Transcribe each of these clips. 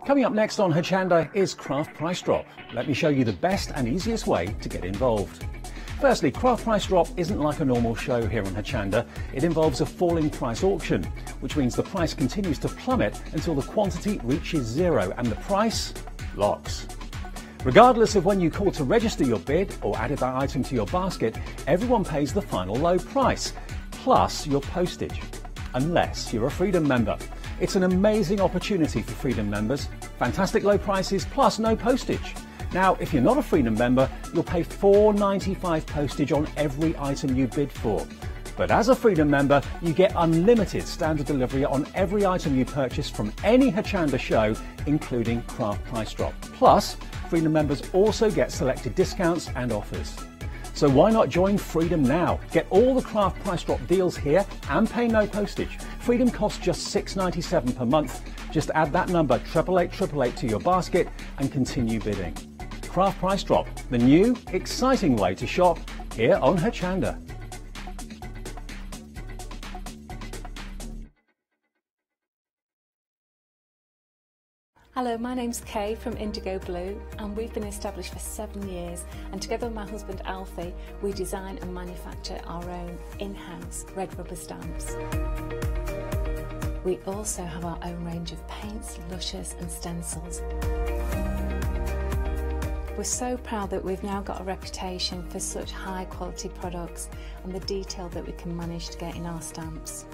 Coming up next on Hochanda is Craft Price Drop. Let me show you the best and easiest way to get involved. Firstly, Craft Price Drop isn't like a normal show here on Hochanda. It involves a falling price auction, which means the price continues to plummet until the quantity reaches zero and the price locks. Regardless of when you call to register your bid or added that item to your basket, everyone pays the final low price, plus your postage, unless you're a Freedom member. It's an amazing opportunity for Freedom members. Fantastic low prices plus no postage. Now, if you're not a Freedom member, you'll pay $4.95 postage on every item you bid for. But as a Freedom member, you get unlimited standard delivery on every item you purchase from any Hochanda show, including Craft Price Drop. Plus, Freedom members also get selected discounts and offers. So why not join Freedom now? Get all the Craft Price Drop deals here and pay no postage. Freedom costs just $6.97 per month. Just add that number 88888 to your basket and continue bidding. Craft Price Drop, the new, exciting way to shop here on Hochanda. Hello, my name's Kay from Indigo Blue, and we've been established for 7 years, and together with my husband Alfie we design and manufacture our own in-house red rubber stamps. We also have our own range of paints, lushes and stencils. We're so proud that we've now got a reputation for such high quality products and the detail that we can manage to get in our stamps.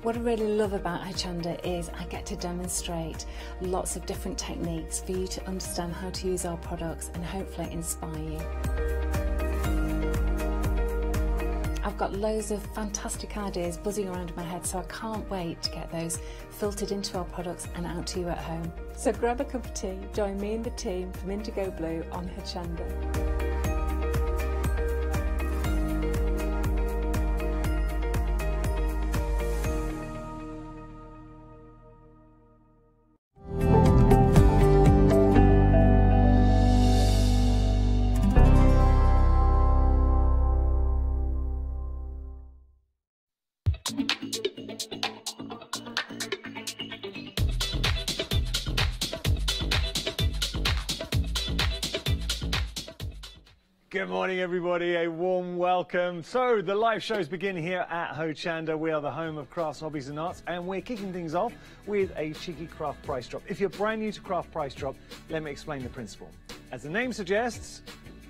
What I really love about Hochanda is I get to demonstrate lots of different techniques for you to understand how to use our products and hopefully inspire you. I've got loads of fantastic ideas buzzing around in my head, so I can't wait to get those filtered into our products and out to you at home. So grab a cup of tea, join me and the team from Indigo Blue on Hochanda. Good morning, everybody. A warm welcome. So the live shows begin here at Hochanda. We are the home of crafts, hobbies and arts, and we're kicking things off with a cheeky craft price drop. If you're brand new to Craft Price Drop, let me explain the principle. As the name suggests,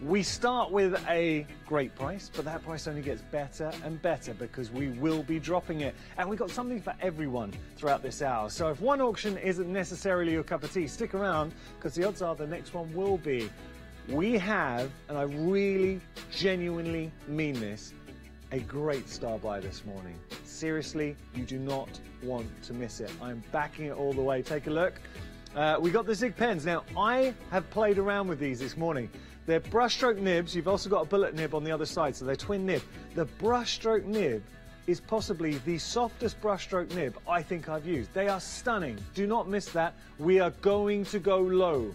we start with a great price, but that price only gets better and better because we will be dropping it. And we've got something for everyone throughout this hour. So if one auction isn't necessarily your cup of tea, stick around because the odds are the next one will be. We have, and I really genuinely mean this, a great star buy this morning. Seriously, you do not want to miss it. I'm backing it all the way. Take a look. We got the Zig pens. Now, I have played around with these this morning. They're brushstroke nibs. You've also got a bullet nib on the other side, so they're twin nib. The brushstroke nib is possibly the softest brushstroke nib I think I've used. They are stunning. Do not miss that. We are going to go low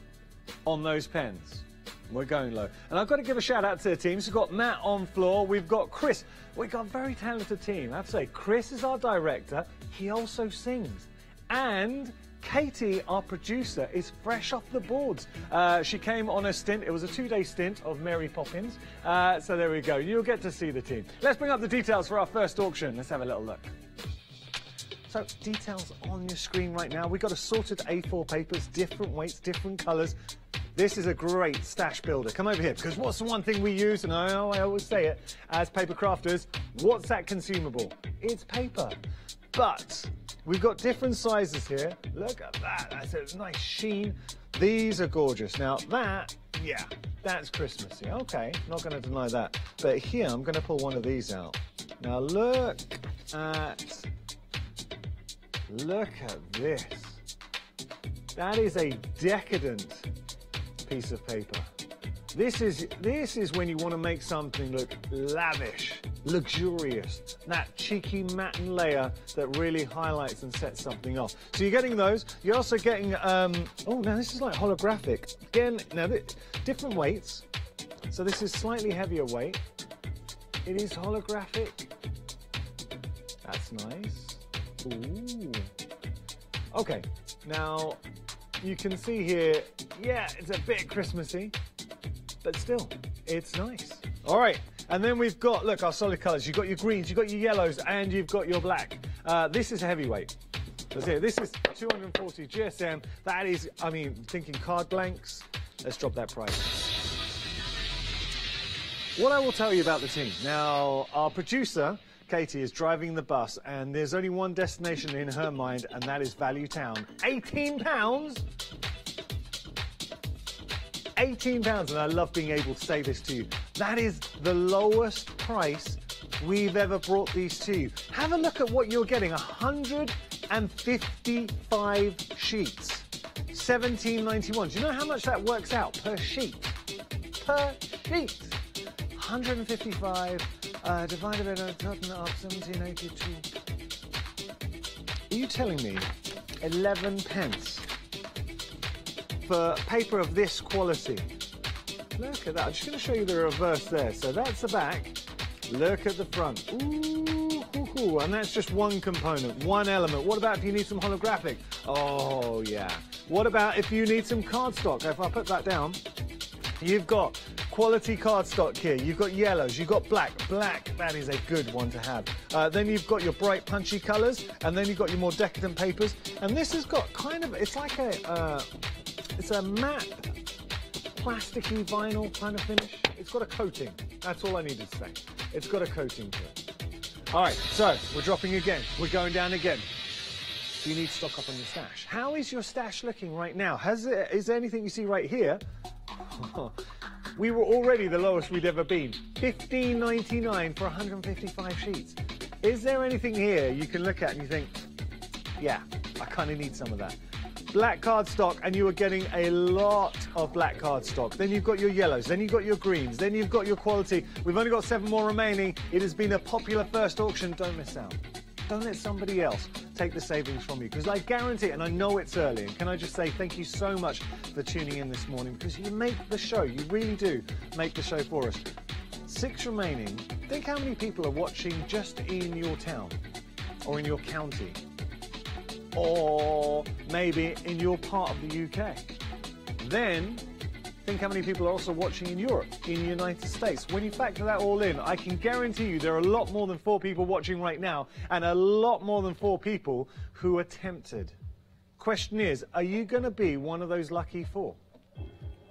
on those pens. We're going low. And I've got to give a shout out to the teams. We've got Matt on floor. We've got Chris. We've got a very talented team. I have to say, Chris is our director. He also sings. And Katie, our producer, is fresh off the boards. She came on a stint. It was a 2-day stint of Mary Poppins. So there we go. You'll get to see the team. Let's bring up the details for our first auction. Let's have a little look. So details on your screen right now. We've got assorted A4 papers, different weights, different colours. This is a great stash builder. Come over here, because what's the one thing we use, and I always say it, as paper crafters, what's that consumable? It's paper. But we've got different sizes here. Look at that, that's a nice sheen. These are gorgeous. Now that, yeah, that's Christmassy. Okay, not gonna deny that. But here, I'm gonna pull one of these out. Now look at this. That is a decadent piece of paper. This is when you want to make something look lavish, luxurious, that cheeky matte layer that really highlights and sets something off. So you're getting those. You're also getting oh, now this is like holographic. Again, now different weights. So this is slightly heavier weight. It is holographic. That's nice. Ooh. Okay, now you can see here, yeah, it's a bit Christmassy, but still, it's nice. All right, and then we've got, look, our solid colours. You've got your greens, you've got your yellows, and you've got your black. This is heavyweight. Let's see, this is 240 GSM. That is, I mean, thinking card blanks. Let's drop that price. What I will tell you about the team. Now, our producer, Katie, is driving the bus, and there's only one destination in her mind, and that is Value Town. £18? £18, and I love being able to say this to you. That is the lowest price we've ever brought these to you. Have a look at what you're getting. 155 sheets. $17.91. Do you know how much that works out per sheet? Per sheet. 155 divided by total up 1782. Are you telling me 11 pence for paper of this quality? Look at that. I'm just going to show you the reverse there. So that's the back. Look at the front. Ooh, and that's just one component, one element. What about if you need some holographic? Oh, yeah. What about if you need some cardstock? If I put that down, you've got quality cardstock here. You've got yellows, you've got black. Black, that is a good one to have. Then you've got your bright, punchy colours, and then you've got your more decadent papers. And this has got kind of, it's like it's a matte, plasticky vinyl kind of finish. It's got a coating. That's all I needed to say. It's got a coating to it. All right, so we're dropping again. We're going down again. Do you need stock up on your stash? How is your stash looking right now? Is there anything you see right here? We were already the lowest we'd ever been. $15.99 for 155 sheets. Is there anything here you can look at and you think, yeah, I kind of need some of that? Black cardstock, and you are getting a lot of black cardstock. Then you've got your yellows, then you've got your greens, then you've got your quality. We've only got 7 more remaining. It has been a popular first auction. Don't miss out. Don't let somebody else take the savings from you, because I guarantee, and I know it's early, and can I just say thank you so much for tuning in this morning, because you make the show. You really do make the show for us. 6 remaining. Think how many people are watching just in your town or in your county, or maybe in your part of the UK. Then think how many people are also watching in Europe, in the United States. When you factor that all in, I can guarantee you there are a lot more than 4 people watching right now, and a lot more than 4 people who are tempted. Question is, are you going to be one of those lucky 4?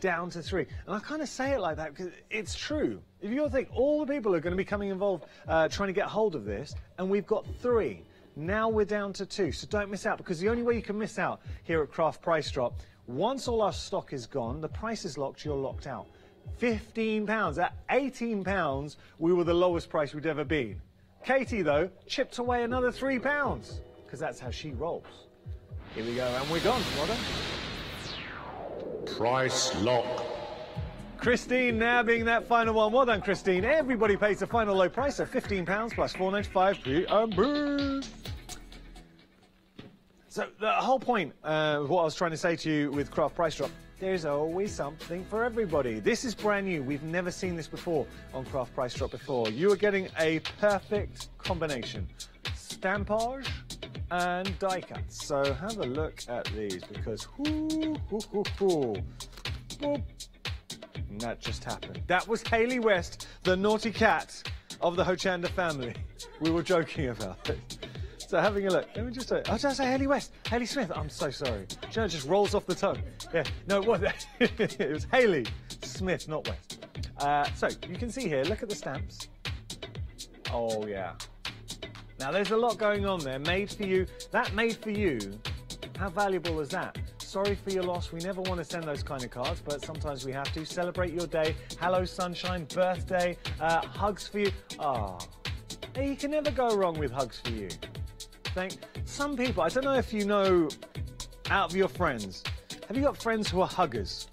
Down to 3. And I kind of say it like that because it's true. If you think all the people are going to be coming involved trying to get hold of this, and we've got 3. Now we're down to 2, so don't miss out, because the only way you can miss out here at Craft Price Drop, once all our stock is gone, the price is locked, you're locked out. £15. At £18, we were the lowest price we'd ever been. Katie, though, chipped away another £3, because that's how she rolls. Here we go, and we're gone. Well done. Price lock. Christine now being that final one. Well done, Christine. Everybody pays the final low price of £15 plus £4.95 P&B. So the whole point of what I was trying to say to you with Craft Price Drop, there's always something for everybody. This is brand new. We've never seen this before on Craft Price Drop before. You are getting a perfect combination. Stampage and die cuts. So have a look at these, because boop. And that just happened. That was Hayley West, the naughty cat of the Hochanda family. We were joking about it. So having a look. Let me just say, oh, did I say Hayley West? Hayley Smith. I'm so sorry. Do you know, it just rolls off the tongue. Yeah, no, it wasn't. It was Hayley Smith, not West. So you can see here, look at the stamps. Oh, yeah. Now, there's a lot going on there. Made for you. That made for you. How valuable is that? Sorry for your loss. We never want to send those kind of cards, but sometimes we have to. Celebrate your day. Hello, sunshine. Birthday. Hugs for you. Ah. Oh. You can never go wrong with hugs for you. Some people, I don't know if you know, out of your friends, have you got friends who are huggers?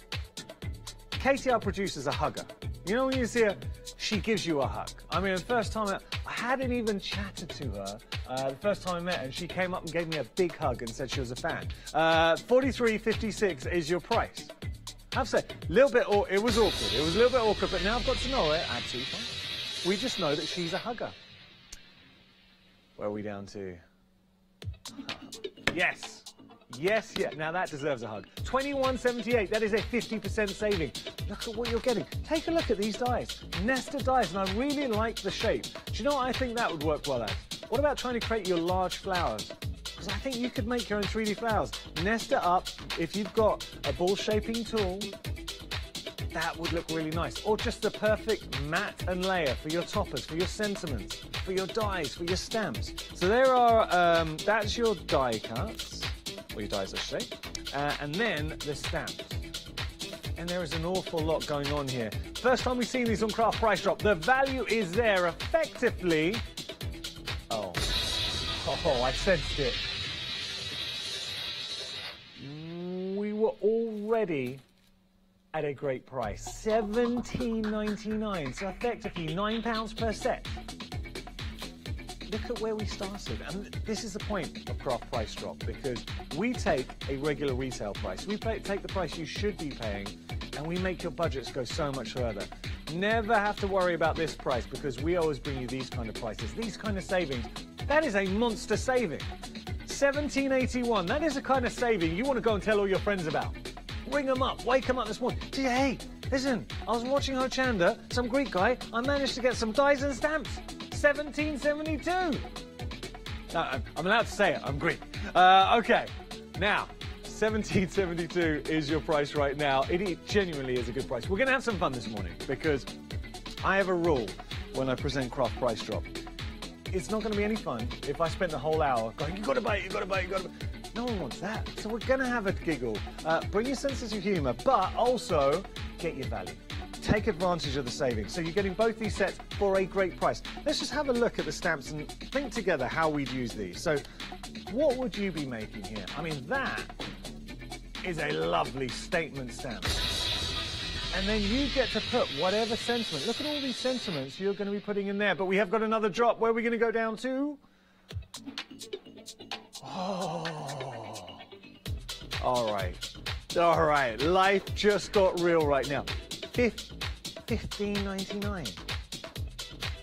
Katie, our producer's a hugger. You know, when you see her, she gives you a hug. I mean, the first time I hadn't even chatted to her. The first time I met her, and she came up and gave me a big hug and said she was a fan. $43.56 is your price. I have to say, it was awkward. It was a little bit awkward, but now I've got to know it. Absolutely fine. We just know that she's a hugger. Where are we down to? Yes. Yes, yeah, now that deserves a hug. $21.78, that is a 50% saving. Look at what you're getting. Take a look at these dies. Nested dies, and I really like the shape. Do you know what I think that would work well as? What about trying to create your large flowers? Because I think you could make your own 3D flowers. Nest it up. If you've got a ball shaping tool, that would look really nice. Or just the perfect mat and layer for your toppers, for your sentiments, for your dies, for your stamps. So there are, that's your die cuts, or your dies I should say, and then the stamps. And there is an awful lot going on here. First time we've seen these on Craft Price Drop. The value is there effectively. Oh, I sensed it. We were already at a great price, $17.99, so effectively £9 per set. Look at where we started, and this is the point of Craft Price Drop, because we take a regular retail price, we take the price you should be paying, and we make your budgets go so much further. Never have to worry about this price, because we always bring you these kind of prices, these kind of savings. That is a monster saving. $17.81, that is a kind of saving you want to go and tell all your friends about. Ring them up, wake them up this morning. Say, hey, listen, I was watching Hochanda, some Greek guy, I managed to get some dies and stamps. $17.72. I'm allowed to say it, I'm Greek. Okay, now, $17.72 is your price right now. It genuinely is a good price. We're going to have some fun this morning, because I have a rule when I present Craft Price Drop. It's not going to be any fun if I spend the whole hour going, you got to buy it, you got to buy it, you got to buy it. No one wants that. So we're going to have a giggle. Bring your senses of humour, but also get your value. Take advantage of the savings. So you're getting both these sets for a great price. Let's just have a look at the stamps and think together how we'd use these. So what would you be making here? I mean, that is a lovely statement stamp. And then you get to put whatever sentiment. Look at all these sentiments you're going to be putting in there. But we have got another drop. Where are we going to go down to? Oh, all right. Life just got real right now. $15.99.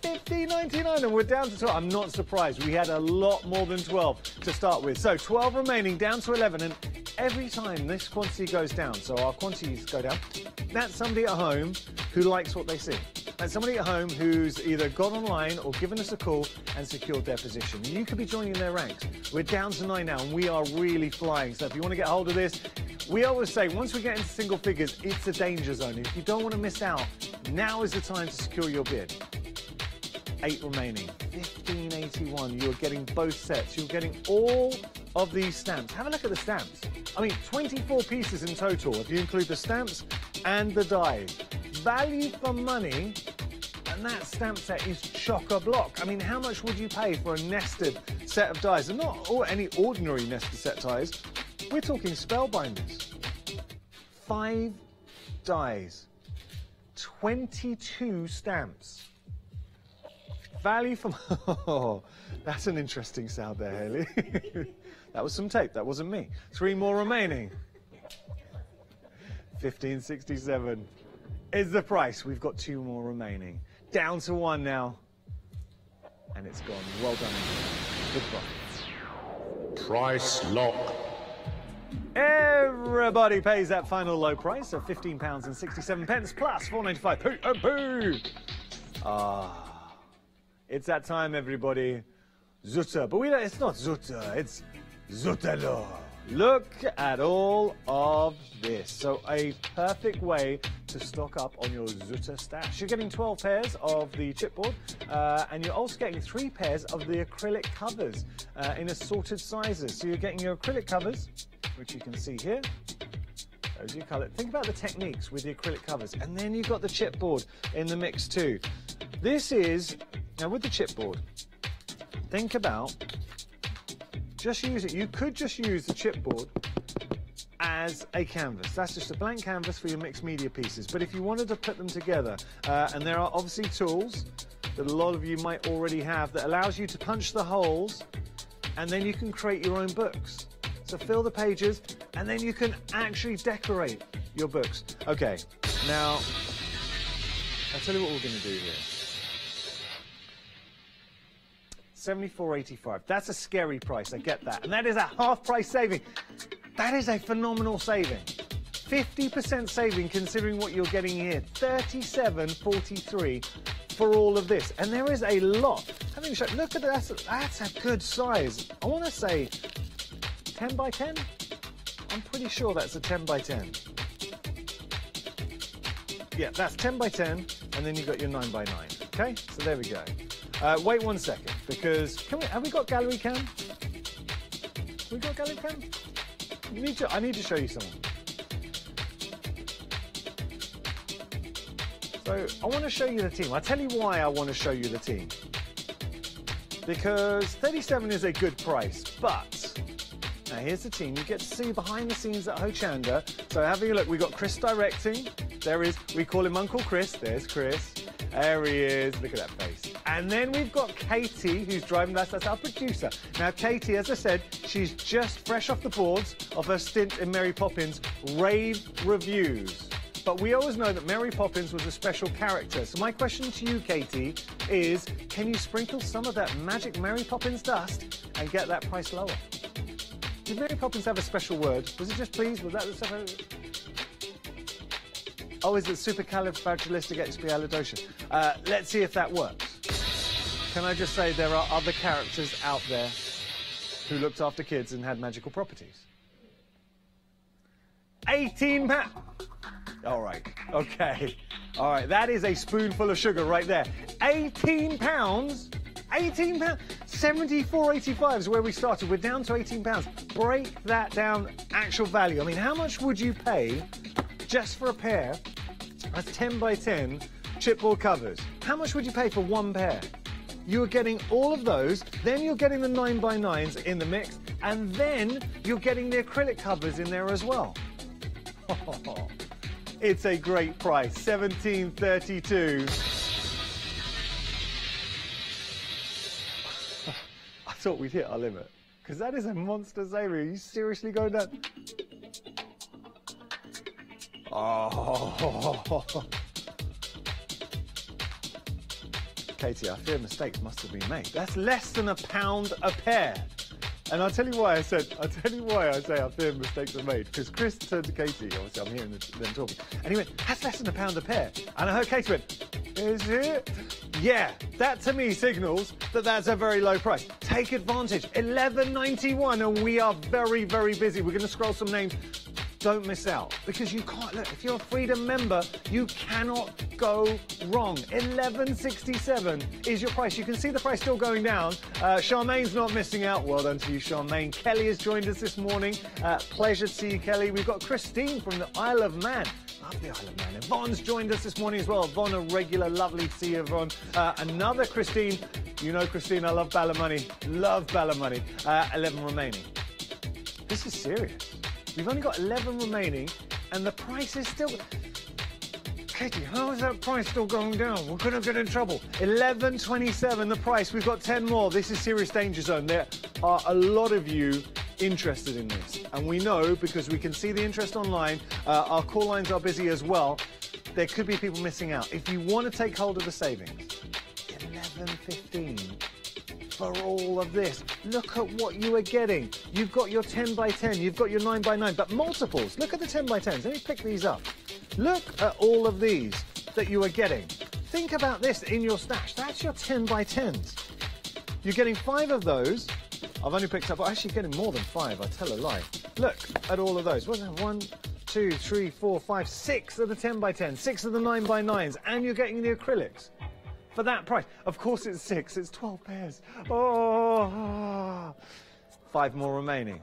$15.99, and we're down to 12. I'm not surprised. We had a lot more than 12 to start with. So 12 remaining, down to 11, and every time this quantity goes down, so our quantities go down, that's somebody at home who likes what they see. That's somebody at home who's either gone online or given us a call and secured their position. You could be joining their ranks. We're down to 9 now, and we are really flying. So if you want to get hold of this, we always say once we get into single figures, it's a danger zone. If you don't want to miss out, now is the time to secure your bid. 8 remaining, $15.81. You're getting both sets. You're getting all of these stamps. Have a look at the stamps. I mean, 24 pieces in total, if you include the stamps and the dies. Value for money, and that stamp set is chock-a-block. I mean, how much would you pay for a nested set of dies? And not any ordinary nested set dies. We're talking spellbinders. 5 dies, 22 stamps. Value from... Oh, that's an interesting sound there, Haley. That was some tape, that wasn't me. 3 more remaining. $15.67 is the price. We've got 2 more remaining. Down to 1 now. And it's gone. Well done. Good profit. Price lock. Everybody pays that final low price of £15.67 plus $4.95. It's that time, everybody. Zutta, but it's not Zutta, it's Zuttalo. Look at all of this. So a perfect way to stock up on your Zutta stash. You're getting 12 pairs of the chipboard, and you're also getting 3 pairs of the acrylic covers in assorted sizes. So you're getting your acrylic covers, which you can see here. Those you colour. Think about the techniques with the acrylic covers. And then you've got the chipboard in the mix too. This is, now with the chipboard, think about, just use it. You could just use the chipboard as a canvas. That's just a blank canvas for your mixed media pieces. But if you wanted to put them together, and there are obviously tools that a lot of you might already have that allows you to punch the holes, and then you can create your own books. So fill the pages, and then you can actually decorate your books. Okay, now, I'll tell you what we're going to do here. 74.85. That's a scary price, I get that. And that is a half price saving. That is a phenomenal saving. 50% saving considering what you're getting here. 37.43 for all of this. And there is a lot. Look at that, that's a good size. I want to say 10 by 10? I'm pretty sure that's a 10 by 10. Yeah, that's 10 by 10, and then you've got your 9 by 9. Okay, so there we go. Wait 1 second, because have we got gallery cam? We got gallery cam? I need to show you something. So I want to show you the team. I'll tell you why I want to show you the team. Because 37 is a good price, but now here's the team. You get to see behind the scenes at Hochanda. So having a look, we've got Chris directing. There is, we call him Uncle Chris. There's Chris. There he is. Look at that face. And then we've got Katie, who's driving us. That's our producer. Now, Katie, as I said, she's just fresh off the boards of her stint in Mary Poppins rave reviews. But we always know that Mary Poppins was a special character. So my question to you, Katie, is can you sprinkle some of that magic Mary Poppins dust and get that price lower? Did Mary Poppins have a special word? Was it just please? Was that the stuff? Oh, is it supercalifragilisticexpialidocious? Let's see if that works. Can I just say there are other characters out there who looked after kids and had magical properties? 18 pounds. All right, okay. All right, that is a spoonful of sugar right there. 18 pounds? 18 pounds? 74.85 is where we started. We're down to 18 pounds. Break that down, actual value. I mean, how much would you pay just for a pair of 10 by 10 chipboard covers? How much would you pay for one pair? You're getting all of those, then you're getting the 9 by 9s in the mix, and then you're getting the acrylic covers in there as well. It's a great price, $17.32. I thought we'd hit our limit, because that is a monster saver. Are you seriously going down? Oh. Katie, I fear mistakes must have been made. That's less than £1 a pair. And I'll tell you why I say I fear mistakes are made. Because Chris turned to Katie, obviously I'm hearing them talking, and he went, that's less than £1 a pair. And I heard Katie went, is it? Yeah, that to me signals that that's a very low price. Take advantage, $11.91, and we are very, very busy. We're going to scroll some names. Don't miss out, because you can't, look, if you're a Freedom member, you cannot go wrong. $11.67 is your price. You can see the price still going down. Charmaine's not missing out. Well done to you, Charmaine. Kelly has joined us this morning. Pleasure to see you, Kelly. We've got Christine from the Isle of Man. Love the Isle of Man. Yvonne's joined us this morning as well. Yvonne, a regular, lovely to see you, Yvonne. Another Christine. You know, Christine, I love Ballymoney. Love Ballymoney. 11 remaining. This is serious. We've only got 11 remaining, and the price is still... Katie, how is that price still going down? We're going to get in trouble. $11.27 the price. We've got 10 more. This is serious danger zone. There are a lot of you interested in this, and we know because we can see the interest online. Our call lines are busy as well. There could be people missing out. If you want to take hold of the savings, $11.15. For all of this, look at what you are getting. You've got your 10 by 10, you've got your 9 by 9, but multiples. Look at the 10 by 10s. Let me pick these up. Look at all of these that you are getting. Think about this in your stash. That's your 10 by 10s. You're getting 5 of those. I've only picked up, actually getting more than 5, I tell a lie. Look at all of those. What's that? 1, 2, 3, 4, 5, 6 of the 10 by 10, 6 of the 9 by 9s, and you're getting the acrylics. For that price. Of course it's 6, it's 12 pairs. Oh, 5 more remaining.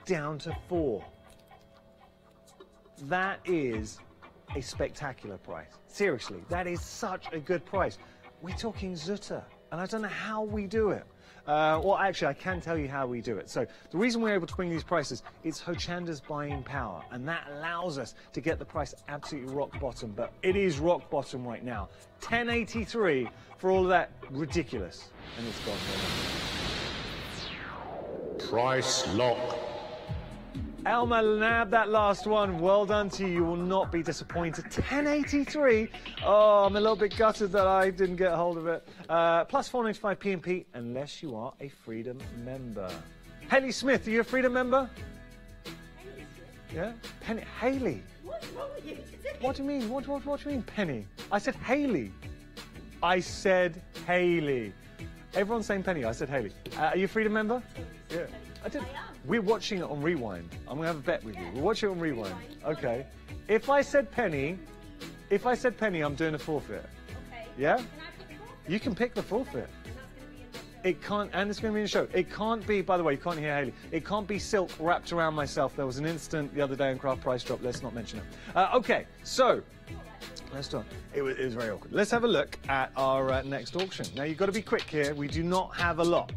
Down to 4. That is a spectacular price. Seriously, that is such a good price. We're talking Zutta, and I don't know how we do it. Well, actually, I can tell you how we do it. So the reason we're able to bring these prices, it's Hochanda's buying power, and that allows us to get the price absolutely rock bottom. But it is rock bottom right now. $10.83 for all of that ridiculous, and it's gone. Price lock. Elma nabbed that last one. Well done to you. You will not be disappointed. 1083. Oh, I'm a little bit gutted that I didn't get a hold of it. Plus 495 P&P, unless you are a Freedom member. Haley Smith, are you a Freedom member? Haley Smith? Yeah? Penny. Haley. What's wrong with you today? What do you mean? What do you mean, Penny? I said Haley. I said Haley. Everyone's saying Penny. I said Haley. Are you a Freedom member? Yeah. I am. We're watching it on Rewind. I'm gonna have a bet with you. We're watching it on Rewind. Okay. If I said Penny, I'm doing a forfeit. Okay. Yeah? Can I pick the forfeit? You can pick the forfeit. And that's going to be in the show. It can't, and it's going to be in the show. It can't be, by the way, you can't hear Haley. It can't be silk wrapped around myself. There was an incident the other day in Craft Price Drop. Let's not mention it. Okay, so let's start. It was very awkward. Let's have a look at our next auction. Now, you've got to be quick here. We do not have a lot.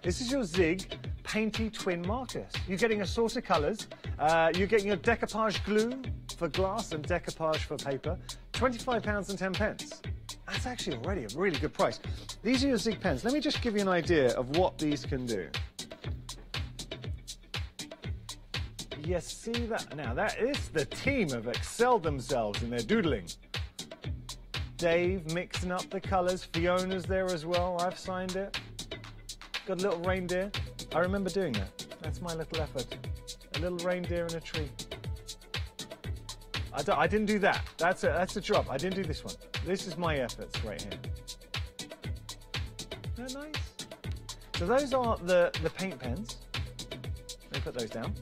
This is your Zig Painty Twin Marcus. You're getting a source of colours. You're getting your decoupage glue for glass and decoupage for paper. £25 and 10 pence. That's actually already a really good price. These are your Zig pens. Let me just give you an idea of what these can do. You see that? Now, that is the team have excelled themselves in their doodling. Dave mixing up the colours. Fiona's there as well. I've signed it. Got a little reindeer. I remember doing that. That's my little effort. A little reindeer in a tree. I didn't do that. That's a drop. I didn't do this one. This is my efforts right here. Isn't that nice? So those are the paint pens. Let me put those down.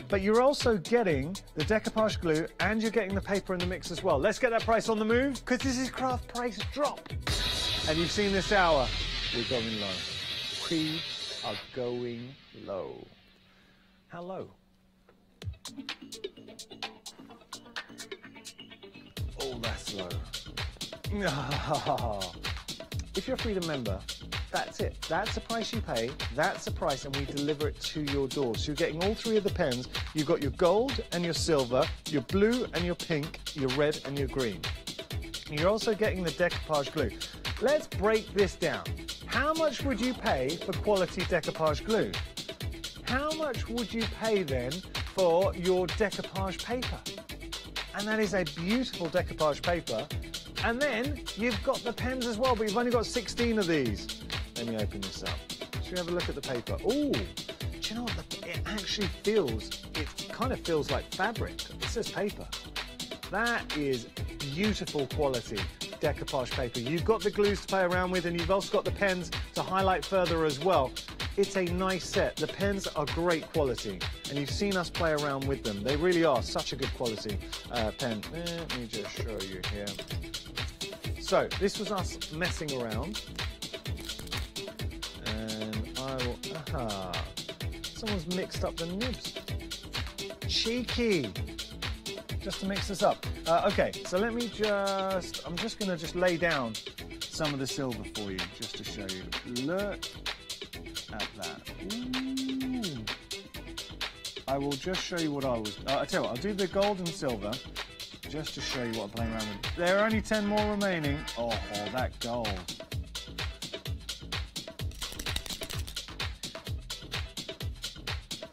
But you're also getting the decoupage glue and you're getting the paper in the mix as well. Let's get that price on the move because this is Craft Price Drop. And you've seen this hour. We're going low. We are going low. How low? Oh, that's low. If you're a Freedom member, that's it. That's the price you pay. That's the price, and we deliver it to your door. So you're getting all three of the pens. You've got your gold and your silver, your blue and your pink, your red and your green. You're also getting the decoupage glue. Let's break this down. How much would you pay for quality decoupage glue? How much would you pay then for your decoupage paper? And that is a beautiful decoupage paper. And then you've got the pens as well, but you've only got 16 of these. Let me open this up. Should we have a look at the paper? Ooh, do you know what? It actually feels, it kind of feels like fabric. It says paper. That is beautiful quality decoupage paper. You've got the glues to play around with, and you've also got the pens to highlight further as well. It's a nice set. The pens are great quality, and you've seen us play around with them. They really are such a good quality pen. Let me just show you here. So this was us messing around, and I will. Aha! Someone's mixed up the nibs. Cheeky. Just to mix this up. Okay, so let me just. I'm just going to just lay down some of the silver for you, just to show you. Look at that. Ooh. I will just show you what I was. I tell you what, I'll do the gold and silver just to show you what I'm playing around with. There are only 10 more remaining. Oh, that gold.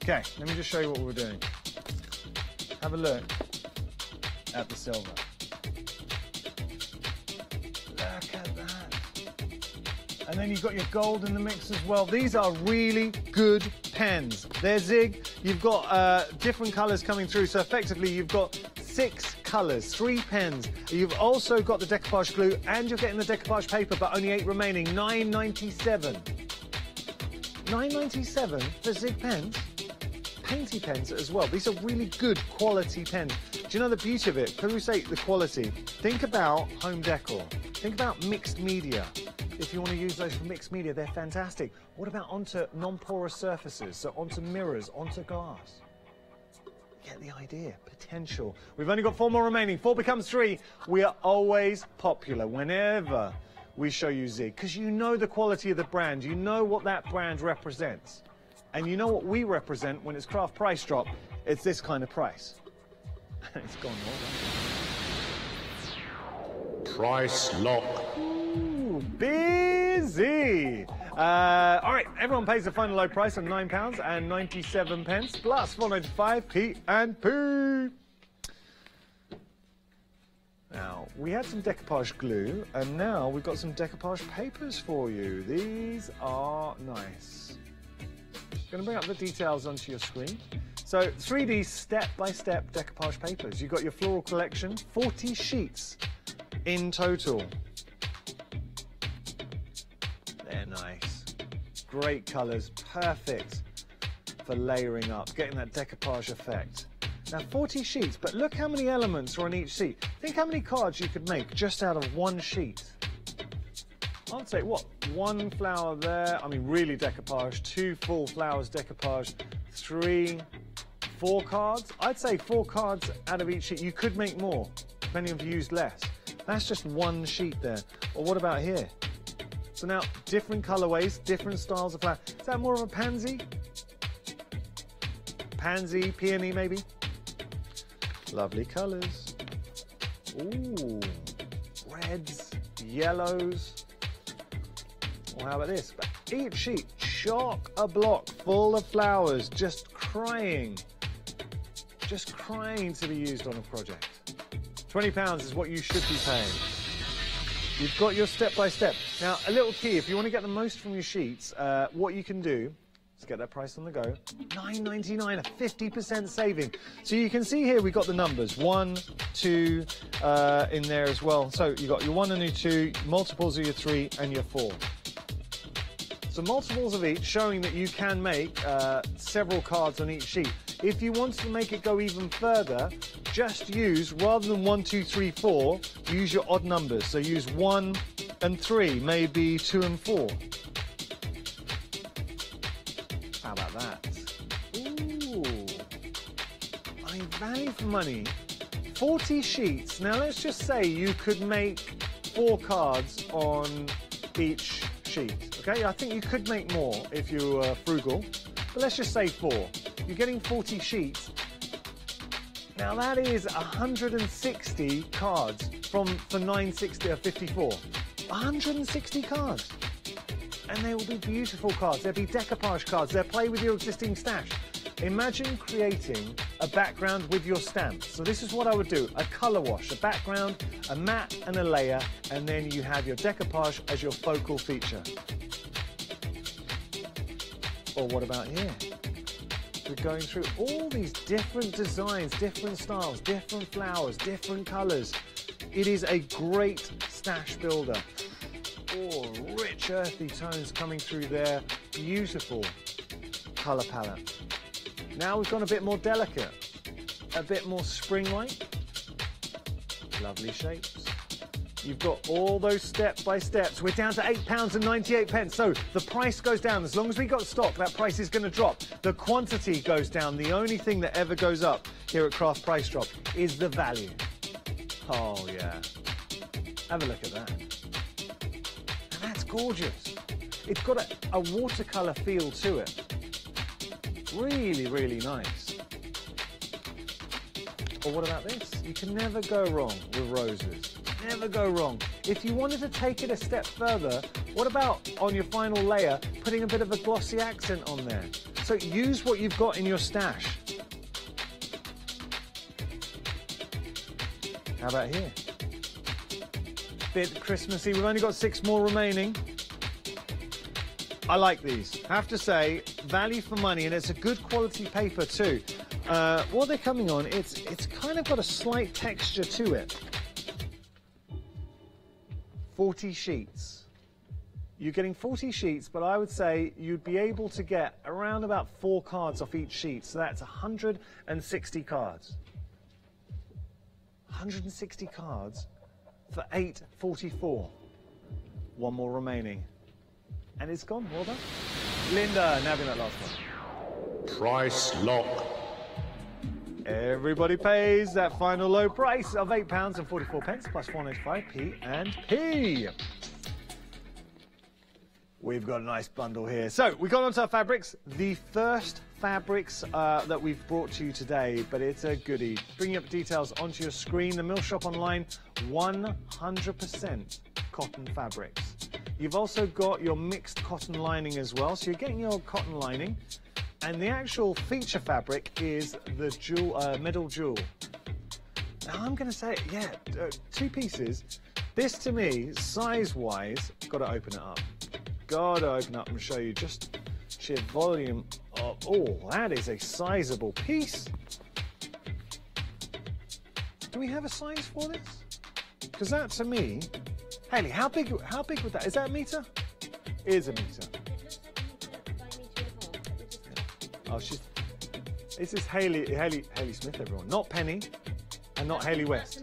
Okay, let me just show you what we're doing. Have a look at the silver. Look at that. And then you've got your gold in the mix as well. These are really good pens. They're Zig. You've got different colours coming through. So effectively you've got 6 colours, 3 pens. You've also got the decoupage glue and you're getting the decoupage paper, but only 8 remaining. $9.97. $9.97 for Zig pens. Painty pens as well. These are really good quality pens. Do you know the beauty of it? Because we say the quality, think about home decor. Think about mixed media. If you want to use those for mixed media, they're fantastic. What about onto non-porous surfaces? So onto mirrors, onto glass. Get the idea. Potential. We've only got 4 more remaining. 4 becomes 3. We are always popular whenever we show you Zig, because you know the quality of the brand. You know what that brand represents. And you know what we represent when it's Craft Price Drop. It's this kind of price. It's gone all right. Price lock. Ooh, busy. All right, everyone pays the final low price of £9.97 plus 4.95p and P. Now, we had some decoupage glue, and now we've got some decoupage papers for you. These are nice. I'm going to bring up the details onto your screen. So, 3D step-by-step decoupage papers. You've got your floral collection, 40 sheets in total. They're nice. Great colours, perfect for layering up, getting that decoupage effect. Now 40 sheets, but look how many elements are on each sheet. Think how many cards you could make just out of one sheet. I'd say, what, one flower there, I mean really decoupage, 2 full flowers decoupage, 3, 4 cards. I'd say 4 cards out of each sheet. You could make more, depending if you used less. That's just one sheet there. Or what about here? So now, different colorways, different styles of flower. Is that more of a pansy? Pansy, peony maybe? Lovely colours. Ooh, reds, yellows. Well, how about this? But each sheet, chock-a-block full of flowers, just crying to be used on a project. £20 is what you should be paying. You've got your step-by-step. Now, a little key, if you want to get the most from your sheets, what you can do, let's get that price on the go. £9.99, a 50% saving. So you can see here we've got the numbers, 1, 2 in there as well. So you've got your 1 and your 2, multiples of your 3 and your 4. So multiples of each, showing that you can make several cards on each sheet. If you want to make it go even further, just use, rather than 1, 2, 3, 4, use your odd numbers. So use 1 and 3, maybe 2 and 4. How about that? Ooh. I mean, value for money. 40 sheets. Now let's just say you could make 4 cards on each sheet. Okay, I think you could make more if you were frugal, but let's just say 4. You're getting 40 sheets. Now that is 160 cards for 960 or 54. 160 cards. And they will be beautiful cards. They'll be decoupage cards. They'll play with your existing stash. Imagine creating a background with your stamps. So this is what I would do. A colour wash, a background, a matte and a layer, and then you have your decoupage as your focal feature. Or what about here? We're going through all these different designs, different styles, different flowers, different colours. It is a great stash builder. Oh, rich earthy tones coming through there. Beautiful colour palette. Now we've gone a bit more delicate, a bit more spring-like. Lovely shapes. You've got all those step-by-steps. We're down to £8.98. So the price goes down. As long as we got stock, that price is going to drop. The quantity goes down. The only thing that ever goes up here at Craft Price Drop is the value. Oh, yeah. Have a look at that. And that's gorgeous. It's got a watercolour feel to it. Really, really nice. Or what about this? You can never go wrong with roses. Never go wrong. If you wanted to take it a step further, what about on your final layer, putting a bit of a glossy accent on there? So use what you've got in your stash. How about here? Bit Christmassy. We've only got 6 more remaining. I like these. I have to say, value for money, and it's a good quality paper too. What they're coming on, it's kind of got a slight texture to it. 40 sheets. You're getting 40 sheets, but I would say you'd be able to get around about 4 cards off each sheet. So that's 160 cards. 160 cards for £8.44. 1 more remaining. And it's gone. Well done. Linda, nabbing that last one. Price lock. Everybody pays that final low price of £8.44 plus 4.95p and P. We've got a nice bundle here. So we got onto our fabrics. The first fabrics that we've brought to you today, but it's a goodie. Bringing up details onto your screen. The Mill Shop Online, 100% cotton fabrics. You've also got your mixed cotton lining as well. So you're getting your cotton lining. And the actual feature fabric is the jewel, middle jewel. Now I'm going to say, yeah, 2 pieces. This to me, size-wise, got to open it up. Got to open up and show you just sheer volume of, oh, that is a sizable piece. Do we have a size for this? Because that to me, Hayley, how big would that, is that a metre? It is a metre. Oh, this is Hayley Smith, everyone. Not Penny, and not Hayley West.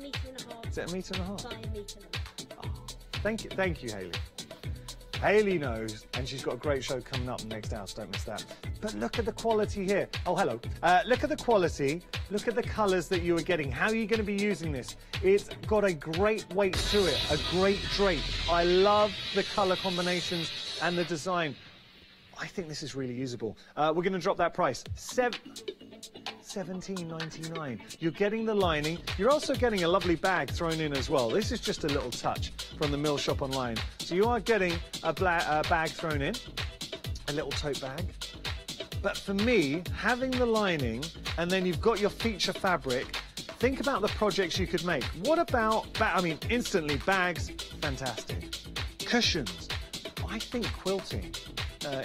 Is it a metre and a half? By a metre and a half. Oh, thank you, Hayley. Hayley knows, and she's got a great show coming up next house, don't miss that. But look at the quality here. Oh, hello. Look at the quality, look at the colours that you are getting. How are you going to be using this? It's got a great weight to it, a great drape. I love the colour combinations and the design. I think this is really usable. We're going to drop that price. $17.99. You're getting the lining. You're also getting a lovely bag thrown in as well. This is just a little touch from the Mill Shop Online. So you are getting a bag thrown in, a little tote bag. But for me, having the lining and then you've got your feature fabric, think about the projects you could make. What about, instantly bags, fantastic. Cushions, I think quilting.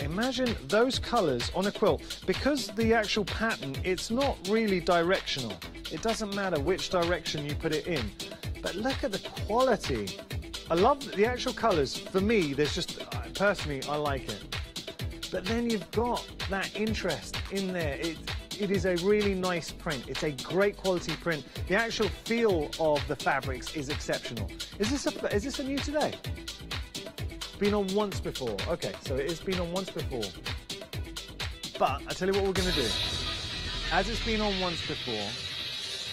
Imagine those colours on a quilt. Because the actual pattern, it's not really directional. It doesn't matter which direction you put it in. But look at the quality. I love the actual colours. For me, there's just, personally, I like it. But then you've got that interest in there. It is a really nice print. It's a great quality print. The actual feel of the fabrics is exceptional. Is this a new today? Been on once before. Okay, so it has been on once before. But I tell you what we're going to do. As it's been on once before,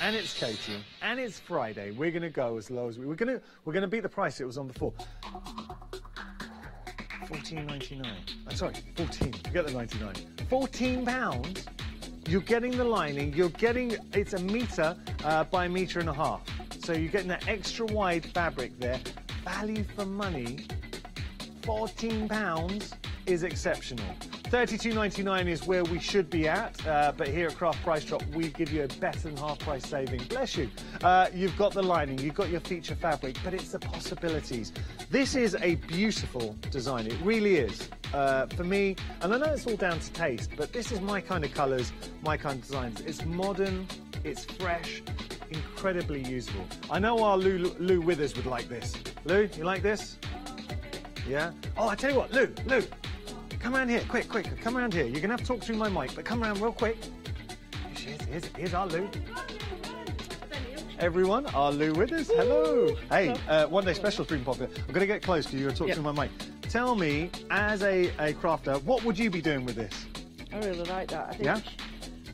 and it's Katie, and it's Friday, we're going to go as low as we're going to beat the price it was on before. $14.99. I'm sorry, 14. Forget the 99. £14. You're getting the lining. You're getting, it's a metre by a metre and a half. So you're getting that extra wide fabric there. Value for money. £14 is exceptional. $32.99 is where we should be at, but here at Craft Price Drop, we give you a better than half price saving. Bless you. You've got the lining, you've got your feature fabric, but it's the possibilities. This is a beautiful design, it really is. For me, and I know it's all down to taste, but this is my kind of colours, my kind of designs. It's modern, it's fresh, incredibly usable. I know our Lou Withers would like this. Lou, you like this? Yeah? Oh, I tell you what, Lou, come around here, quick, come around here. You're going to have to talk through my mic, but come around real quick. Here she is, here's our Lou. Everyone, our Lou Withers, hello. Hey, one day special Dream Pop. I'm going to get close to you and talk through my mic. Tell me, as a crafter, what would you be doing with this? I really like that. I think, yeah?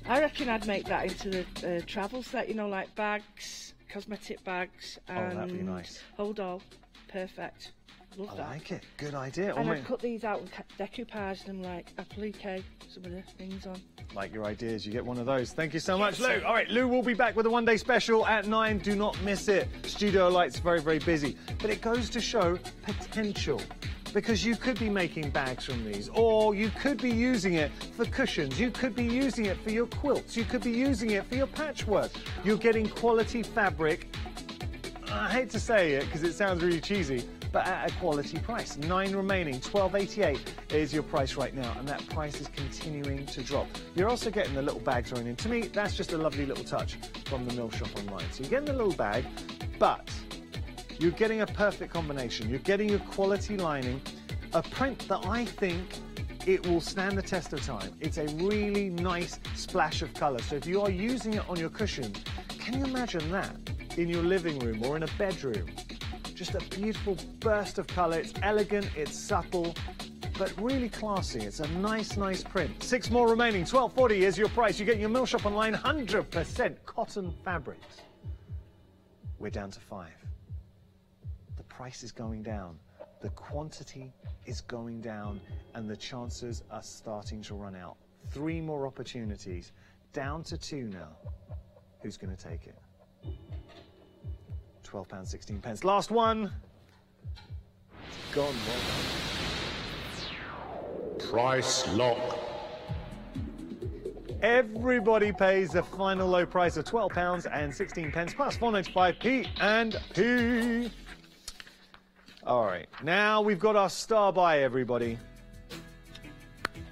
I reckon I'd make that into the travel set, you know, like bags, cosmetic bags, and oh, that'd be nice. Hold all. Perfect. Love that. I like it. Good idea. And I'd cut these out and decoupage them like applique, some of the things on. Like your ideas, you get one of those. Thank you so much, Lou. All right, Lou will be back with a one-day special at 9. Do not miss it. Studio Light's very, very busy. But it goes to show potential. Because you could be making bags from these, or you could be using it for cushions, you could be using it for your quilts, you could be using it for your patchwork. You're getting quality fabric. I hate to say it because it sounds really cheesy, but at a quality price. 9 remaining, $12.88 is your price right now, and that price is continuing to drop. You're also getting the little bag thrown in. To me, that's just a lovely little touch from the Mill Shop Online. So you're getting the little bag, but you're getting a perfect combination. You're getting a quality lining, a print that I think it will stand the test of time. It's a really nice splash of colour. So if you are using it on your cushion, can you imagine that in your living room or in a bedroom? Just a beautiful burst of colour. It's elegant, it's supple, but really classy. It's a nice, nice print. 6 more remaining, $12.40 is your price. You get your Mill Shop Online 100% cotton fabrics. We're down to 5. The price is going down. The quantity is going down, and the chances are starting to run out. 3 more opportunities, down to 2 now. Who's going to take it? £12.16. Last one. gone. Price lock. Everybody pays the final low price of £12.16 plus 4.95p and P. All right, now we've got our star buy, everybody.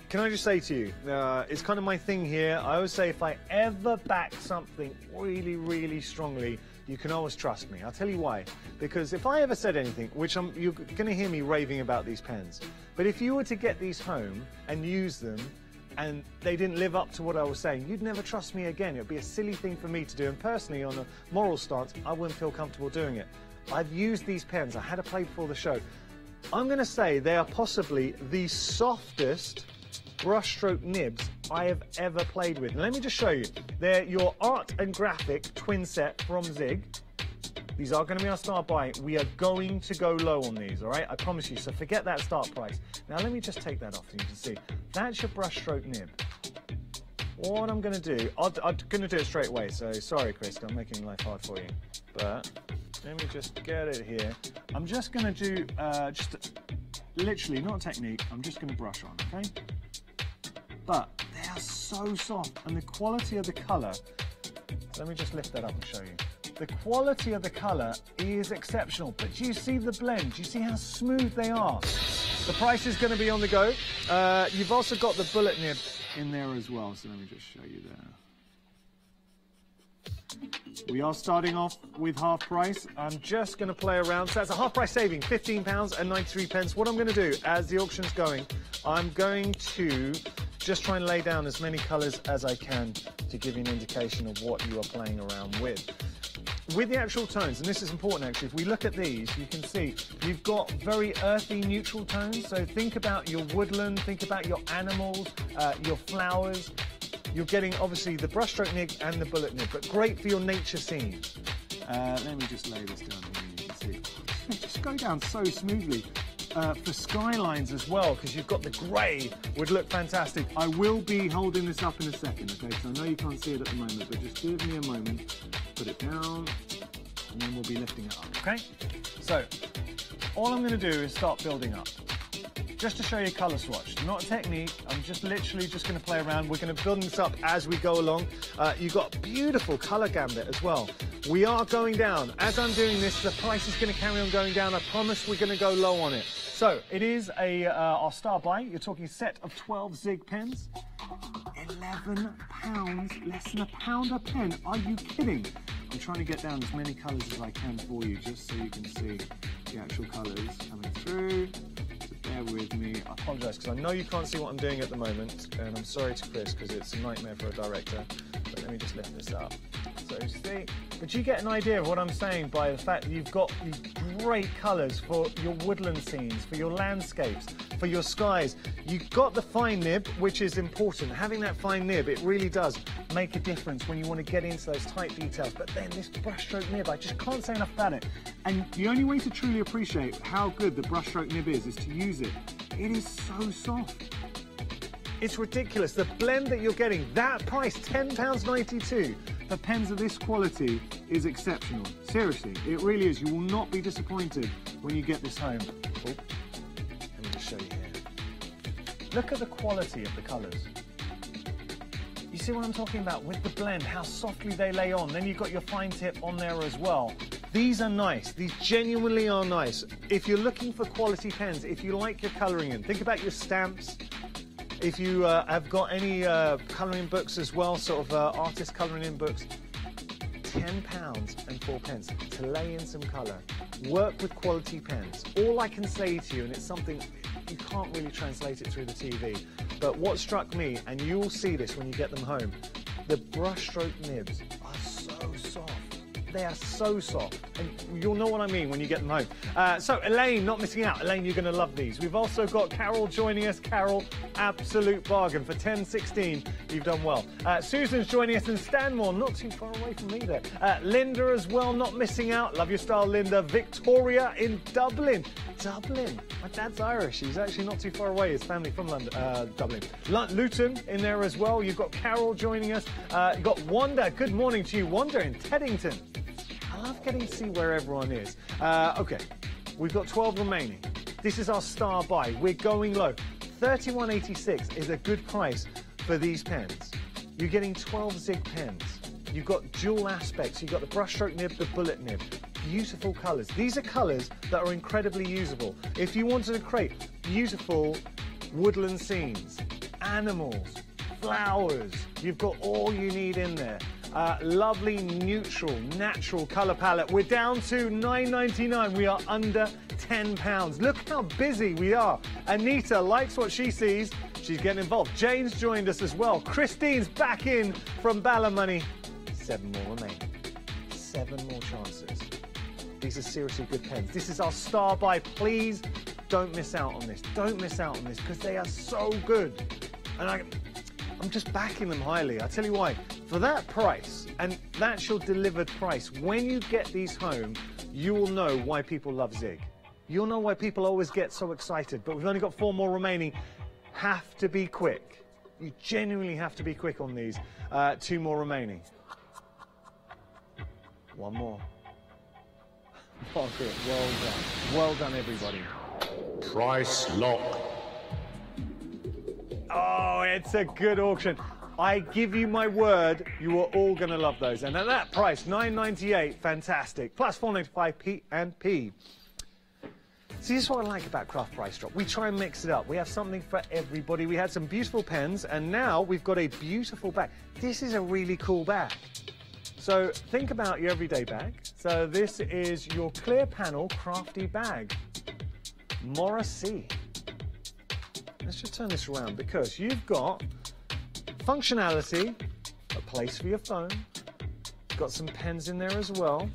Can I just say to you, it's kind of my thing here. I always say if I ever back something really, really strongly, you can always trust me. I'll tell you why. Because if I ever said anything, which you're going to hear me raving about these pens, but if you were to get these home and use them and they didn't live up to what I was saying, you'd never trust me again. It would be a silly thing for me to do. And personally, on a moral stance, I wouldn't feel comfortable doing it. I've used these pens. I had a play before the show. I'm going to say they are possibly the softest brushstroke nibs I have ever played with. And let me just show you. They're your art and graphic twin set from Zig. These are going to be our start buy. We are going to go low on these, all right? I promise you. So forget that start price. Now let me just take that off so you can see. That's your brushstroke nib. What I'm going to do, I'm going to do it straight away. So sorry, Chris, I'm making life hard for you. But let me just get it here. I'm just going to do, literally, not technique, I'm just going to brush on, okay? But they are so soft, and the quality of the colour, let me just lift that up and show you. The quality of the colour is exceptional, but do you see the blend? Do you see how smooth they are? The price is going to be on the go. You've also got the bullet nib in there as well, so let me just show you there. We are starting off with half price. I'm just going to play around. So that's a half price saving, £15.93. What I'm going to do as the auction's going, I'm going to just try and lay down as many colours as I can to give you an indication of what you are playing around with. With the actual tones, and this is important actually, if we look at these, you can see you've got very earthy neutral tones. So think about your woodland, think about your animals, your flowers. You're getting obviously the brushstroke nib and the bullet nib, but great for your nature scenes. Let me just lay this down here, you can see. They just go down so smoothly. For skylines as well, because you've got the grey, would look fantastic. I will be holding this up in a second, okay? So I know you can't see it at the moment, but just give me a moment. Put it down, and then we'll be lifting it up, okay? So, all I'm going to do is start building up. Just to show you colour swatch, not a technique, I'm just literally just going to play around. We're going to build this up as we go along. You've got beautiful colour gambit as well. We are going down. As I'm doing this, the price is going to carry on going down. I promise we're going to go low on it. So, it is our star buy. You're talking a set of 12 Zig pens. £11, less than £1 a pen. Are you kidding? I'm trying to get down as many colours as I can for you, just so you can see the actual colours coming through. Bear with me. I apologise because I know you can't see what I'm doing at the moment, and I'm sorry to Chris because it's a nightmare for a director. But let me just lift this up. So you see, but you get an idea of what I'm saying by the fact that you've got these great colours for your woodland scenes, for your landscapes, for your skies. You've got the fine nib, which is important. Having that fine nib, it really does make a difference when you want to get into those tight details. But then this brushstroke nib, I just can't say enough about it. And the only way to truly appreciate how good the brushstroke nib is to use it. It is so soft. It's ridiculous. The blend that you're getting, that price, £10.92 for pens of this quality is exceptional. Seriously, it really is. You will not be disappointed when you get this home. Oh, let me just show you here. Look at the quality of the colours. You see what I'm talking about with the blend, how softly they lay on. Then you've got your fine tip on there as well. These are nice. These genuinely are nice. If you're looking for quality pens, if you like your colouring in, think about your stamps. If you have got any colouring books as well, sort of artist colouring in books, £10 and 4p to lay in some colour. Work with quality pens. All I can say to you, and it's something you can't really translate it through the TV, but what struck me, and you'll see this when you get them home, the brushstroke nibs are so soft. They are so soft, and you'll know what I mean when you get them home. So Elaine, not missing out. Elaine, you're going to love these. We've also got Carol joining us. Carol, absolute bargain for $10.16. You've done well. Susan's joining us, and Stanmore, not too far away from me there. Linda as well, not missing out. Love your style, Linda. Victoria in Dublin. Dublin. My dad's Irish. He's actually not too far away. His family from London, Dublin. Luton in there as well. You've got Carol joining us. You've got Wanda. Good morning to you, Wanda in I love getting to see where everyone is. Okay, we've got 12 remaining. This is our star buy. We're going low. $31.86 is a good price for these pens. You're getting 12 zig pens. You've got dual aspects. You've got the brushstroke nib, the bullet nib. Beautiful colours. These are colours that are incredibly usable. If you wanted to create beautiful woodland scenes, animals, flowers, you've got all you need in there. Lovely, neutral, natural colour palette. We're down to $9.99. We are under £10. Look how busy we are. Anita likes what she sees. She's getting involved. Jane's joined us as well. Christine's back in from Ballymoney. 7 more remaining. 7 more chances. These are seriously good pens. This is our star buy. Please don't miss out on this. Don't miss out on this because they are so good. And I'm just backing them highly. I'll tell you why. For that price, and that's your delivered price, when you get these home, you will know why people love Zig. You'll know why people always get so excited. But we've only got 4 more remaining. Have to be quick. You genuinely have to be quick on these. 2 more remaining. 1 more. Margaret, well done. Well done, everybody. Price lock. Oh, it's a good auction. I give you my word, you are all going to love those. And at that price, $9.98, fantastic. Plus $4.95 P&P. See, this is what I like about Craft Price Drop. We try and mix it up. We have something for everybody. We had some beautiful pens, and now we've got a beautiful bag. This is a really cool bag. So think about your everyday bag. So this is your clear panel crafty bag. Morrissey. Let's just turn this around because you've got functionality, a place for your phone, got some pens in there as well,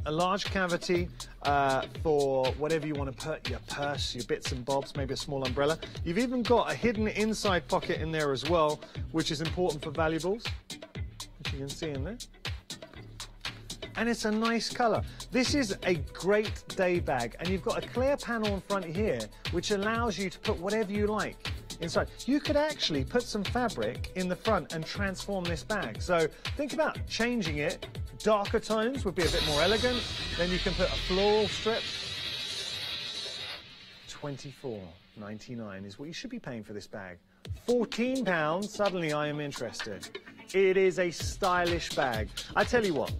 a large cavity for whatever you want to put, your purse, your bits and bobs, maybe a small umbrella. You've even got a hidden inside pocket in there as well, which is important for valuables, as you can see in there. And it's a nice colour. This is a great day bag, and you've got a clear panel in front here, which allows you to put whatever you like inside. You could actually put some fabric in the front and transform this bag. So think about changing it. Darker tones would be a bit more elegant. Then you can put a floral strip. $24.99 is what you should be paying for this bag. £14, suddenly I am interested. It is a stylish bag. I tell you what,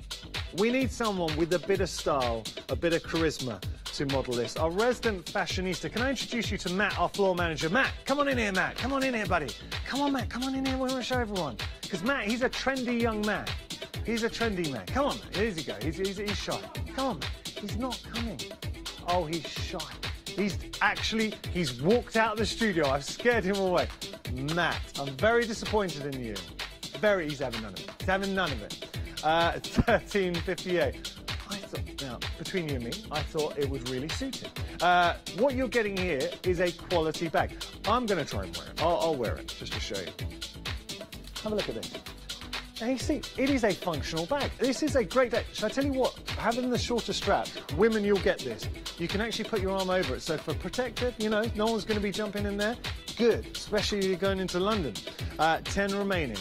we need someone with a bit of style, a bit of charisma to model this. Our resident fashionista. Can I introduce you to Matt, our floor manager? Matt, come on in here, Matt. Come on in here, buddy. Come on, Matt. Come on in here. We want to show everyone. Because Matt, he's a trendy young man. He's a trendy man. Come on, Matt. Here he goes. He's shy. Come on, Matt. He's not coming. Oh, he's shy. He's walked out of the studio. I've scared him away. Matt, I'm very disappointed in you. He's having none of it. He's having none of it. $13.58. I thought, now, between you and me, I thought it would really suit him. What you're getting here is a quality bag. I'm going to try and wear it. I'll wear it just to show you. Have a look at this. Now, you see, it is a functional bag. This is a great bag. Shall I tell you what? Having the shorter strap, women, you'll get this. You can actually put your arm over it. So for protected, you know, no one's going to be jumping in there. Good, especially if you're going into London. 10 remaining.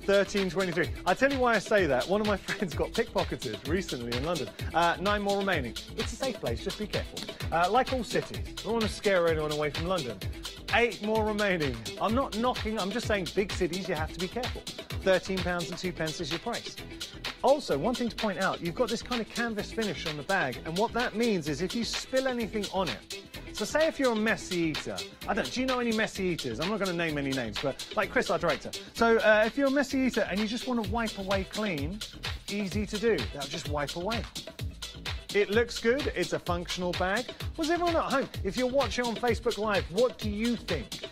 $13.23. I tell you why I say that. One of my friends got pickpocketed recently in London. 9 more remaining. It's a safe place, just be careful. Like all cities, I don't want to scare anyone away from London. 8 more remaining. I'm not knocking, I'm just saying big cities, you have to be careful. £13.02 is your price. Also, one thing to point out, you've got this kind of canvas finish on the bag, and what that means is if you spill anything on it, so say if you're a messy eater, do you know any messy eaters? I'm not going to name any names, but like Chris, our director. So if you're a messy eater and you just want to wipe away clean, easy to do. That'll just wipe away. It looks good. It's a functional bag. Was everyone at home? If you're watching on Facebook Live, what do you think?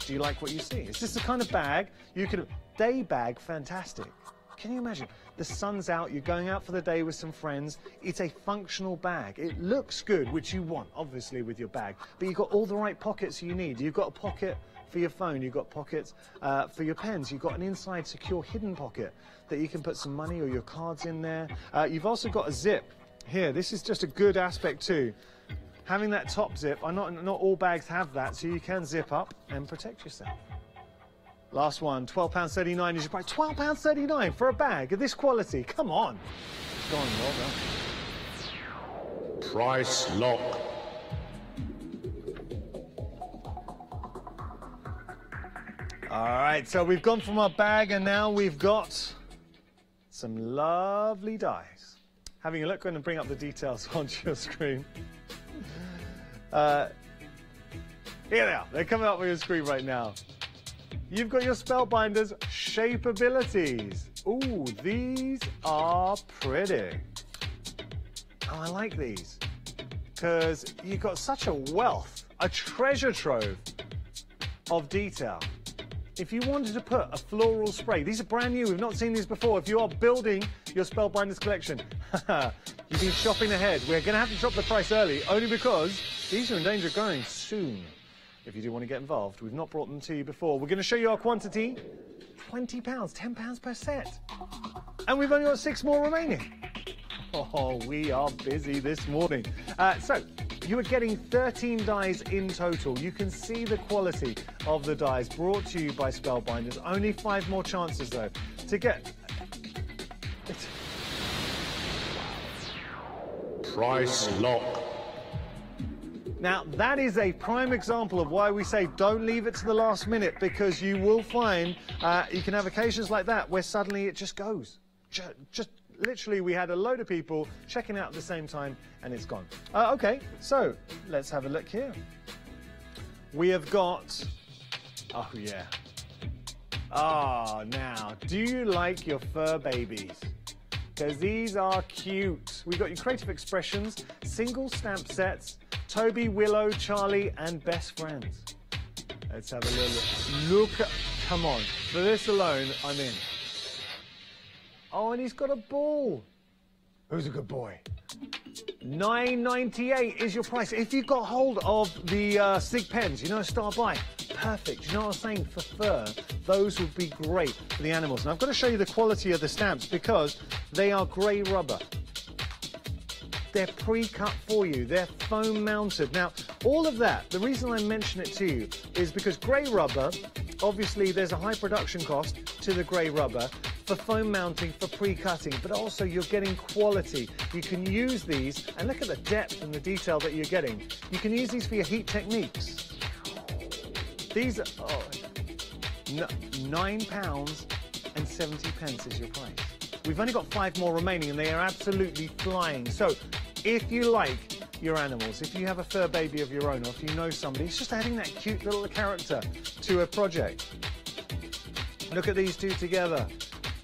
Do you like what you see? Is this the kind of bag you could... Day bag, fantastic. Can you imagine? The sun's out, you're going out for the day with some friends. It's a functional bag. It looks good, which you want, obviously, with your bag. But you've got all the right pockets you need. You've got a pocket for your phone. You've got pockets for your pens. You've got an inside secure hidden pocket that you can put some money or your cards in there. You've also got a zip here. This is just a good aspect too. Having that top zip, not all bags have that, so you can zip up and protect yourself. Last one, £12.39 is your price. £12.39 for a bag of this quality. Come on. Go on, well done. Price lock. All right, so we've gone from our bag and now we've got some lovely dies. Having a look, going to bring up the details onto your screen. Here they are. They're coming up on your screen right now. You've got your Spellbinders shape abilities. Ooh, these are pretty. Oh, I like these because you've got such a wealth, a treasure trove of detail. If you wanted to put a floral spray, these are brand new, we've not seen these before. If you are building your Spellbinders collection, you've been shopping ahead. We're going to have to drop the price early, only because these are in danger of going soon. If you do want to get involved, we've not brought them to you before. We're going to show you our quantity, £20, £10 per set. And we've only got 6 more remaining. Oh, we are busy this morning. So, you are getting 13 dies in total. You can see the quality of the dies brought to you by Spellbinders. Only 5 more chances, though, to get... Price lock. Now, that is a prime example of why we say don't leave it to the last minute, because you will find you can have occasions like that where suddenly it just goes. Just literally, we had a load of people checking out at the same time and it's gone. Okay, so let's have a look here. We have got, oh yeah. Ah, now, do you like your fur babies? Because these are cute. We've got your Creative Expressions, single stamp sets, Toby, Willow, Charlie, and Best Friends. Let's have a little look. Come on, for this alone, I'm in. Oh, and he's got a ball. Who's a good boy? $9.98 is your price. If you've got hold of the SIG pens, you know, start by. Perfect. You know what I'm saying? For fur, those would be great for the animals. And I've got to show you the quality of the stamps because they are grey rubber. They're pre-cut for you. They're foam mounted. Now, all of that, the reason I mention it to you is because grey rubber, obviously there's a high production cost to the grey rubber for foam mounting, for pre-cutting, but also you're getting quality. You can use these, and look at the depth and the detail that you're getting. You can use these for your heat techniques. These are £9.70 is your price. We've only got 5 more remaining and they are absolutely flying. So if you like your animals, if you have a fur baby of your own, or if you know somebody, it's just adding that cute little character to a project. Look at these two together.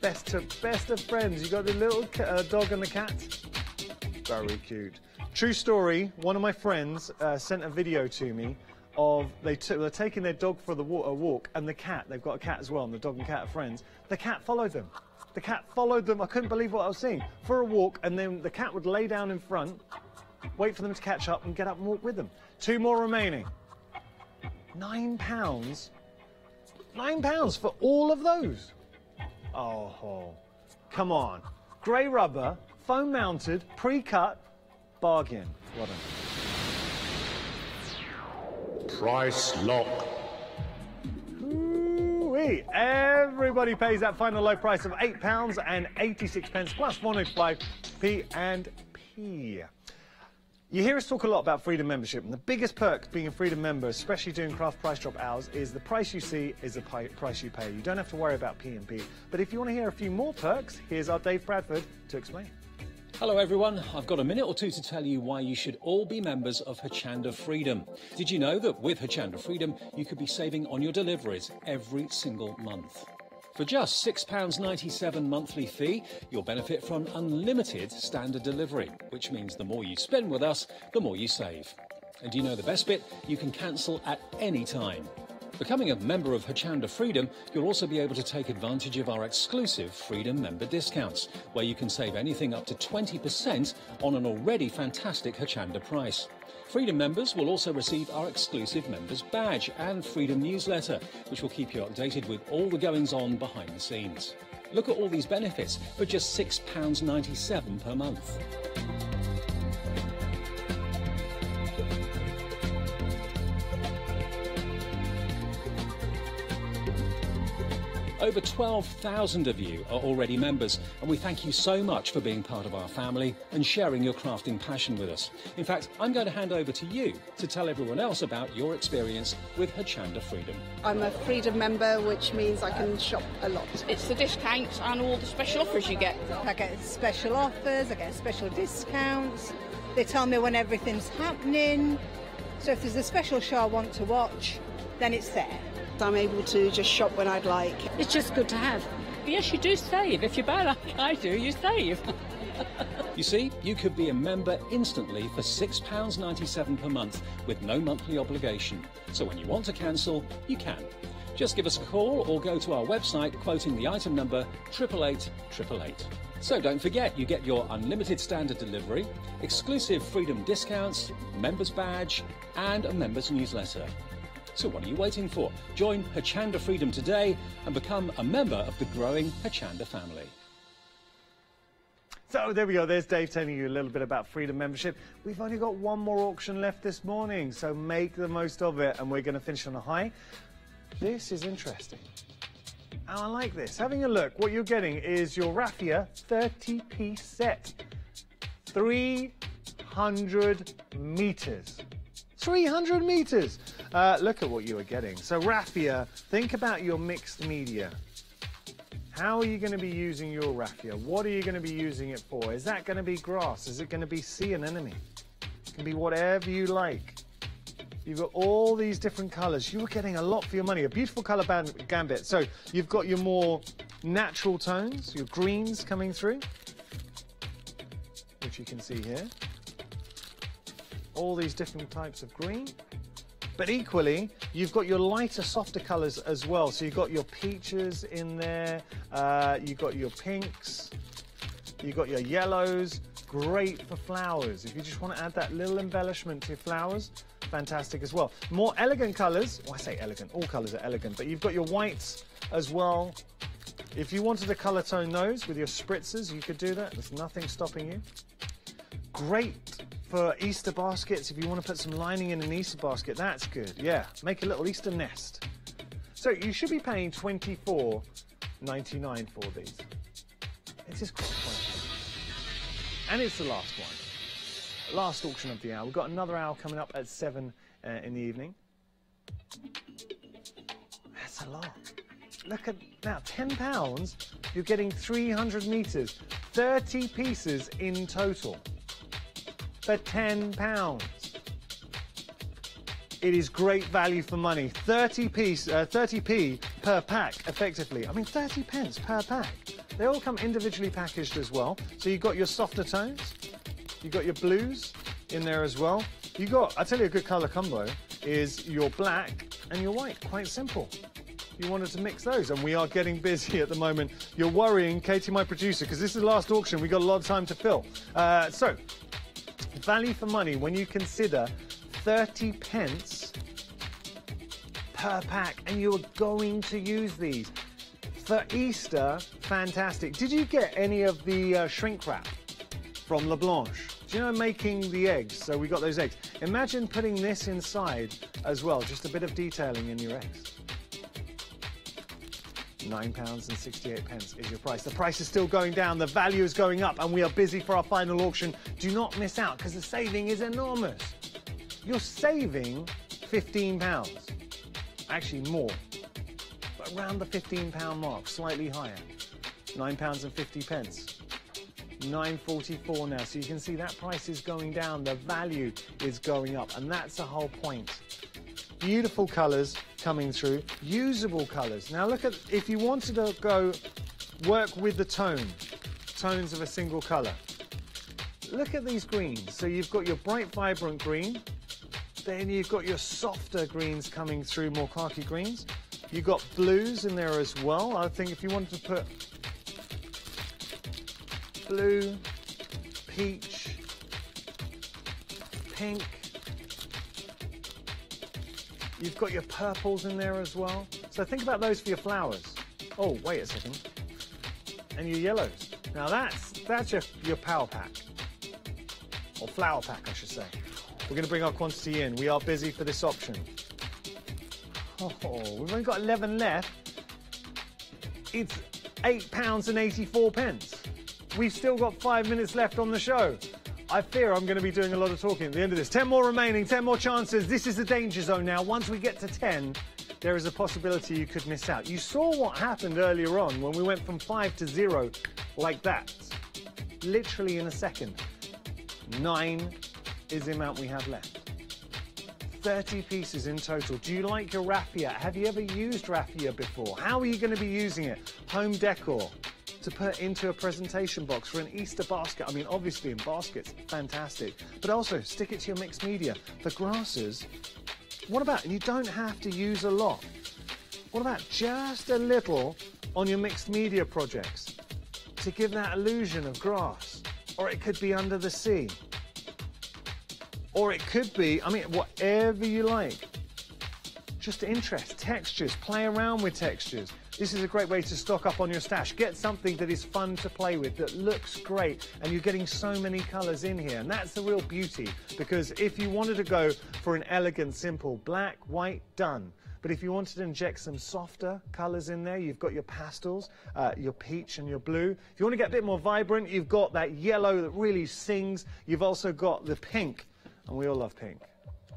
Best of friends. You got the little dog and the cat. Very cute. True story, one of my friends sent a video to me of they're taking their dog for a walk, and the cat, they've got a cat as well, and the dog and cat are friends. The cat followed them. The cat followed them. I couldn't believe what I was seeing. For a walk, and then the cat would lay down in front, wait for them to catch up, and get up and walk with them. 2 more remaining. £9? £9 for all of those? Oh, come on. Grey rubber, foam mounted, pre-cut, bargain. What a... Price lock. Ooh-wee. Everybody pays that final low price of £8.86 plus 105p and p. You hear us talk a lot about Freedom membership, and the biggest perk being a Freedom member, especially doing craft price drop hours, is the price you see is the price you pay. You don't have to worry about P&P. But if you want to hear a few more perks, here's our Dave Bradford to explain. Hello everyone, I've got a minute or two to tell you why you should all be members of Hochanda Freedom. Did you know that with Hochanda Freedom you could be saving on your deliveries every single month? For just £6.97 monthly fee, you'll benefit from unlimited standard delivery, which means the more you spend with us, the more you save. And do you know the best bit? You can cancel at any time. Becoming a member of Hochanda Freedom, you'll also be able to take advantage of our exclusive Freedom member discounts, where you can save anything up to 20% on an already fantastic Hochanda price. Freedom members will also receive our exclusive members badge and Freedom newsletter, which will keep you updated with all the goings-on behind the scenes. Look at all these benefits for just £6.97 per month. Over 12,000 of you are already members, and we thank you so much for being part of our family and sharing your crafting passion with us. In fact, I'm going to hand over to you to tell everyone else about your experience with Hochanda Freedom. I'm a Freedom member, which means I can shop a lot. It's the discounts and all the special offers you get. I get special offers, I get special discounts. They tell me when everything's happening. So if there's a special show I want to watch, then it's there. I'm able to just shop when I'd like. It's just good to have. Yes, you do save. If you buy like I do, you save. You see, you could be a member instantly for £6.97 per month with no monthly obligation. So when you want to cancel, you can. Just give us a call or go to our website quoting the item number 88888. So don't forget, you get your unlimited standard delivery, exclusive Freedom discounts, members badge and a members newsletter. So what are you waiting for? Join Hochanda Freedom today and become a member of the growing Hochanda family. So there we go, there's Dave telling you a little bit about Freedom membership. We've only got one more auction left this morning, so make the most of it, and we're going to finish on a high. This is interesting. And I like this. Having a look, what you're getting is your raffia 30-piece set. 300 meters. 300 meters. Look at what you are getting. So raffia, think about your mixed media. How are you going to be using your raffia? What are you going to be using it for? Is that going to be grass? Is it going to be sea anemone? It can be whatever you like. You've got all these different colours. You're getting a lot for your money. A beautiful colour gambit. So you've got your more natural tones, your greens coming through, which you can see here. All these different types of green. But equally, you've got your lighter, softer colours as well. So you've got your peaches in there, you've got your pinks, you've got your yellows. Great for flowers. If you just want to add that little embellishment to your flowers, fantastic as well. More elegant colours. Well, I say elegant, all colours are elegant, but you've got your whites as well. If you wanted to colour tone those with your spritzers, you could do that. There's nothing stopping you. Great for Easter baskets. If you want to put some lining in an Easter basket, that's good. Yeah, make a little Easter nest. So you should be paying $24.99 for these. It is quite fun. And it's the last one. Last auction of the hour. We've got another hour coming up at 7 in the evening. That's a lot. Look at now, £10, you're getting 300 meters, 30 pieces in total for £10. It is great value for money. 30p per pack, effectively. I mean, 30 pence per pack. They all come individually packaged as well. So you've got your softer tones, you've got your blues in there as well. You've got, I tell you, a good colour combo is your black and your white. Quite simple. You wanted to mix those, and we are getting busy at the moment. You're worrying, Katie, my producer, because this is the last auction. We've got a lot of time to fill. So, value for money when you consider 30 pence per pack, and you are going to use these. For Easter, fantastic. Did you get any of the shrink wrap from La Blanche? Do you know making the eggs? So we got those eggs. Imagine putting this inside as well, just a bit of detailing in your eggs. £9.68 is your price. The price is still going down, the value is going up, and we are busy for our final auction. Do not miss out, because the saving is enormous. You're saving £15. Actually more. But around the £15 mark, slightly higher. £9.50. $9.44 now. So you can see that price is going down, the value is going up, and that's the whole point. Beautiful colours coming through, usable colours. Now look at, if you wanted to go work with the tones of a single colour. Look at these greens. So you've got your bright, vibrant green, then you've got your softer greens coming through, more khaki greens. You've got blues in there as well. I think if you wanted to put blue, peach, pink, you've got your purples in there as well. So think about those for your flowers. Oh, wait a second. And your yellows. Now that's your power pack. Or flower pack, I should say. We're going to bring our quantity in. We are busy for this option. Oh, we've only got 11 left. it's £8.84. We've still got 5 minutes left on the show. I fear I'm going to be doing a lot of talking at the end of this. 10 more remaining, 10 more chances. This is the danger zone now. Once we get to 10, there is a possibility you could miss out. You saw what happened earlier on when we went from 5 to 0 like that. Literally in a second. 9 is the amount we have left. 30 pieces in total. Do you like your raffia? Have you ever used raffia before? How are you going to be using it? Home decor. To put into a presentation box for an Easter basket. I mean, obviously in baskets, fantastic. But also, stick it to your mixed media. For grasses, what about, and you don't have to use a lot. What about just a little on your mixed media projects to give that illusion of grass? Or it could be under the sea. Or it could be, I mean, whatever you like. Just interest, textures, play around with textures. This is a great way to stock up on your stash. Get something that is fun to play with, that looks great, and you're getting so many colours in here. And that's the real beauty, because if you wanted to go for an elegant, simple black, white, done. But if you wanted to inject some softer colours in there, you've got your pastels, your peach and your blue. If you want to get a bit more vibrant, you've got that yellow that really sings. You've also got the pink, and we all love pink.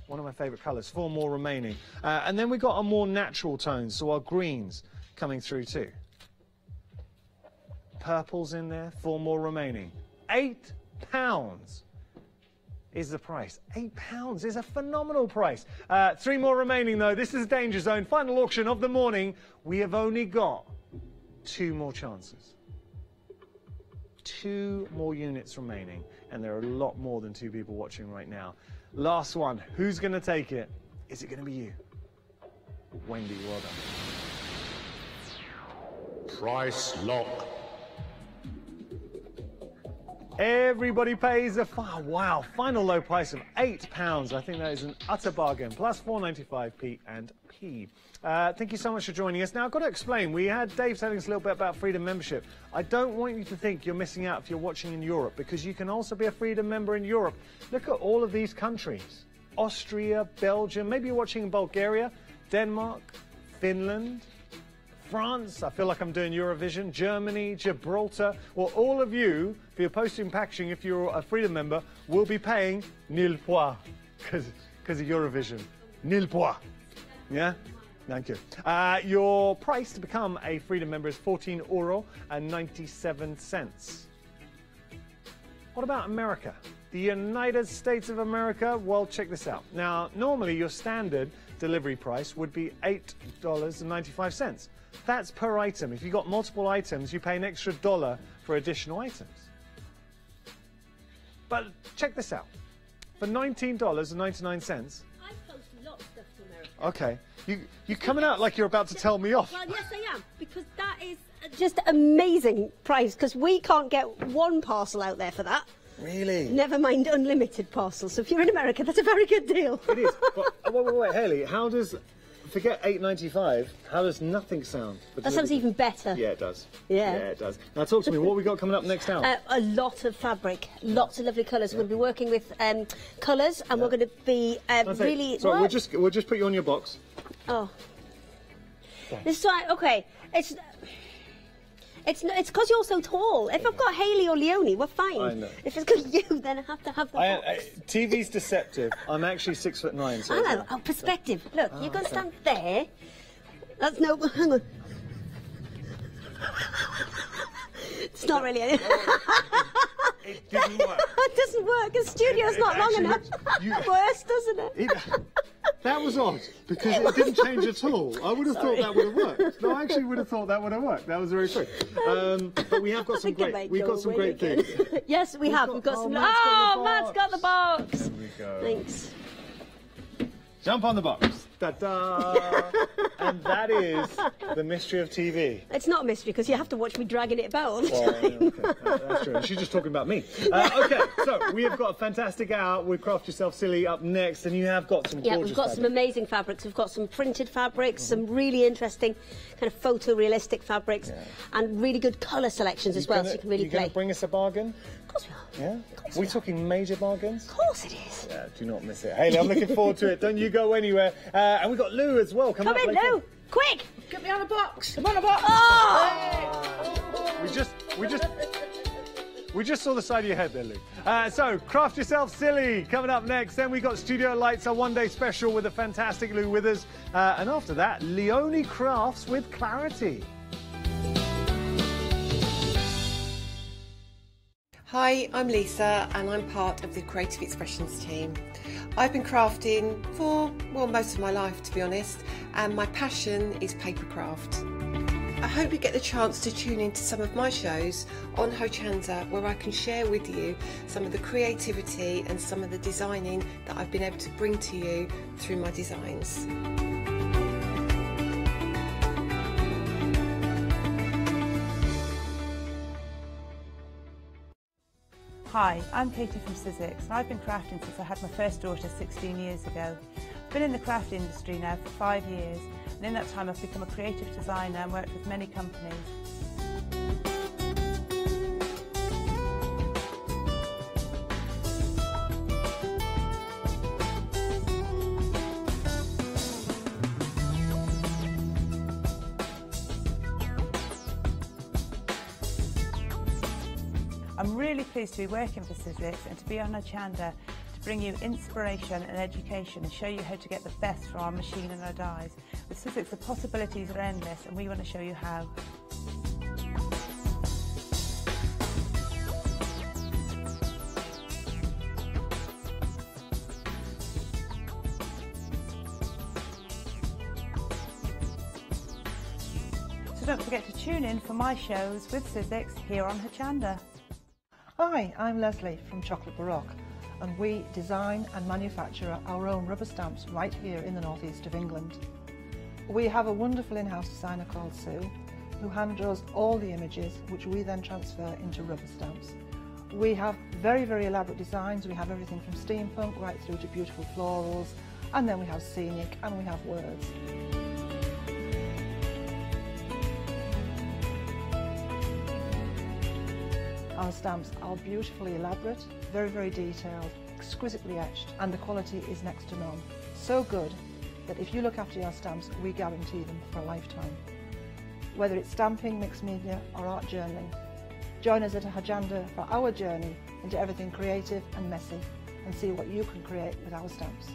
One of my favourite colours, 4 more remaining. And then we've got our more natural tones, so our greens coming through too. Purples in there, 4 more remaining. £8 is the price. £8 is a phenomenal price. 3 more remaining though. This is a danger zone. Final auction of the morning. We have only got 2 more chances. 2 more units remaining, and there are a lot more than 2 people watching right now. Last one. Who's going to take it? Is it going to be you? Wendy, well done. Price lock. Everybody pays a wow, final low price of £8. I think that is an utter bargain. Plus 4.95 P and P. Thank you so much for joining us. Now, I've got to explain. We had Dave telling us a little bit about Freedom membership. I don't want you to think you're missing out if you're watching in Europe, because you can also be a Freedom member in Europe. Look at all of these countries. Austria, Belgium, maybe you're watching in Bulgaria, Denmark, Finland, France, I feel like I'm doing Eurovision, Germany, Gibraltar. Well, all of you, for your posting and packaging, if you're a Freedom member, will be paying nil pois because of Eurovision. Nil pois. Yeah? Thank you. Your price to become a Freedom member is €14.97. What about America? The United States of America? Well, check this out. Now, normally your standard delivery price would be $8.95. That's per item. If you've got multiple items, you pay an extra $1 for additional items. But check this out. For $19.99... I post a lot of stuff to America. Okay. You're coming out like you're about to tell me off. Well, yes, I am, because that is just amazing price, because we can't get one parcel out there for that. Really? Never mind unlimited parcels. So if you're in America, that's a very good deal. It is. But, wait, Hayley, how does... Forget $8.95. How does nothing sound? That sounds even better. Yeah, it does. Yeah. Yeah, it does. Now, talk to me. What have we got coming up next hour? A lot of fabric, lots of lovely colours. We're going to be working with colours, and we're going to be really... Sorry, we'll just put you on your box. Oh. This is right, okay. It's because you're so tall. If I've got Hayley or Leonie, we're fine. I know. If it's got you, then I have to have the box. TV's deceptive. I'm actually 6'9". So I know. Oh, perspective. Look, you're going to stand there. That's no... Hang on. It's not really anything. It didn't work. It doesn't work. The studio's not long enough. Worse, doesn't it? That was odd, because it didn't change at all. I would have thought that would have worked. No, I actually would have thought that would have worked. That was very quick. But we have got some great things. Yes, we have. We've got some... Matt's got the box. There we go. Thanks. Jump on the box. Ta-da! And that is the mystery of TV. It's not a mystery, because you have to watch me dragging it about all the time. Okay. That's true. She's just talking about me. Okay, so we have got a fantastic hour with Craft Yourself Silly up next, and you have got some gorgeous we've got some amazing fabrics. We've got some printed fabrics, some really interesting kind of photorealistic fabrics, and really good colour selections as well, so you can really play. You're going to bring us a bargain? Of course we are. Yeah? We're talking major bargains? Of course it is. Yeah, do not miss it. Hayley, I'm looking forward to it. Don't you go anywhere. And we've got Lou as well. Come in, Lou! Quick! Get me on a box. I'm on a box. We just saw the side of your head there, Lou. So, Craft Yourself Silly coming up next. Then we got Studio Lights, a one-day special with a fantastic Lou Withers. And after that, Leonie Crafts with Clarity. Hi, I'm Lisa and I'm part of the Creative Expressions team. I've been crafting for, well, most of my life, to be honest, and my passion is papercraft. I hope you get the chance to tune into some of my shows on Hochanda, where I can share with you some of the creativity and some of the designing that I've been able to bring to you through my designs. Hi, I'm Katie from Sussex and I've been crafting since I had my first daughter 16 years ago. I've been in the craft industry now for 5 years, and in that time I've become a creative designer and worked with many companies. I'm really pleased to be working for Sussex and to be on Hochanda to bring you inspiration and education and show you how to get the best from our machine and our dies. With Sussex, the possibilities are endless and we want to show you how. So don't forget to tune in for my shows with Sussex here on Hochanda. Hi, I'm Leslie from Chocolate Baroque, and we design and manufacture our own rubber stamps right here in the northeast of England. We have a wonderful in-house designer called Sue, who hand draws all the images, which we then transfer into rubber stamps. We have very, very elaborate designs. We have everything from steampunk right through to beautiful florals, and then we have scenic and we have words. Our stamps are beautifully elaborate, very, very detailed, exquisitely etched, and the quality is next to none. So good that if you look after your stamps, we guarantee them for a lifetime. Whether it's stamping, mixed media, or art journaling, join us at Hochanda for our journey into everything creative and messy, and see what you can create with our stamps.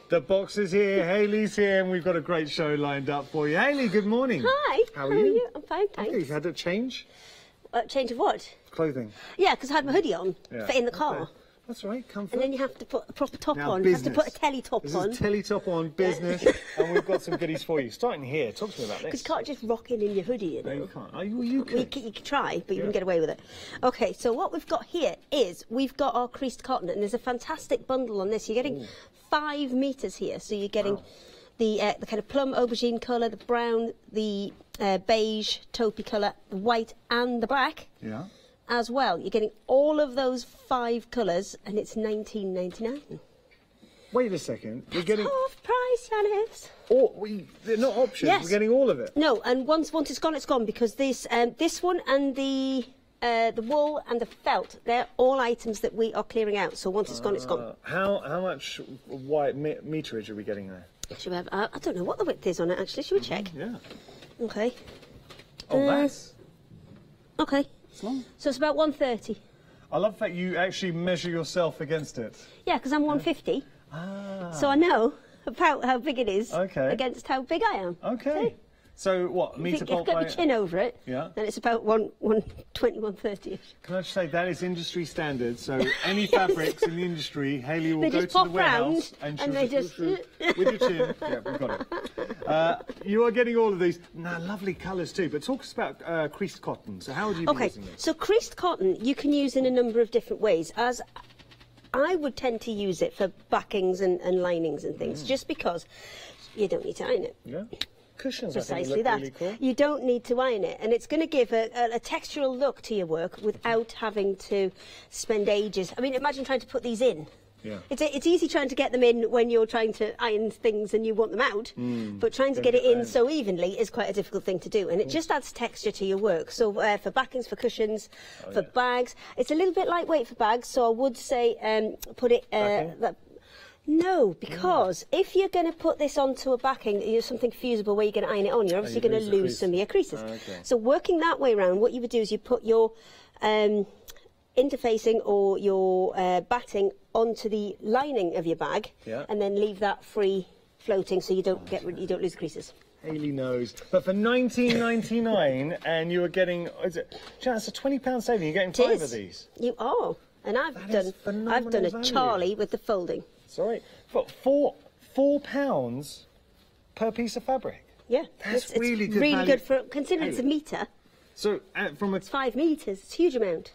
The box is here, Hayley's here, and we've got a great show lined up for you. Hayley, good morning. Hi. How are you? I'm fine, thanks. Okay, you've had a change? Change of what? Clothing. Yeah, because I had my hoodie on, fit in the car. Okay. That's right, comfort. And then you have to put a proper top now, on. Business. You have to put a telly top this on. This is telly top on, business, and we've got some goodies for you. Starting here, talk to me about this. Because you can't just rock in your hoodie, you know. No, you can't. Oh, you can. You can try, but you can get away with it. Okay, so what we've got here is we've got our creased cotton, and there's a fantastic bundle on this. You're getting 5 metres here, so you're getting the kind of plum aubergine colour, the brown, the beige taupey colour, the white and the black. Yeah. As well, you're getting all of those 5 colours, and it's $19.99. Wait a second, we're getting half price, Janice. They're not options. Yes. We're getting all of it. No, and once it's gone because this one and the wool and the felt, they're all items that we are clearing out. So once it's gone, it's gone. How much white meterage are we getting there? Should we have? I don't know what the width is on it actually. Should we check? Yeah. Okay. Oh, that's okay. It's long. So it's about 130. I love that you actually measure yourself against it. Yeah, because I'm 150. Ah. So I know about how big it is against how big I am. Okay. See? So what, metre You've got your chin over it, then it's about 120, 130-ish. Can I just say, that is industry standard, so any fabrics in the industry, Hayley will go to the warehouse and they just... with your chin. Yeah, we've got it. You are getting all of these. Now, lovely colours too, but talk us about creased cotton. So how would you be using this? So creased cotton you can use in a number of different ways. As I would tend to use it for backings and linings and things, just because you don't need to iron it. Yeah. cushions. Precisely I think that. look really cool. You don't need to iron it, and it's going to give a textural look to your work without having to spend ages. I mean, imagine trying to put these in. Yeah. It's easy trying to get them in when you're trying to iron things and you want them out, but trying to get it in so evenly is quite a difficult thing to do, and it just adds texture to your work. So for backings, for cushions, for bags, it's a little bit lightweight for bags, so I would say put it... No, because if you're going to put this onto a backing, you're something fusible where you're going to iron it on, you're obviously going to lose some of your creases. So working that way around, what you would do is you put your interfacing or your batting onto the lining of your bag, and then leave that free floating so you don't lose the creases. Hayley knows. But for $19.99, and you are getting, is it, that's a £20 saving. You're getting 5 of these. You are, and I've done a Charlie with the folding. Sorry, for £4 per piece of fabric. Yeah, that's really good. Really value. good for considering it's a metre. So it's 5 metres. It's a huge amount.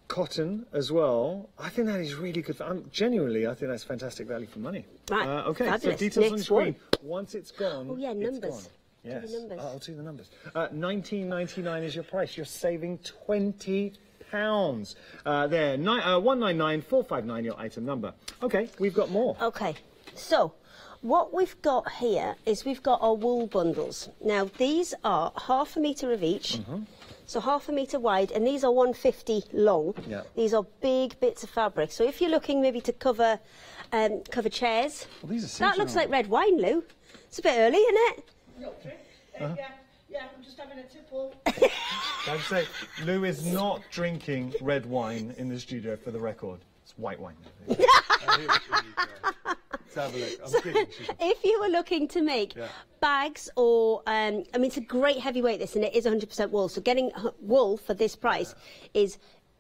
Cotton as well. I think that is really good. Genuinely, I think that's fantastic value for money. Right. Okay. Fabulous. So details on the screen. One. Once it's gone. Oh yeah, numbers. Yes. Do the numbers. I'll do the numbers. $19.99 is your price. You're saving £20. There. 199459 your item number. Okay, we've got more. Okay. So what we've got here is we've got our wool bundles. Now these are ½ metre of each. So ½ metre wide, and these are 150 long. Yeah. These are big bits of fabric. So if you're looking maybe to cover chairs, well, these are that looks like red wine, Lou. It's a bit early, isn't it? Yeah, I'm just having a tipple. I'd say Lou is not drinking red wine in the studio, for the record. It's white wine. Let's have a look. I'm kidding. If you were looking to make bags or, I mean, it's a great heavyweight, this, and it is 100% wool. So getting wool for this price is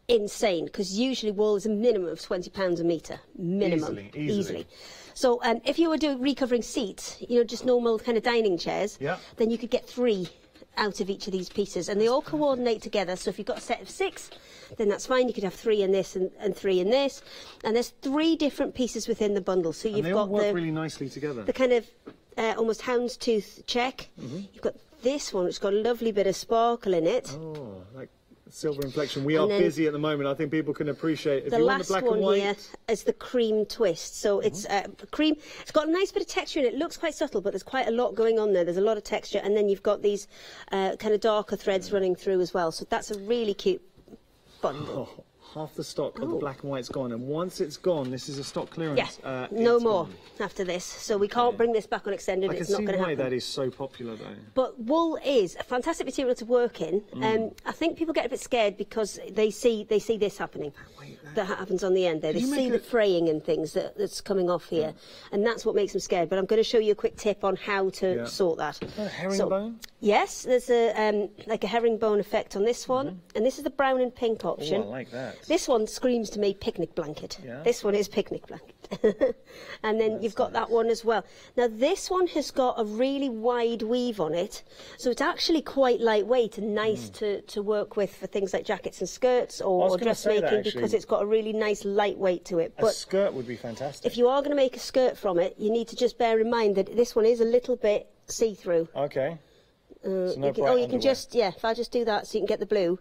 insane, because usually wool is a minimum of £20 a metre. Minimum. Easily. So if you were doing recovering seats, you know, just normal kind of dining chairs, then you could get 3 out of each of these pieces, and they all coordinate together. So if you've got a set of 6, then that's fine. You could have 3 in this and 3 in this, and there's 3 different pieces within the bundle. So you've got work really nicely together. The kind of almost houndstooth check. You've got this one, which has got a lovely bit of sparkle in it. Oh, like silver inflection. We are busy at the moment. I think people can appreciate. If you want the black and white, here is the cream twist. So it's cream. It's got a nice bit of texture in it. It looks quite subtle, but there's quite a lot going on there. There's a lot of texture, and then you've got these kind of darker threads running through as well. So that's a really cute bundle. Oh, half the stock of the black and white's gone, and once it's gone, this is a stock clearance. Yeah, no more after this. So we can't bring this back on extended. I can it's not see going to why happen. that is so popular, though. But wool is a fantastic material to work in. I think people get a bit scared because they see this happening. That happens on the end there. They see the fraying and things that's coming off here, and that's what makes them scared. But I'm going to show you a quick tip on how to sort that. A herringbone? Yes, there's a like a herringbone effect on this one, and this is the brown and pink option. Oh, I like that. This one screams to me picnic blanket. This one is picnic blanket. And then you've got that one as well. Now this one has got a really wide weave on it, so it's actually quite lightweight and nice to work with for things like jackets and skirts or dressmaking, because it's got a really nice light weight to it. But a skirt would be fantastic. If you are going to make a skirt from it, you need to just bear in mind that this one is a little bit see-through. Okay. So you can just, if I just do that so you can get the blue,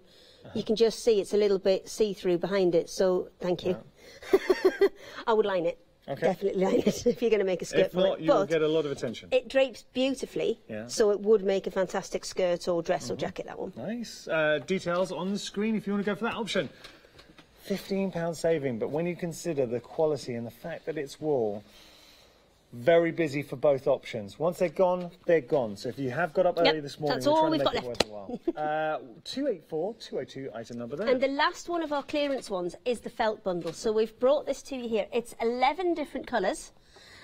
you can just see it's a little bit see-through behind it, so thank you. I would line it. Okay. Definitely line it if you're going to make a skirt from it. If not, you'll get a lot of attention. It drapes beautifully, so it would make a fantastic skirt or dress or jacket, that one. Nice. Details on the screen if you want to go for that option. £15 saving, but when you consider the quality and the fact that it's wool, very busy for both options. Once they're gone, they're gone. So if you have got up early this morning, that's all we've got left. 284-202, item number there. And the last one of our clearance ones is the felt bundle. So we've brought this to you here. It's 11 different colours.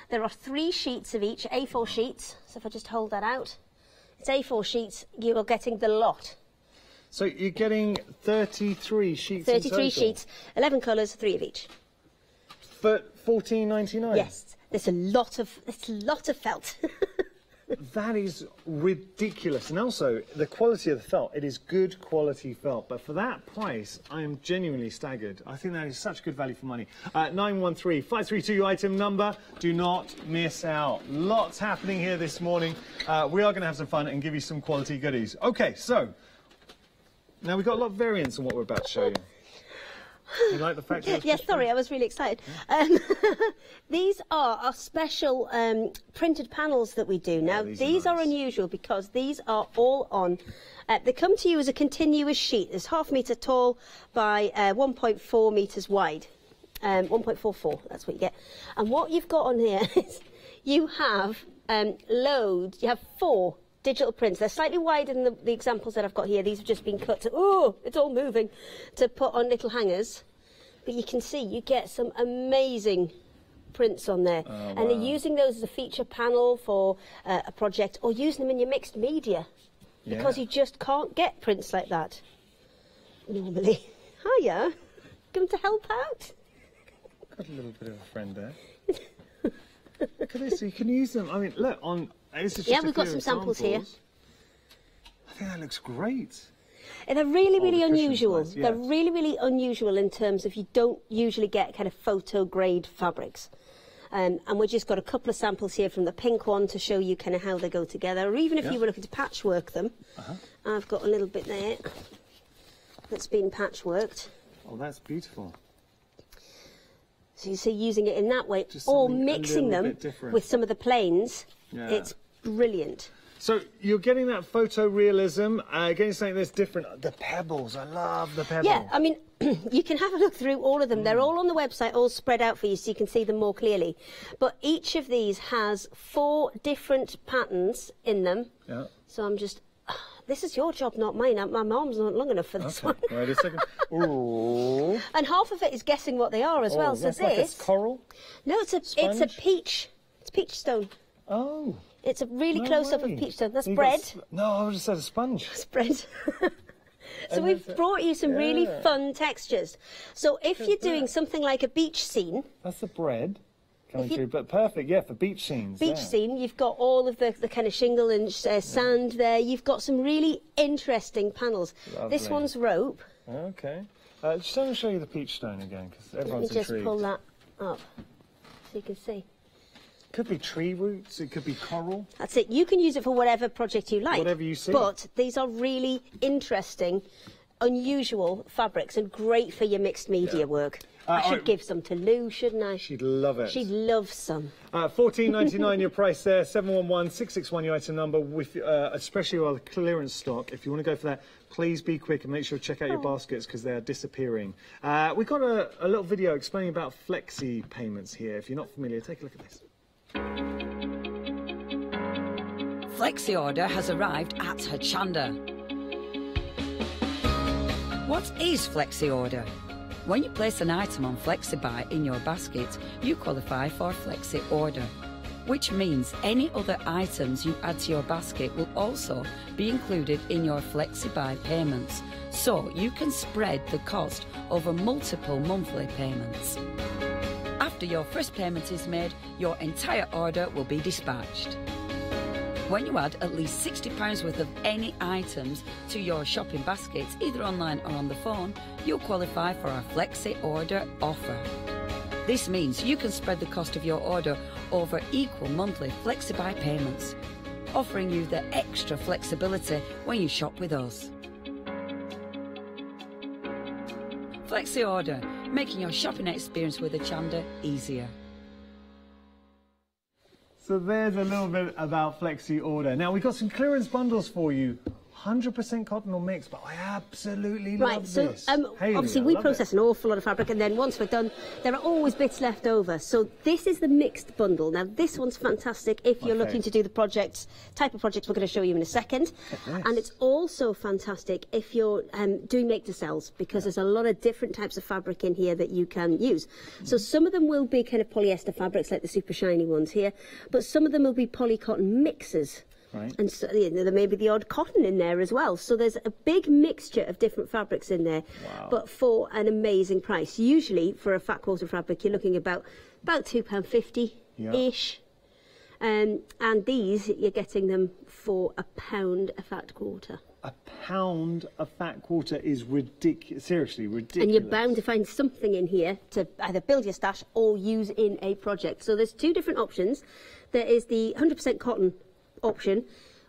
There are 3 sheets of each, A4 sheets. So if I just hold that out, it's A4 sheets. You are getting the lot. So you're getting 33 sheets 33 in total. sheets, 11 colours, 3 of each. For $14.99? Yes. There's a lot of felt. That is ridiculous. And also, the quality of the felt, it is good quality felt. But for that price, I am genuinely staggered. I think that is such good value for money. 913-532, your item number. Do not miss out. Lots happening here this morning. We are going to have some fun and give you some quality goodies. OK, so, now we've got a lot of variants on what we're about to show you. You like the fact that yes, sorry, I was really excited. These are our special printed panels that we do. Now, these are unusual because these are all on. They come to you as a continuous sheet. It's 1/2 metre tall by 1.4 metres wide. 1.44, that's what you get. And what you've got on here is you have loads, you have 4 digital prints. They're slightly wider than the examples that I've got here. These have just been cut to, oh, it's all moving, to put on little hangers. But you can see you get some amazing prints on there. Oh, wow. And they're using those as a feature panel for a project, or using them in your mixed media. Yeah. Because you just can't get prints like that normally. Hiya, come to help out? Got a little bit of a friend there. Look at this, so you can use them. I mean, look, on... Yeah, we've got some samples here. I think that looks great. And they're really, really unusual. Nice, yeah. They're really, really unusual in terms of you don't usually get kind of photo grade fabrics. And we've just got a couple of samples here from the pink one to show you kind of how they go together. Or even if you were looking to patchwork them, I've got a little bit there that's been patchworked. Oh, that's beautiful. So you see using it in that way, or mixing them with some of the plains. Yeah. It's brilliant. So you're getting that photorealism, getting something that's different. The pebbles, I love the pebbles. Yeah, I mean, you can have a look through all of them. They're all on the website, all spread out for you so you can see them more clearly. But each of these has 4 different patterns in them. Yeah. So I'm just... This is your job, not mine. My arm's not long enough for this one. Wait a second. Ooh. And half of it is guessing what they are as well. So that's like a coral? No, it's a peach. It's peach stone. Oh. It's a really close-up of peach stone. That's bread. No, I would have said a sponge. It's bread. So we've brought you some really fun textures. So if you're doing something like a beach scene... That's the bread coming through, but perfect, yeah, for beach scenes. Beach scene, you've got all of the kind of shingle and sand there. You've got some really interesting panels. Lovely. This one's rope. Okay. Just let me show you the peach stone again, because everyone's intrigued. Let me just pull that up so you can see. Could be tree roots, it could be coral. That's it. You can use it for whatever project you like. Whatever you see. But these are really interesting, unusual fabrics and great for your mixed media work. I should give some to Lou, shouldn't I? She'd love it. She'd love some. $14.99 your price there, 711-661 your item number, with, especially while the clearance stock. If you want to go for that, please be quick and make sure to check out your baskets because they are disappearing. We've got a little video explaining about flexi payments here. If you're not familiar, take a look at this. Flexi order has arrived at Hochanda. What is Flexi order? When you place an item on FlexiBuy in your basket, you qualify for Flexi order, which means any other items you add to your basket will also be included in your FlexiBuy payments, so you can spread the cost over multiple monthly payments. After your first payment is made, your entire order will be dispatched. When you add at least £60 worth of any items to your shopping baskets, either online or on the phone, you'll qualify for our Flexi Order offer. This means you can spread the cost of your order over equal monthly FlexiBuy payments, offering you the extra flexibility when you shop with us. Flexi Order, making your shopping experience with Hochanda easier. So there's a little bit about Flexi Order. Now, we've got some clearance bundles for you. 100% cotton or mixed, but I absolutely love this. Hayley, obviously we process an awful lot of fabric, and then once we're done, there are always bits left over. So this is the mixed bundle. Now this one's fantastic if you're looking to do the type of projects we're going to show you in a second. And it's also fantastic if you're doing make-to-sells, because there's a lot of different types of fabric in here that you can use. So some of them will be kind of polyester fabrics like the super shiny ones here, but some of them will be poly-cotton mixes. Right. And so, there may be the odd cotton in there as well. So there's a big mixture of different fabrics in there, but for an amazing price. Usually for a fat quarter fabric, you're looking about £2.50-ish. And these, you're getting them for £1 a fat quarter. £1 a fat quarter is ridiculous, seriously ridiculous. And you're bound to find something in here to either build your stash or use in a project. So there's two different options. There is the 100% cotton option,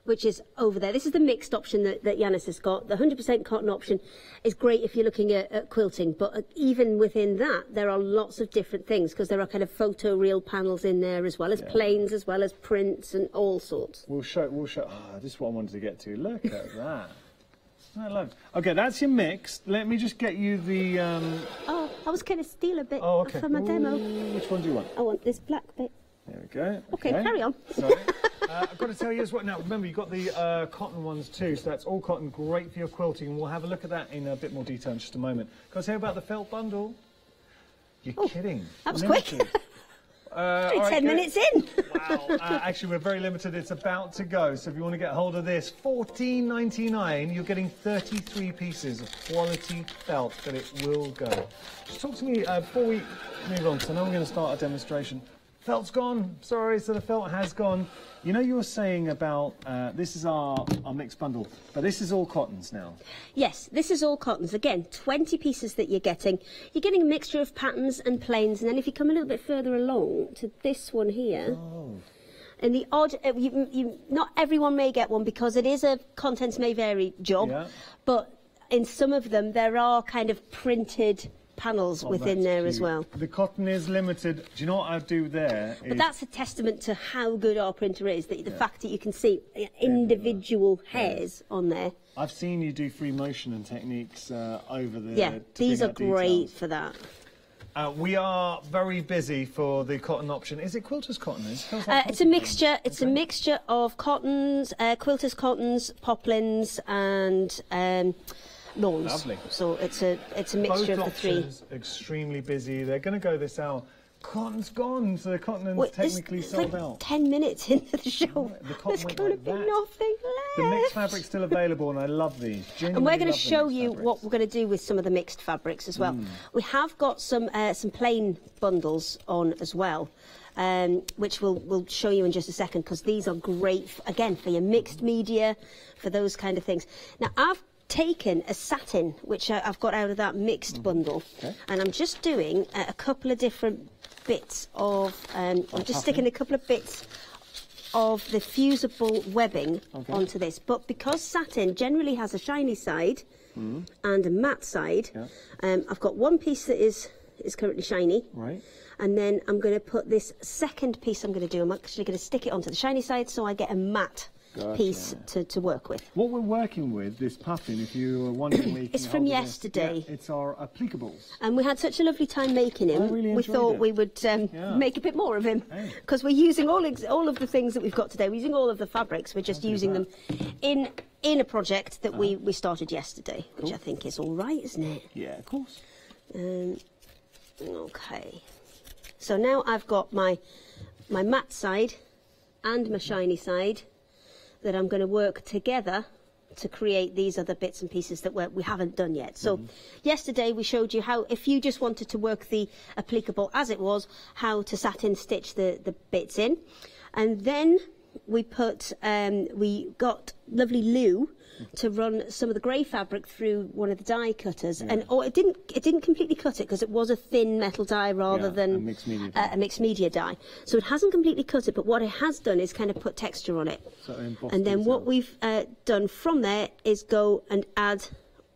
which is over there. This is the mixed option that Yanis has got. The 100% cotton option is great if you're looking at quilting, but even within that, there are lots of different things, because there are kind of photo reel panels in there, as well as planes, as well as prints and all sorts. We'll show. This is what I wanted to get to. Look at that. I love it. Okay, that's your mix. Let me just get you the... Oh, I was going to steal a bit for my Ooh, demo. Which one do you want? I want this black bit. There we go. Okay, carry on. Sorry. I've got to tell you as well. Now, remember, you've got the cotton ones too, so that's all cotton, great for your quilting, and we'll have a look at that in a bit more detail in just a moment. Can I tell you about the felt bundle? You're kidding. That was quick. 10 minutes in. Wow. Actually, we're very limited. It's about to go. So if you want to get hold of this, $14.99, you're getting 33 pieces of quality felt, but it will go. Just talk to me before we move on, because I know we're going to start a demonstration. Felt's gone. Sorry, so the felt has gone. You know, you were saying about this is our mixed bundle, but this is all cottons now. Yes, this is all cottons. Again, 20 pieces that you're getting. You're getting a mixture of patterns and plains, and then if you come a little bit further along to this one here, and the odd, not everyone may get one because it is a contents may vary job, but in some of them there are kind of printed panels within there as well. The cotton is limited. Do you know what I'd do there? But that's a testament to how good our printer is, the fact that you can see individual hairs on there. I've seen you do free motion and techniques over the... Yeah, these are great for that. We are very busy for the cotton option. Is it quilter's cotton? It's a mixture. It's a mixture of cottons, quilter's cottons, poplins, and lawns. Lovely. So it's a mixture of the three. Extremely busy. They're going to go this hour. Cotton's gone, so the cotton is technically sold out. 10 minutes into the show. There's going to be nothing left. The mixed fabric's still available, and I love these. And we're going to show you what we're going to do with some of the mixed fabrics as well. We have got some plain bundles on as well, which we'll show you in just a second, because these are great, again, for your mixed media, for those kind of things. Now, I've taken a satin, which I've got out of that mixed bundle, and I'm just doing a couple of different bits of, I'm just sticking a couple of bits of the fusible webbing onto this. But because satin generally has a shiny side and a matte side, I've got one piece that is currently shiny, and then I'm going to put this second piece I'm going to do, I'm actually going to stick it onto the shiny side so I get a matte piece to work with. What we're working with, this puffin, if you were wondering... It's from yesterday. It's our applicables. And we had such a lovely time making him. We thought we would make a bit more of him, because we're using all of the things that we've got today. We're using all of the fabrics. We're just using them in a project that we started yesterday, which I think is all right, isn't it? Yeah, of course. Okay. So now I've got my matte side and my shiny side that I'm going to work together to create these other bits and pieces that we haven't done yet. So yesterday we showed you how, if you just wanted to work the applicable as it was, how to satin stitch the bits in. And then we got lovely Lou to run some of the grey fabric through one of the die cutters, and it didn't completely cut it because it was a thin metal die rather than a mixed media die. So it hasn't completely cut it, but what it has done is kind of put texture on it. And then what we've done from there is go and add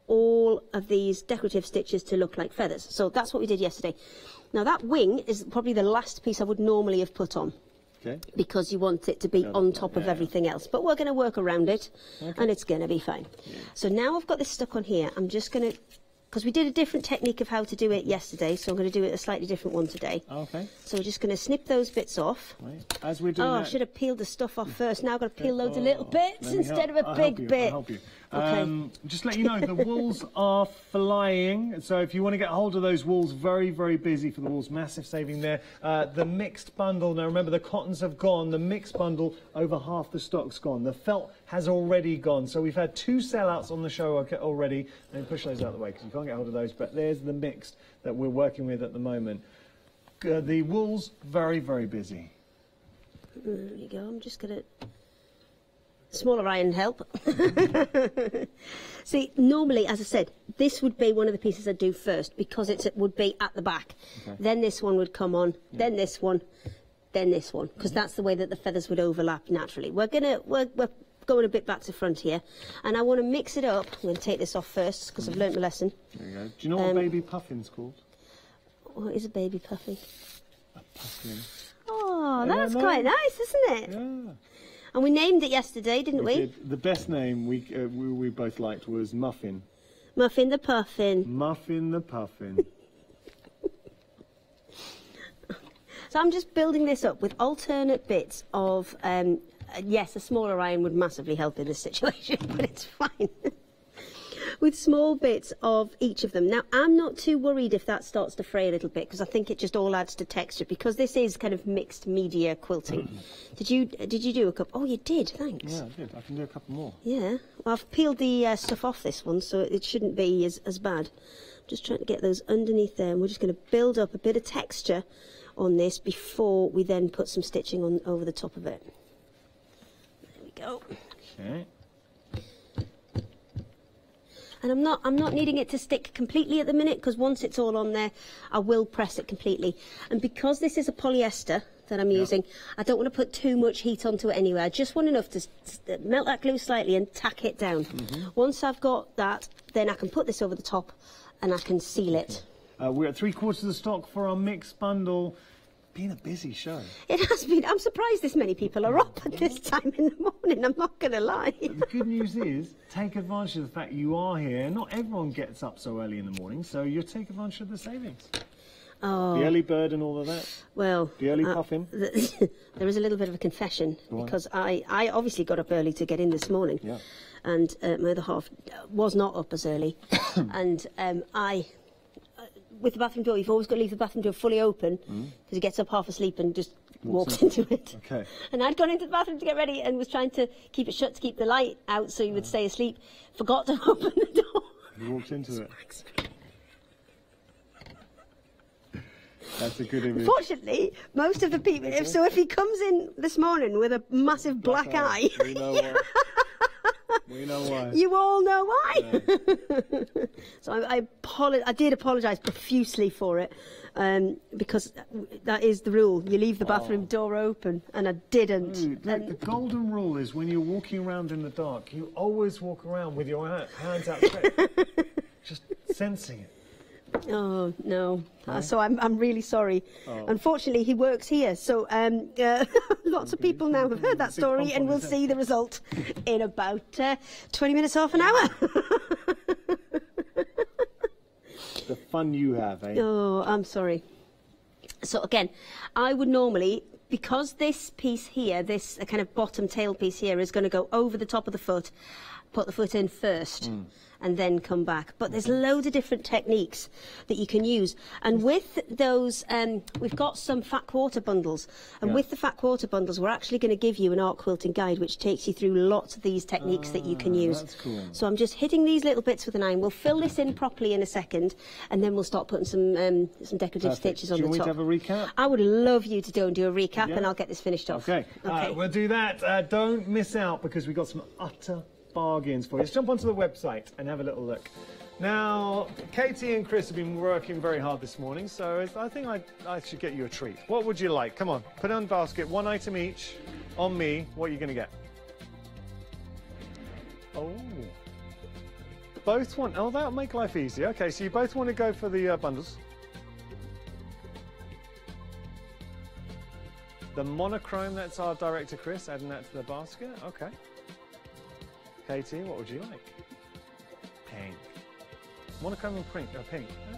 all of these decorative stitches to look like feathers. So that's what we did yesterday. Now that wing is probably the last piece I would normally have put on, because you want it to be on top of everything else. But we're going to work around it, and it's going to be fine. So now I've got this stuck on here, I'm just going to, because we did a different technique of how to do it yesterday, so I'm going to do it a slightly different one today. So we're just going to snip those bits off. As we're doing I should have peeled the stuff off first. Now I've got to peel loads of little bits instead of a big bit. I'll help you. Just let you know, the wools are flying, so if you want to get hold of those wools, very, very busy for the wools, massive saving there. The mixed bundle, now remember the cottons have gone, the mixed bundle, over half the stock's gone. The felt has already gone, so we've had 2 sellouts on the show already. Let me push those out of the way because you can't get hold of those, but there's the mixed that we're working with at the moment. The wools, very, very busy. There we go. I'm just going to... Smaller iron help. See, normally, as I said, this would be one of the pieces I'd do first because it would be at the back. Okay. Then this one would come on, then this one, then this one, because that's the way that the feathers would overlap naturally. We're going a bit back to front here, and I want to mix it up. I'm going to take this off first because I've learnt my lesson. There you go. Do you know what baby puffin's called? What is a baby puffin? A puffin. Oh, that's quite nice, isn't it? Yeah. And we named it yesterday, didn't we? Did. The best name we both liked was Muffin. Muffin the Puffin. Muffin the Puffin. So I'm just building this up with alternate bits of, yes, a smaller iron would massively help in this situation, but it's fine. With small bits of each of them. Now, I'm not too worried if that starts to fray a little bit because I think it just all adds to texture because this is kind of mixed media quilting. Did you do a couple? Oh, you did, thanks. Yeah, I did. I can do a couple more. Yeah. Well, I've peeled the stuff off this one, so it shouldn't be as bad. I'm just trying to get those underneath there, and we're just going to build up a bit of texture on this before we then put some stitching on over the top of it. There we go. Okay. And I'm not needing it to stick completely at the minute because once it's all on there, I will press it completely. And because this is a polyester that I'm using, I don't want to put too much heat onto it anyway. I just want enough to melt that glue slightly and tack it down. Once I've got that, then I can put this over the top and I can seal it. We're at 3/4 of the stock for our mixed bundle. Been a busy show. It has been. I'm surprised this many people are up at this time in the morning, I'm not going to lie. The good news is, take advantage of the fact you are here. Not everyone gets up so early in the morning, so you take advantage of the savings. Oh. The early bird and all of that. Well, the early puffin. There is a little bit of a confession because I obviously got up early to get in this morning. Yeah. And my other half was not up as early. And with the bathroom door, you've always got to leave the bathroom door fully open because he gets up half asleep and just walks into it. Okay. And I'd gone into the bathroom to get ready and was trying to keep it shut to keep the light out so he would stay asleep. Forgot to open the door. He walked into it. That's a good image. Unfortunately, most of the people, if he comes in this morning with a massive black eye, we know why. We know why. You all know why. Yeah. So I did apologise profusely for it because that is the rule. You leave the bathroom door open, and I didn't. Dude, the golden rule is when you're walking around in the dark, you always walk around with your hands outstretched, just sensing it. Oh no! So I'm really sorry. Unfortunately, he works here, so lots of people now have heard that story and will see the result in about 20 minutes, half an hour. The fun you have, eh? Oh, I'm sorry. So again, I would normally, because this piece here, this kind of bottom tail piece here, is going to go over the top of the foot, put the foot in first. And then come back. But there's loads of different techniques that you can use. And with those, we've got some fat quarter bundles. And with the fat quarter bundles, we're actually going to give you an art quilting guide which takes you through lots of these techniques that you can use. That's cool. So I'm just hitting these little bits with an iron. We'll fill this in properly in a second, and then we'll start putting some decorative stitches on the top. Do you want me to have a recap? I would love you to do a recap, and I'll get this finished off. Okay. We'll do that. Don't miss out because we've got some utter bargains for you. Let's jump onto the website and have a little look. Now, Katie and Chris have been working very hard this morning, so I think I should get you a treat. What would you like? Come on, put it on the basket, one item each. On me, what are you going to get? Oh. Both want... Oh, that'll make life easier. Okay, so you both want to go for the bundles. The monochrome, that's our director, Chris, adding that to the basket. Okay. Katie, what would you like? Pink. Monochrome and pink. Oh.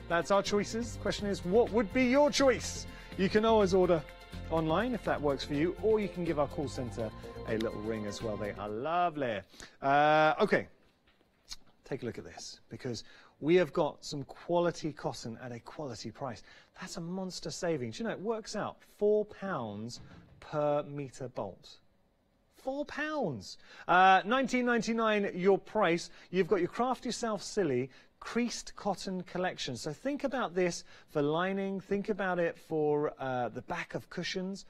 That's our choices. Question is, what would be your choice? You can always order online if that works for you, or you can give our call centre a little ring as well. They are lovely. Okay, take a look at this, because we have got some quality cotton at a quality price. That's a monster savings. You know, it works out £4 per metre bolt. £4. $19.99 your price. You've got your Craft Yourself Silly creased cotton collection. So think about this for lining. Think about it for the back of cushions.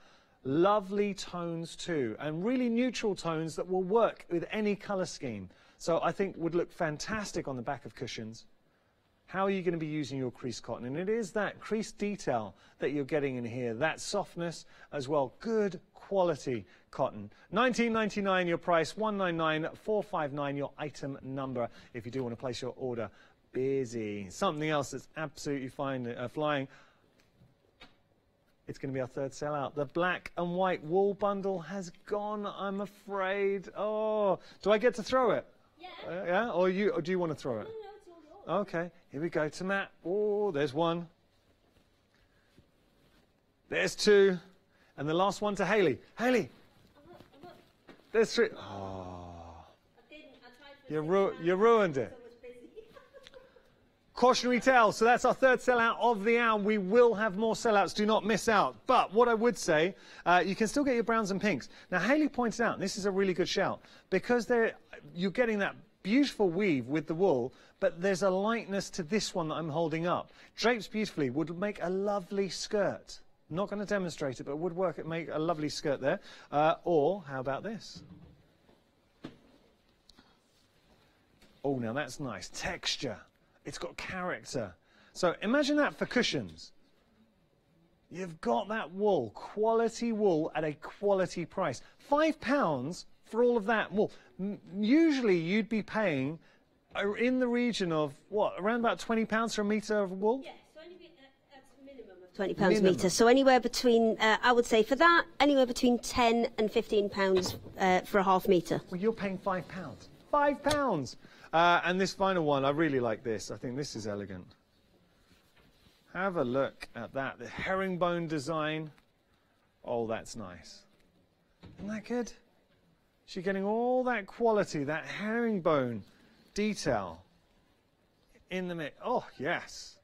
Lovely tones too, and really neutral tones that will work with any colour scheme. So I think would look fantastic on the back of cushions. How are you going to be using your crease cotton? And it is that crease detail that you're getting in here, that softness as well. Good quality cotton. $19.99 your price, $199,459 your item number if you do want to place your order. Busy. Something else that's absolutely fine, flying. It's going to be our third sellout. The black and white wool bundle has gone, I'm afraid. Oh, do I get to throw it? Yeah. Yeah? Or do you want to throw it? No, it's all yours. Okay, here we go to Matt. Oh, there's one. There's two. And the last one to Hayley. Hayley. There's three. Oh. You ruined it. Cautionary tale, so that's our third sellout of the hour. We will have more sellouts, do not miss out. But what I would say, you can still get your browns and pinks. Now, Hayley pointed out, and this is a really good shout, because you're getting that beautiful weave with the wool, but there's a lightness to this one that I'm holding up. Drapes beautifully, would make a lovely skirt. I'm not going to demonstrate it, but it would work, it make a lovely skirt there. Or, how about this? Oh, now that's nice. Texture. It's got character. So imagine that for cushions. You've got that wool, quality wool at a quality price. £5 for all of that wool. Usually you'd be paying in the region of, what, around about £20 for a metre of wool? Yeah, so that's a minimum of £20 a metre. So anywhere between, I would say for that, anywhere between £10 and £15 for a half metre. Well, you're paying £5. £5! And this final one, I really like this. I think this is elegant. Have a look at that. The herringbone design. Oh, that's nice. Isn't that good? She's getting all that quality, that herringbone detail in the mix. Oh, yes.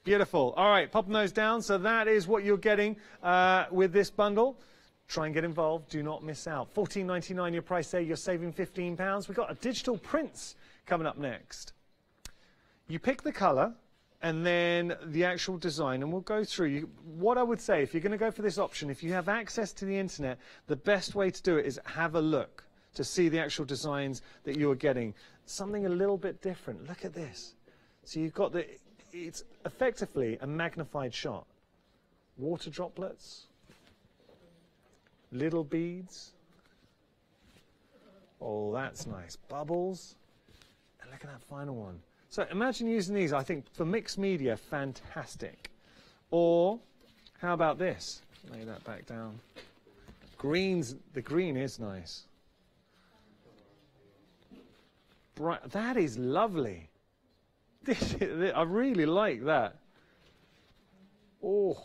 Beautiful. All right, popping those down. So that is what you're getting with this bundle. Try and get involved. Do not miss out. $14.99 your price there. You're saving £15. We've got a digital prints coming up next. You pick the colour and then the actual design, and we'll go through. What I would say, if you're going to go for this option, if you have access to the internet, the best way to do it is have a look to see the actual designs that you are getting. Something a little bit different. Look at this. So you've got it's effectively a magnified shot. Water droplets. Little beads. Oh, that's nice. Bubbles. And look at that final one. So imagine using these, I think, for mixed media, fantastic. Or, how about this? Lay that back down. Greens, the green is nice. Bright, that is lovely. I really like that. Oh,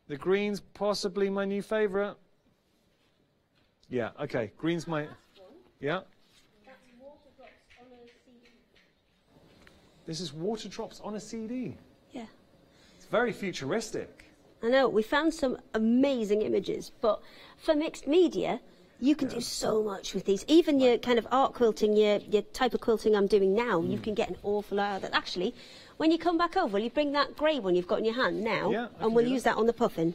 the green's possibly my new favourite. Yeah, okay, green's my... Yeah? This is water drops on a CD. Yeah. It's very futuristic. I know, we found some amazing images, but for mixed media, you can do so much with these. Even your kind of art quilting, your type of quilting I'm doing now, you can get an awful lot of that. Actually, when you come back over, will you bring that grey one you've got in your hand now, and we'll use that on the puffin.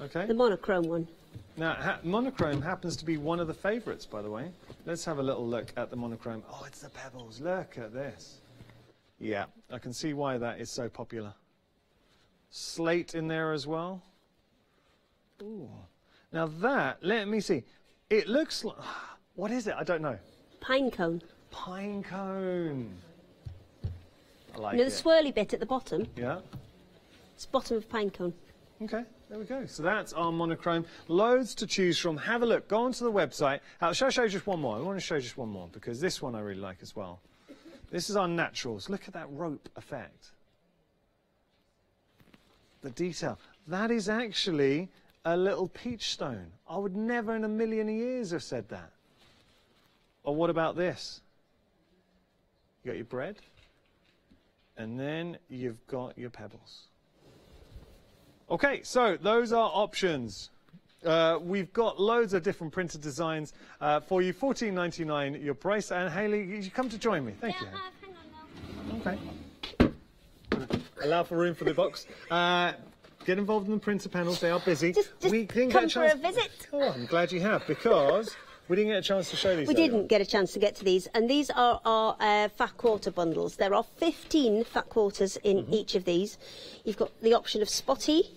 Okay. The monochrome one. Now, monochrome happens to be one of the favourites, by the way. Let's have a little look at the monochrome. Oh, it's the pebbles. Look at this. Yeah, I can see why that is so popular. Slate in there as well. Ooh. Now that, let me see. It looks like... What is it? I don't know. Pine cone. Pine cone. I like it. You know the swirly bit at the bottom? Yeah. It's bottom of pine cone. Okay, there we go. So that's our monochrome. Loads to choose from. Have a look. Go onto the website. Shall I show you just one more? I want to show you just one more because this one I really like as well. This is our naturals. Look at that rope effect. The detail. That is actually a little peach stone. I would never in a million years have said that. Or what about this? You got your bread, and then you've got your pebbles. Okay, so those are options. We've got loads of different printed designs for you. $14.99 your price. And Hayley, you come to join me. Thank you. Hang on now. Okay. Allow for room for the box. get involved in the printer panels. They are busy. Just we didn't come get a for chance. a visit. Oh, I'm glad you have, because we didn't get a chance to show these. We didn't get a chance to get to these, and these are our fat quarter bundles. There are 15 fat quarters in each of these. You've got the option of spotty,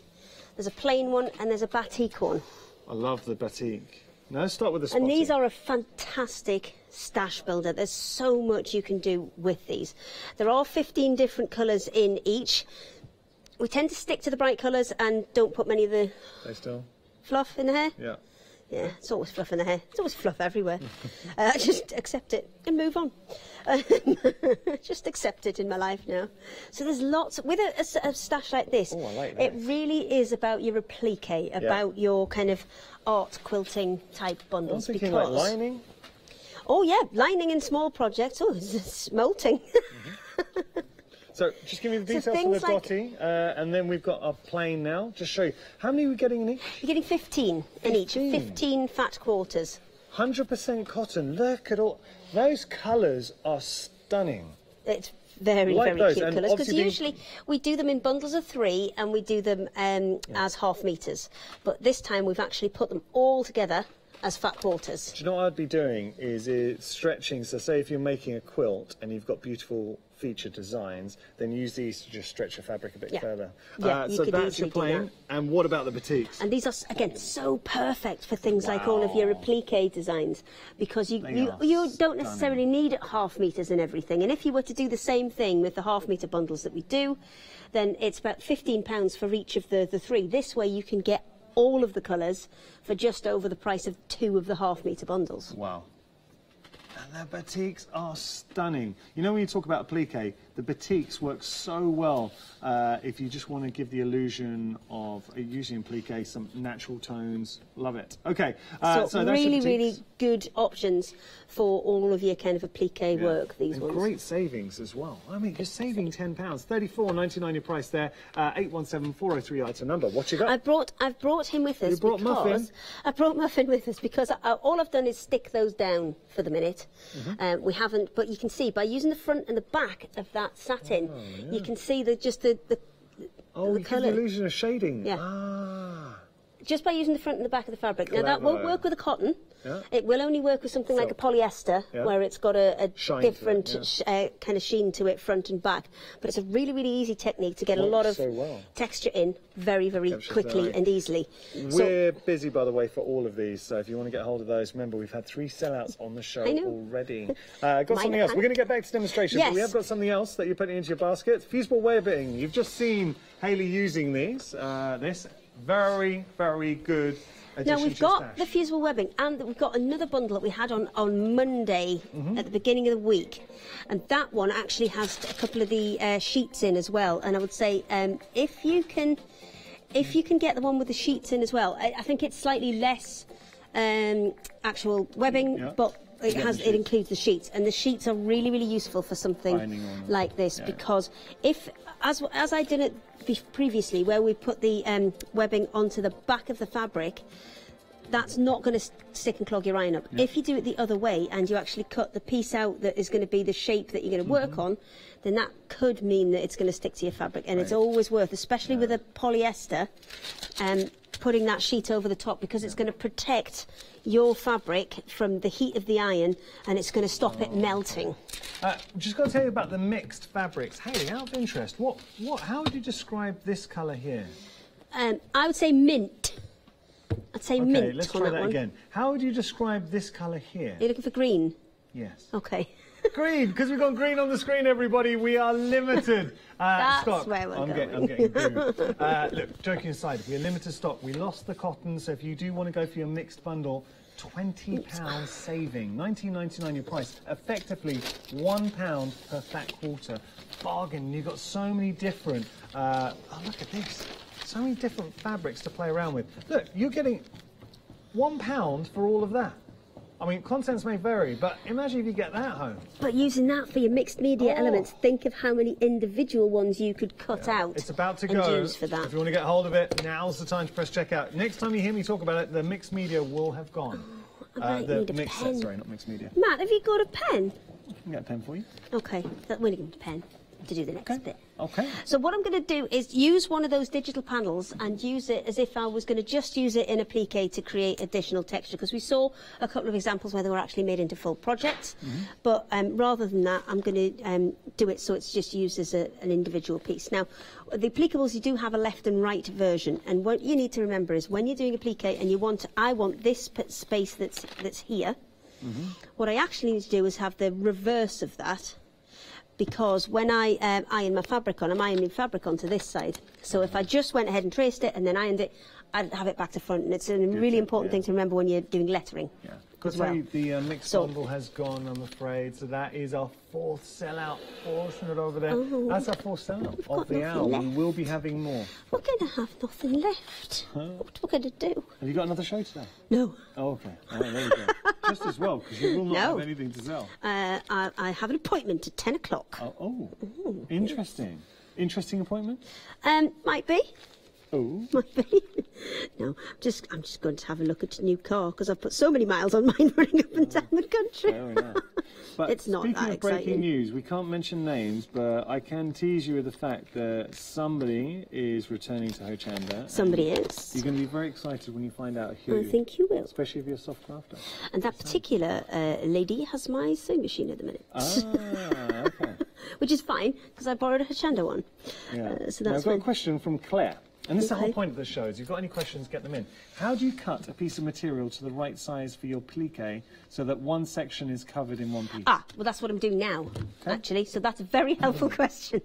there's a plain one, and there's a batik one. I love the batik. Now let's start with the spotty. And these are a fantastic stash builder. There's so much you can do with these. There are 15 different colours in each. We tend to stick to the bright colours and don't put many of the fluff in the hair. Yeah. Yeah, it's always fluff in the hair. It's always fluff everywhere. Just accept it and move on. Just accept it in my life now. So there's lots, with a stash like this, I like it really is about your applique, about your kind of art quilting type bundles. I'm thinking like lining. Oh yeah, lining in small projects. Oh, it's molting. So just give me the details for the dotty, and then we've got our plain now. Just show you. How many are we getting in each? You're getting 15 in each, 15 fat quarters. 100% cotton. Look at all. Those colours are stunning. It's very, Like very those, cute and colours, because obviously usually we do them in bundles of 3 and we do them as half meters. But this time we've actually put them all together as fat quarters. Do you know what I'd be doing is stretching. So say if you're making a quilt and you've got beautiful feature designs, then use these to just stretch your fabric a bit further. Yeah, so that's your plain. And what about the batiks? And these are, again, so perfect for things like all of your applique designs, because you don't necessarily need half meters and everything. And if you were to do the same thing with the half meter bundles that we do, then it's about £15 for each of the 3. This way you can get all of the colours for just over the price of 2 of the half meter bundles. Wow. And the batiks are stunning. You know, when you talk about applique, the batiks work so well if you just want to give the illusion of using applique, some natural tones. Love it. Okay, so that's really, really good options for all of your kind of applique work, these and ones. Great savings as well. I mean, you're saving £10. $34.99 your price there. 817-403 item number. What you got? I've brought him with us. You brought Muffin? I brought Muffin with us because all I've done is stick those down for the minute. We haven't, but you can see by using the front and the back of that satin, you can see the colour. The illusion of shading. Yeah. Just by using the front and the back of the fabric. Now that won't work with a cotton. Yeah. It will only work with something like a polyester, where it's got a different kind of sheen to it, front and back. But it's a really, really easy technique to get a lot of texture in very, very quickly and easily. We're busy, by the way, for all of these. So if you want to get hold of those, remember we've had 3 sellouts on the show already. Got something else. We're going to get back to demonstration, but we have got something else that you're putting into your basket. Fusible webbing. You've just seen Hayley using these. This very, very good. Now we've got the fusible webbing, and we've got another bundle that we had on Monday at the beginning of the week, and that one actually has a couple of the sheets in as well. And I would say if you can get the one with the sheets in as well, I think it's slightly less actual webbing, but it includes the sheets, and the sheets are really, really useful for something like this because as I did it previously, where we put the webbing onto the back of the fabric, that's not going to stick and clog your iron up. If you do it the other way and you actually cut the piece out that is going to be the shape that you're going to work on, then that could mean that it's going to stick to your fabric, and it's always worth, especially with a polyester, putting that sheet over the top, because it's going to protect your fabric from the heat of the iron, and it's going to stop it melting. Just got to tell you about the mixed fabrics. Hey, out of interest, how would you describe this colour here? I would say mint. I'd say mint. Okay, let's try that again. How would you describe this colour here? Are you looking for green? Yes. Okay. Green, because we've got green on the screen, everybody. We are limited. That's stock. where we're going. I'm getting green. Look, joking aside, we're limited stock. We lost the cotton, so if you do want to go for your mixed bundle, £20 saving, $19.99 your price, effectively £1 per fat quarter. Bargain. You've got so many different. Oh, look at this. So many different fabrics to play around with. Look, you're getting £1 for all of that. I mean, contents may vary, but imagine if you get that home. But using that for your mixed media elements, think of how many individual ones you could cut out. It's about to and go. use for that. If you want to get hold of it, now's the time to press checkout. Next time you hear me talk about it, the mixed media will have gone. The mixed set, sorry, not mixed media. Matt, have you got a pen? I can get a pen for you. Okay, we're going to get a pen. to do the next bit. Okay. So what I'm going to do is use one of those digital panels and use it as if I was going to just use it in applique to create additional texture, because we saw a couple of examples where they were actually made into full projects. But rather than that, I'm going to do it so it's just used as an individual piece. Now, the applicables, you do have a left and right version, and what you need to remember is when you're doing applique and you want, I want this space that's here, what I actually need to do is have the reverse of that, because when I iron my fabric on, I'm ironing fabric onto this side. So if I just went ahead and traced it and then ironed it, I'd have it back to front. And it's a really important thing to remember when you're doing lettering. Yeah. Because the mixed bundle has gone, I'm afraid. So that is our fourth sellout portion over there. That's our fourth sellout of the hour. We will be having more. We're going to have nothing left. What are we going to do? Have you got another show today? No. Oh, okay. Oh, there you go. Just as well, because you will not have anything to sell. I have an appointment at 10 o'clock. Interesting. Interesting appointment? Might be. Oh. Might be. No, I'm just going to have a look at your new car, because I've put so many miles on mine running up and down the country. Fair enough. But it's not speaking that of breaking exciting. news, we can't mention names, but I can tease you with the fact that somebody is returning to Hochanda. Somebody is. You're going to be very excited when you find out who. I think you will. Especially if you're a soft crafter. And that particular lady has my sewing machine at the minute. Okay. Which is fine, because I borrowed a Hochanda one. Yeah. So Now, that's I've got a fine. question from Claire. And this is the whole point of the show. If you've got any questions, get them in. How do you cut a piece of material to the right size for your plique so that one section is covered in one piece? Well, that's what I'm doing now, actually. So that's a very helpful question.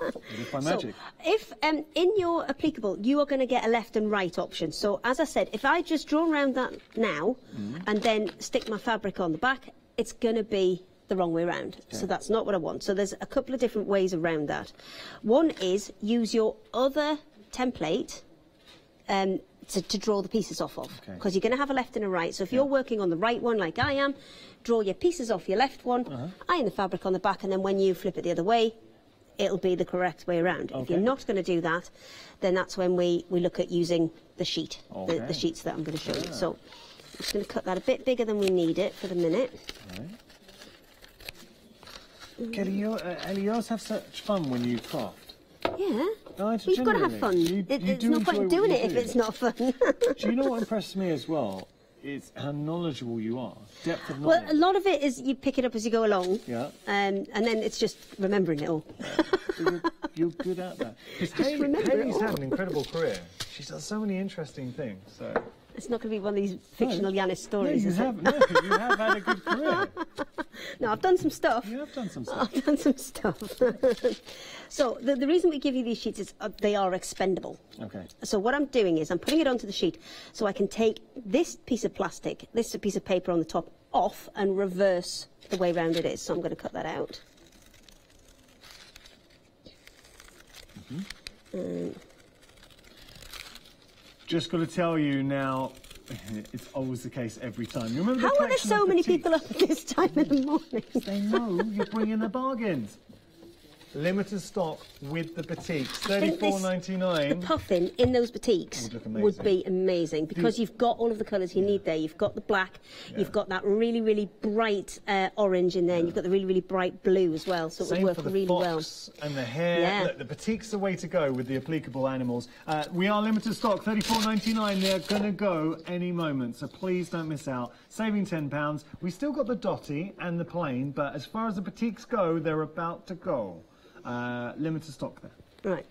Is it by magic? So, if in your applicable, you are going to get a left and right option. So, as I said, if I just draw around that now and then stick my fabric on the back, it's going to be the wrong way around. So that's not what I want. So there's a couple of different ways around that. One is use your other template to draw the pieces off of, because you're going to have a left and a right. So if you're working on the right one like I am, draw your pieces off your left one, iron the fabric on the back, and then when you flip it the other way, it'll be the correct way around. If you're not going to do that, then that's when we look at using the sheet, the sheets that I'm going to show you. So I'm just going to cut that a bit bigger than we need it for the minute. Kelly, you always have such fun when you craft. Yeah. No, You've got to have fun. There's no point in doing it if it's not fun. Do you know what impressed me as well? It's how knowledgeable you are. Depth of knowledge. Well, a lot of it is you pick it up as you go along. Yeah. And then it's just remembering it all. You're good at that. Haley's had an incredible career. She's done so many interesting things. So. It's not going to be one of these fictional Yanis stories, you is have, it? No, you have had a good career. No, I've done some stuff. You have done some stuff. I've done some stuff. So the reason we give you these sheets is they are expendable. Okay. So what I'm doing is I'm putting it onto the sheet so I can take this piece of plastic, this piece of paper on the top, off and reverse the way round it is. So I'm going to cut that out. Just got to tell you now, it's always the case every time. You remember How are there so many people up at this time in the morning? They know you're bringing the bargains. Limited stock with the batiks, $34.99. The puffin in those batiks would be amazing, because you've got all of the colours you need there. You've got the black, you've got that really, really bright orange in there, and you've got the really, really bright blue as well, so it would work really well. And the hair. Look, the batik's the way to go with the applicable animals. We are limited stock, $34.99. They're going to go any moment, so please don't miss out. Saving £10. We still got the dotty and the plain, but as far as the batiks go, they're about to go. Limited stock there. Right.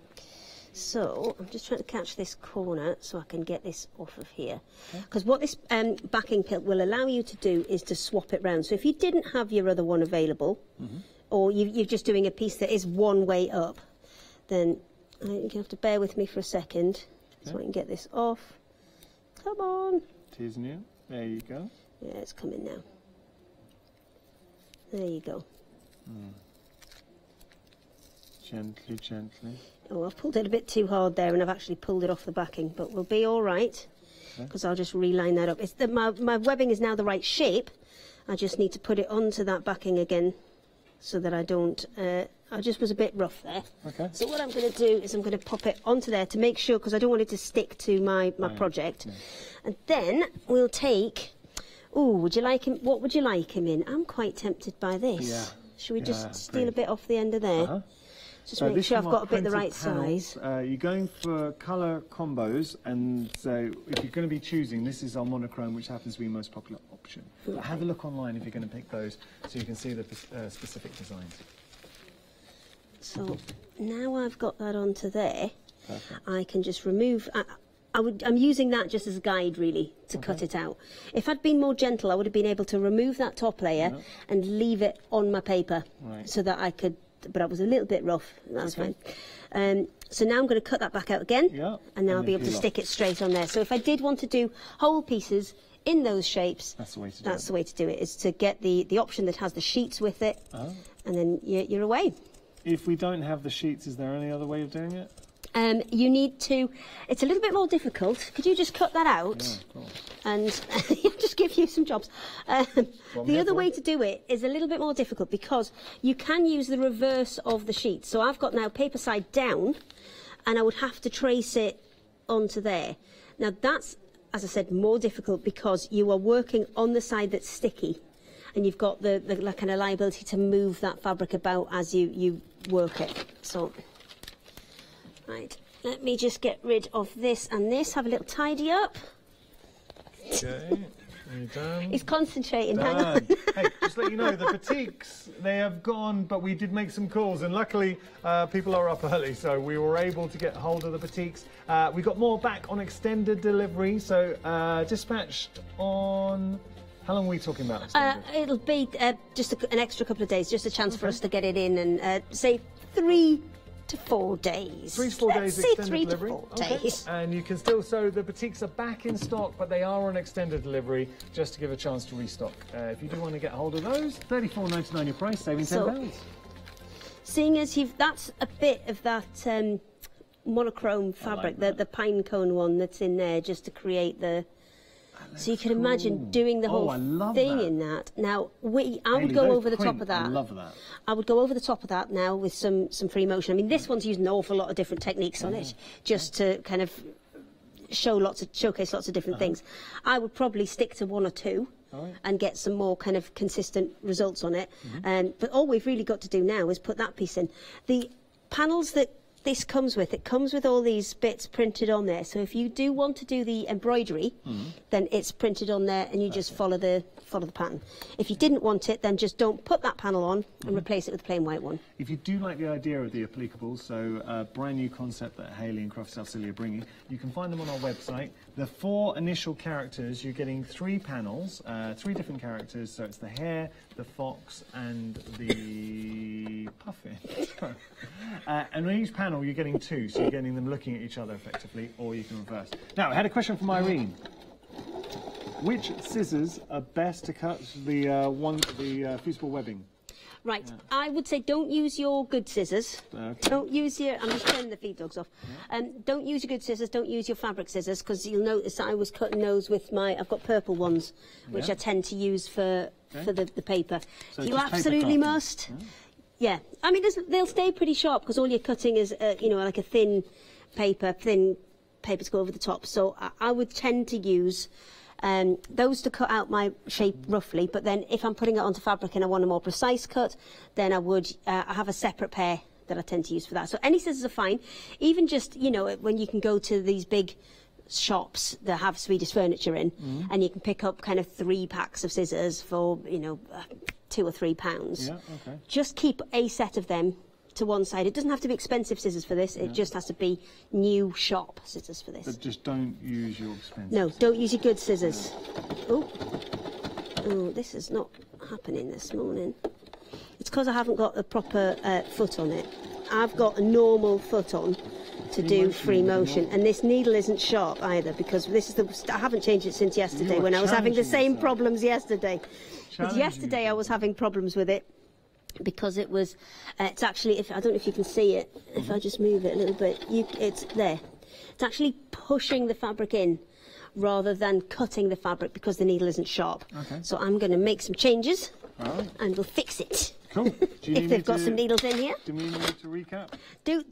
So I'm just trying to catch this corner so I can get this off of here. Because what this backing pill will allow you to do is to swap it round. So if you didn't have your other one available, or you're just doing a piece that is one way up, then you have to bear with me for a second so I can get this off. Come on. Tis new. There you go. Yeah, it's coming now. There you go. Gently, gently. Oh, I've pulled it a bit too hard there, and I've actually pulled it off the backing, but we'll be all right, because I'll just reline that up. It's my webbing is now the right shape. I just need to put it onto that backing again, so that I don't... I just was a bit rough there. Okay. So what I'm going to do is I'm going to pop it onto there to make sure, because I don't want it to stick to my project. And then we'll take... Ooh, would you like him? What would you like him in? I'm quite tempted by this. Yeah. Should we just steal a bit off the end of there? Just make sure I've got a bit the right panels. size. You're going for colour combos, and so if you're going to be choosing, this is our monochrome, which happens to be the most popular option. But have a look online if you're going to pick those, so you can see the specific designs. So now I've got that onto there, Perfect. I can just remove. I'm using that just as a guide, really, to cut it out. If I'd been more gentle, I would have been able to remove that top layer and leave it on my paper, so that I could. But I was a little bit rough. That's fine. So now I'm going to cut that back out again, and then I'll be able to stick it straight on there. So if I did want to do whole pieces in those shapes, that's the way to do it. That's the way to do it. Is to get the option that has the sheets with it, and then you're away. If we don't have the sheets, is there any other way of doing it? You need to. It's a little bit more difficult. Could you just cut that out? Yeah, of course. And just give you some jobs. The other way to do it is a little bit more difficult because you can use the reverse of the sheet. So I've got now paper side down, and I would have to trace it onto there. Now that's, as I said, more difficult because you are working on the side that's sticky, and you've got the kind of liability to move that fabric about as you work it. So. Right, let me just get rid of this and this, have a little tidy up. Okay, are you done? He's concentrating, hang on. Hey, just to let you know, the boutiques, they have gone, but we did make some calls, and luckily people are up early, so we were able to get hold of the boutiques. We got more back on extended delivery, so dispatched on... How long are we talking about? It'll be just an extra couple of days, just a chance for us to get it in, and say 3 to 4 days. 3 to 4 days extended 3 delivery. to 4 days. And you can still, so the boutiques are back in stock, but they are on extended delivery just to give a chance to restock. If you do want to get hold of those, $34.99 your price, saving £10. Seeing as that's a bit of that monochrome fabric, the pine cone one that's in there, just to create the. So you can imagine doing the whole thing in that. Now, I would go over the top of that. I love that. I would go over the top of that now with some free motion. I mean, this one's used an awful lot of different techniques on it, just to kind of showcase lots of different things. I would probably stick to 1 or 2 and get some more kind of consistent results on it. But all we've really got to do now is put that piece in. The panels that this comes with, it comes with all these bits printed on there. So if you do want to do the embroidery, then it's printed on there, and you just follow the pattern. If you didn't want it, then just don't put that panel on and replace it with a plain white one. If you do like the idea of the applicables, so a brand new concept that Hayley and Craft South Scilly are bringing, you can find them on our website. The 4 initial characters, you're getting 3 panels, 3 different characters. So it's the hare, the fox, and the puffin. And on each panel, you're getting 2, so you're getting them looking at each other effectively, or you can reverse. Now, I had a question from Irene. Which scissors are best to cut the fusible webbing? Right, I would say don't use your good scissors. Don't use your. I'm just turning the feed dogs off. Don't use your good scissors. Don't use your fabric scissors, because you'll notice that I was cutting those with I've got purple ones, which I tend to use for the paper. So you absolutely must. Yeah, I mean they'll stay pretty sharp because all you're cutting is like a thin paper to go over the top. So I would tend to use those to cut out my shape roughly, but then if I'm putting it onto fabric and I want a more precise cut, then I would I have a separate pair that I tend to use for that. So any scissors are fine. Even just, when you can go to these big shops that have Swedish furniture in, and you can pick up kind of 3 packs of scissors for, £2 or £3. Yeah, okay. Just keep a set of them to one side. It doesn't have to be expensive scissors for this. It just has to be new shop scissors for this. But just don't use your expensive. No, don't use your good scissors. Oh, this is not happening this morning. It's because I haven't got a proper foot on it. I've got a normal foot on to do free motion, and this needle isn't sharp either, because this is I haven't changed it since yesterday when I was having the same problems yesterday. But yesterday I was having problems with it because it was it's actually, I don't know if you can see it, if I just move it a little bit, it's there. It's actually pushing the fabric in rather than cutting the fabric because the needle isn't sharp. Okay. So I'm going to make some changes and we'll fix it. Cool. If they've got some needles in here. Do we need to recap? Do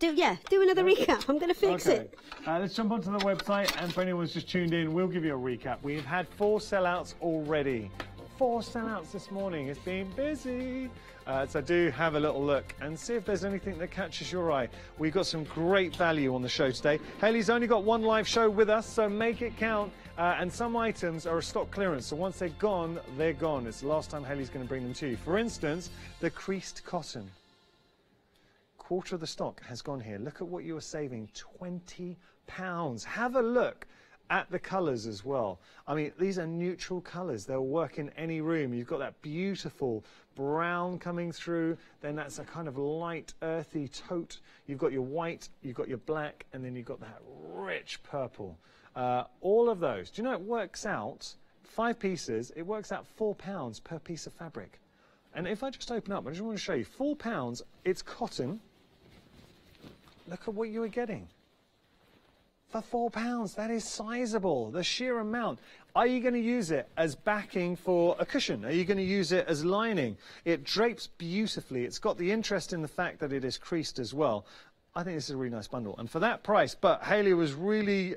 another recap. I'm going to fix it. Let's jump onto the website, and for anyone who's just tuned in, we'll give you a recap. We've had 4 sellouts already. 4 sellouts this morning. It's been busy. So do have a little look and see if there's anything that catches your eye. We've got some great value on the show today. Hayley's only got one live show with us, so make it count. And some items are a stock clearance, so once they're gone, they're gone. It's the last time Hayley's going to bring them to you. For instance, the creased cotton. Quarter of the stock has gone here. Look at what you are saving, £20. Have a look at the colours as well. I mean, these are neutral colours. They'll work in any room. You've got that beautiful brown coming through, then that's a kind of light earthy taupe. You've got your white, you've got your black, and then you've got that rich purple. All of those. Do you know it works out, 5 pieces, it works out £4 per piece of fabric. And if I just open up, I just want to show you, £4, it's cotton. Look at what you are getting. For £4, that is sizable, the sheer amount. Are you going to use it as backing for a cushion? Are you going to use it as lining? It drapes beautifully. It's got the interest in the fact that it is creased as well. I think this is a really nice bundle. And for that price, but Hayley was really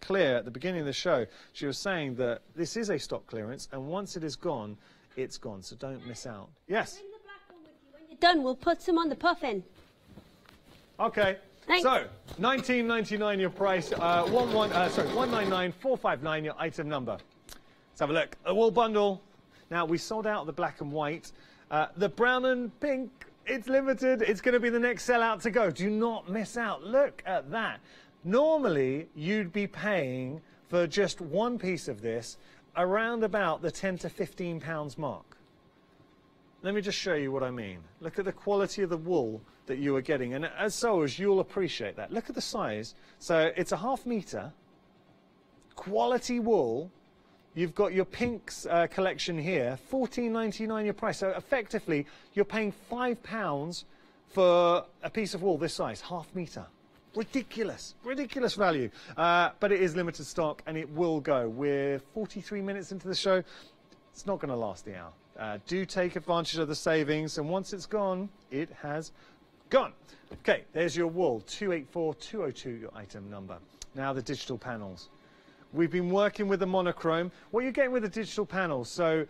clear at the beginning of the show. She was saying that this is a stock clearance, and once it is gone, it's gone. So don't miss out. Yes? Bring the black one with you. When you're done, we'll put some on the puffin. Okay. Thanks. So, $19.99 your price, $199,459 your item number. Let's have a look. A wool bundle. Now, we sold out the black and white. The brown and pink, it's limited. It's going to be the next sellout to go. Do not miss out. Look at that. Normally, you'd be paying for just one piece of this around about the £10 to £15 mark. Let me just show you what I mean. Look at the quality of the wool that you are getting, and as sewers, you'll appreciate that. Look at the size. So it's a ½ metre, quality wool. You've got your pinks collection here, $14.99 your price. So effectively, you're paying £5 for a piece of wool this size, ½ metre. Ridiculous, ridiculous value. But it is limited stock, and it will go. We're 43 minutes into the show. It's not going to last the hour. Do take advantage of the savings, and once it's gone, it has gone. Okay, there's your wool, 284202, your item number. Now the digital panels. We've been working with the monochrome. What you're getting with the digital panels, so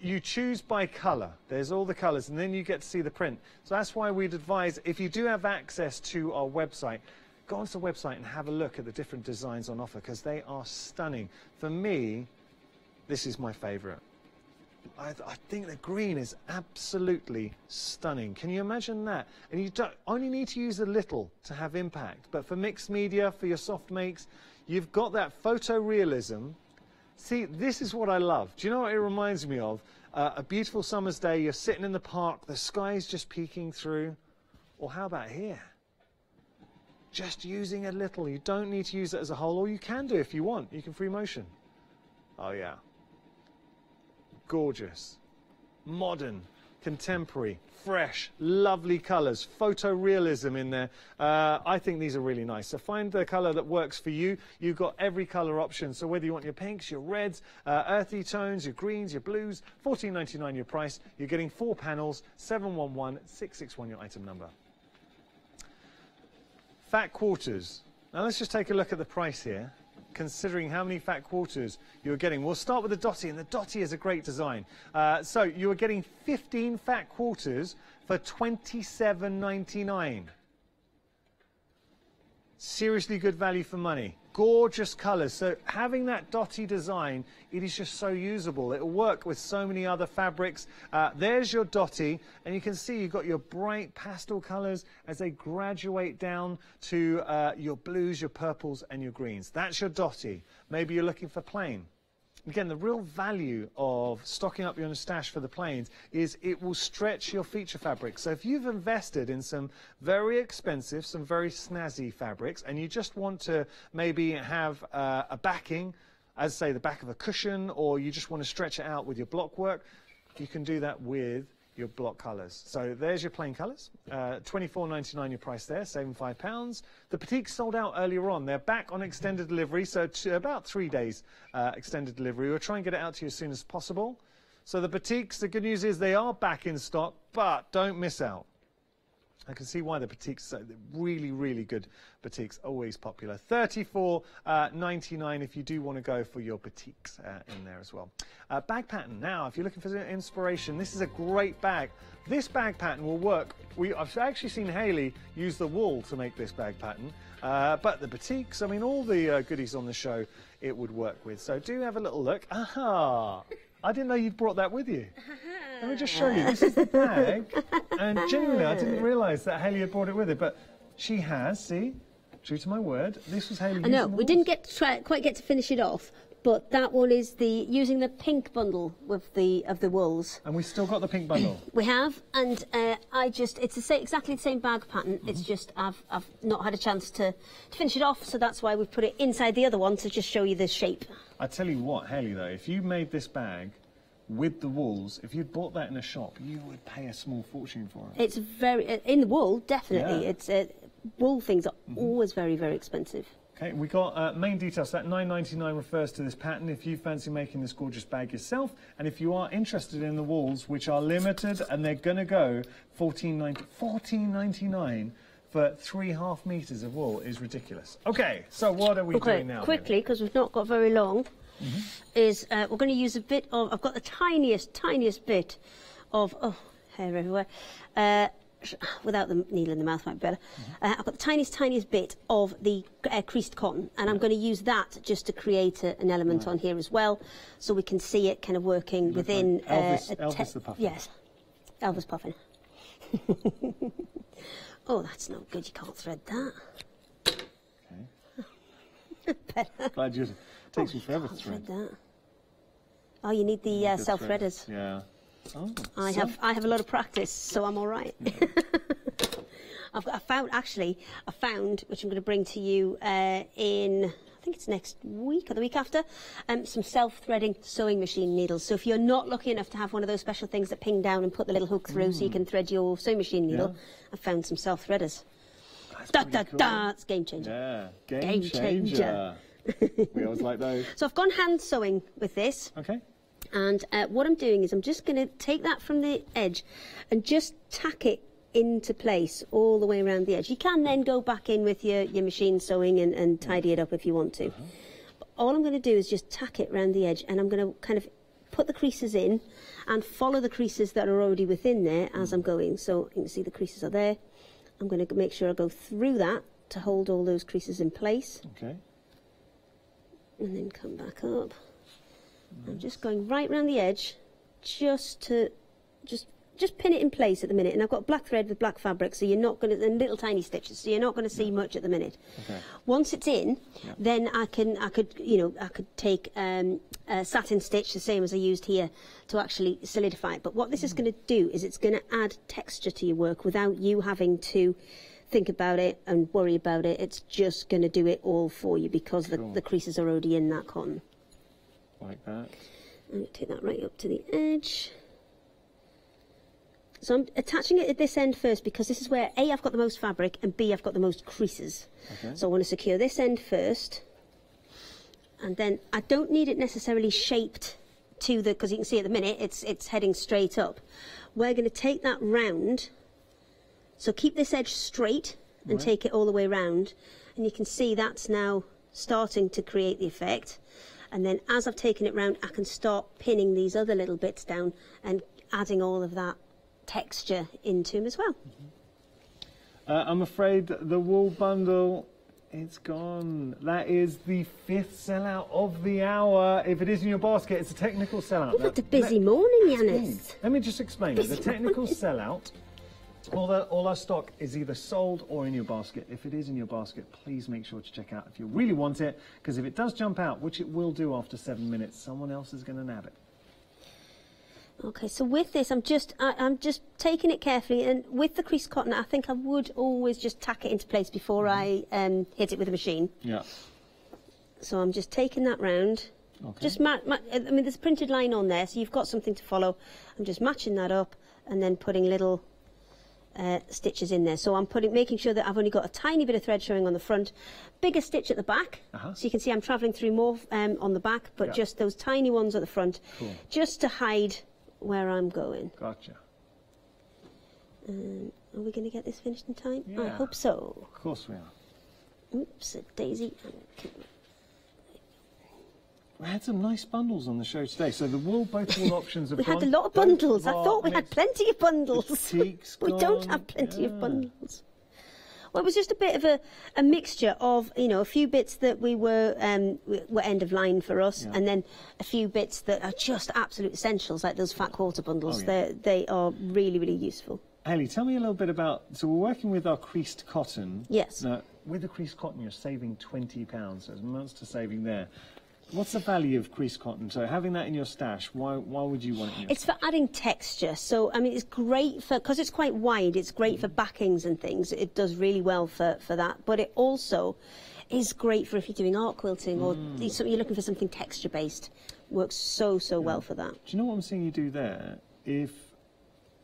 you choose by colour. There's all the colours, and then you get to see the print. So that's why we'd advise, if you do have access to our website, go onto the website and have a look at the different designs on offer, because they are stunning. For me, this is my favourite. I think the green is absolutely stunning. Can you imagine that? And you don't only need to use a little to have impact. But for mixed media, for your soft makes, you've got that photorealism. See, this is what I love. Do you know what it reminds me of? A beautiful summer's day, you're sitting in the park, the sky's just peeking through. Or how about here? Just using a little. You don't need to use it as a whole, or you can do if you want. You can free motion. Oh, yeah. Gorgeous, modern, contemporary, fresh, lovely colours, photorealism in there. I think these are really nice. So find the colour that works for you. You've got every colour option. So whether you want your pinks, your reds, earthy tones, your greens, your blues, $14.99 your price. You're getting 4 panels, 711661 your item number. Fat quarters. Now let's just take a look at the price here, considering how many fat quarters you're getting. We'll start with the Dotty, and the Dotty is a great design. So you are getting 15 fat quarters for $27.99. Seriously good value for money. Gorgeous colours. So having that Dotty design, it is just so usable. It'll work with so many other fabrics. There's your Dotty, and you can see you've got your bright pastel colours as they graduate down to your blues, your purples, and your greens. That's your Dotty. Maybe you're looking for plain. Again, the real value of stocking up your stash for the plains is it will stretch your feature fabric. So if you've invested in some very expensive, some very snazzy fabrics, and you just want to maybe have a backing, as say the back of a cushion, or you just want to stretch it out with your block work, you can do that with your block colours. So there's your plain colours, $24.99 your price there, saving £5. The Petites sold out earlier on. They're back on extended delivery, so about 3 days extended delivery. We'll try and get it out to you as soon as possible. So the Petites, the good news is they are back in stock, but don't miss out. I can see why the batiks, really, really good batiks, always popular. $34.99 if you do want to go for your batiks in there as well. Bag pattern. Now, if you're looking for inspiration, this is a great bag. This bag pattern will work. I've actually seen Hayley use the wool to make this bag pattern, but the batiks, I mean, all the goodies on the show, it would work with. So do have a little look. Aha! I didn't know you'd brought that with you. Let me just show you. This is the bag. And genuinely, I didn't realise that Hayley had brought it with her. But she has, see? True to my word. This was Hayley. I know, we didn't get to quite get to finish it off. But that one is using the pink bundle with of the wools. And we've still got the pink bundle. We have, and it's exactly the same bag pattern. It's just I've not had a chance to finish it off, so that's why we've put it inside the other one to just show you the shape. I tell you what, Hayley, though, if you made this bag with the wools, if you'd bought that in a shop, you would pay a small fortune for it. It's very in the wool, definitely. Yeah. It's wool things are always very, very expensive. Okay, we got main details. That $9.99 refers to this pattern if you fancy making this gorgeous bag yourself, and if you are interested in the wools, which are limited, and they're going to go $14.99 for 3.5 meters of wool is ridiculous. Okay, so what are we doing now? Quickly, because we've not got very long, is we're going to use a bit of. I've got the tiniest bit of hair everywhere. Without the needle in the mouth might be better. I've got the tiniest bit of the creased cotton, and I'm going to use that just to create an element on here as well, so we can see it kind of working within Elvis the Puffin. Yes, Elvis Puffin. Oh, that's not good. You can't thread that. Okay. Glad you. It takes you forever to thread that. Oh, you need the self threaders. Yeah. Oh, I have a lot of practice, so I'm all right. I found, which I'm going to bring to you in, I think it's next week or the week after, some self-threading sewing machine needles. So if you're not lucky enough to have one of those special things that ping down and put the little hook through so you can thread your sewing machine needle, I found some self-threaders. It's game changer. Yeah, game changer. We always like those. So I've gone hand sewing with this. Okay. And what I'm doing is I'm just going to take that from the edge and just tack it into place all the way around the edge. You can then go back in with your machine sewing and tidy it up if you want to. But all I'm going to do is just tack it around the edge, and I'm going to kind of put the creases in and follow the creases that are already within there as I'm going. So you can see the creases are there. I'm going to make sure I go through that to hold all those creases in place. Okay. And then come back up. I'm just going right round the edge, just to pin it in place at the minute. And I've got black thread with black fabric, so you're not going to, and little tiny stitches, so you're not going to see much at the minute. Okay. Once it's in, then I could take a satin stitch, the same as I used here, to actually solidify it. But what this is going to do is it's going to add texture to your work without you having to think about it and worry about it. It's just going to do it all for you because the creases are already in that cotton. Like that. I'm going to take that right up to the edge. So I'm attaching it at this end first because this is where A, I've got the most fabric, and B, I've got the most creases. Okay. So I want to secure this end first. And then I don't need it necessarily shaped to the, because you can see at the minute it's heading straight up. We're going to take that round. So keep this edge straight and take it all the way round. And you can see that's now starting to create the effect. And then as I've taken it round, I can start pinning these other little bits down and adding all of that texture into them as well. I'm afraid the wool bundle, it's gone. That is the 5th sellout of the hour. If it is in your basket, it's a technical sellout. You've had a busy morning, Yanis. Let me just explain. The technical sellout, all our stock is either sold or in your basket. If it is in your basket, please make sure to check out if you really want it, because if it does jump out, which it will do after 7 minutes, someone else is going to nab it. Okay, so with this, I'm just taking it carefully, and with the creased cotton, I think I would always just tack it into place before I hit it with a machine. Yeah. So I'm just taking that round. Okay. Just I mean, there's a printed line on there, so you've got something to follow. I'm just matching that up and then putting little stitches in there. So I'm making sure that I've only got a tiny bit of thread showing on the front, bigger stitch at the back. So you can see I'm travelling through more on the back, but just those tiny ones at the front, just to hide where I'm going. Gotcha. Are we going to get this finished in time? Yeah. I hope so. Of course we are. Oops, a daisy. We had some nice bundles on the show today. So the both wool options have We gone. had a lot of bundles. I thought we had plenty of bundles. We don't gone. have plenty of bundles. Well, it was just a bit of a mixture of, you know, a few bits that were end of line for us, and then a few bits that are just absolute essentials, like those fat quarter bundles. They are really, really useful. Hayley, tell me a little bit about, so we're working with our creased cotton. Yes. Now, with the creased cotton, you're saving £20, so there's a monster saving there. What's the value of creased cotton? So having that in your stash, why would you want it in your It's for adding texture. So, I mean, it's great for, because it's quite wide, it's great for backings and things. It does really well for that. But it also is great for if you're doing art quilting or you're looking for something texture-based. Works so well for that. Do you know what I'm seeing you do there? If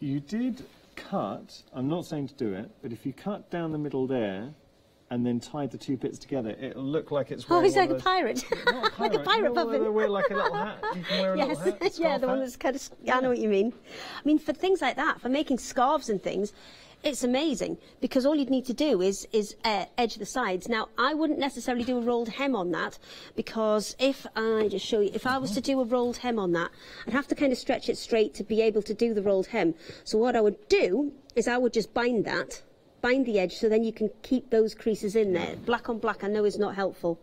you did cut, I'm not saying to do it, but if you cut down the middle there and then tied the two bits together, it'll look like it's wearing he's like a pirate. Not a pirate. Like a pirate puffin. They wear like a little hat. You can wear a little hat. Yeah, the one that's kind of, I know what you mean. I mean, for things like that, for making scarves and things, it's amazing because all you'd need to do is edge the sides. Now, I wouldn't necessarily do a rolled hem on that because if I just show you, if I was to do a rolled hem on that, I'd have to kind of stretch it straight to be able to do the rolled hem. So what I would do is I would just bind the edge so then you can keep those creases in there. Black on black I know is not helpful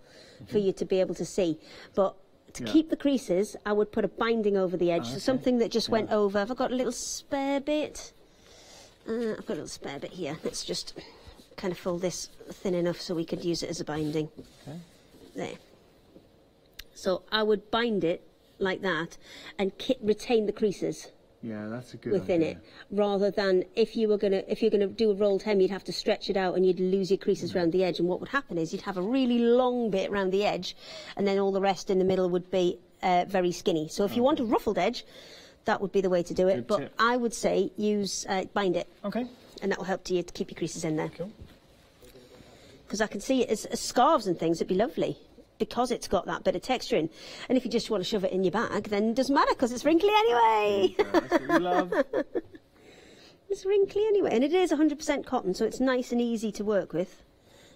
for you to be able to see, but to keep the creases I would put a binding over the edge, so something that just went over. Have I got a little spare bit? I've got a little spare bit here. Let's just kind of fold this thin enough so we could use it as a binding. Okay. There. So I would bind it like that and retain the creases. Yeah, that's a good within idea. it, rather than if you're gonna do a rolled hem, you'd have to stretch it out and you'd lose your creases around the edge. And what would happen is you'd have a really long bit around the edge, and then all the rest in the middle would be very skinny. So if you want a ruffled edge, that would be the way to do it. Good but tip. I would say use bind it. Okay. And that will help you to keep your creases in there. Cool. Because I can see it as scarves and things. It'd be lovely. Because it's got that bit of texture in. And if you just want to shove it in your bag, then it doesn't matter because it's wrinkly anyway. That's what we love. It's wrinkly anyway. And it is 100% cotton, so it's nice and easy to work with.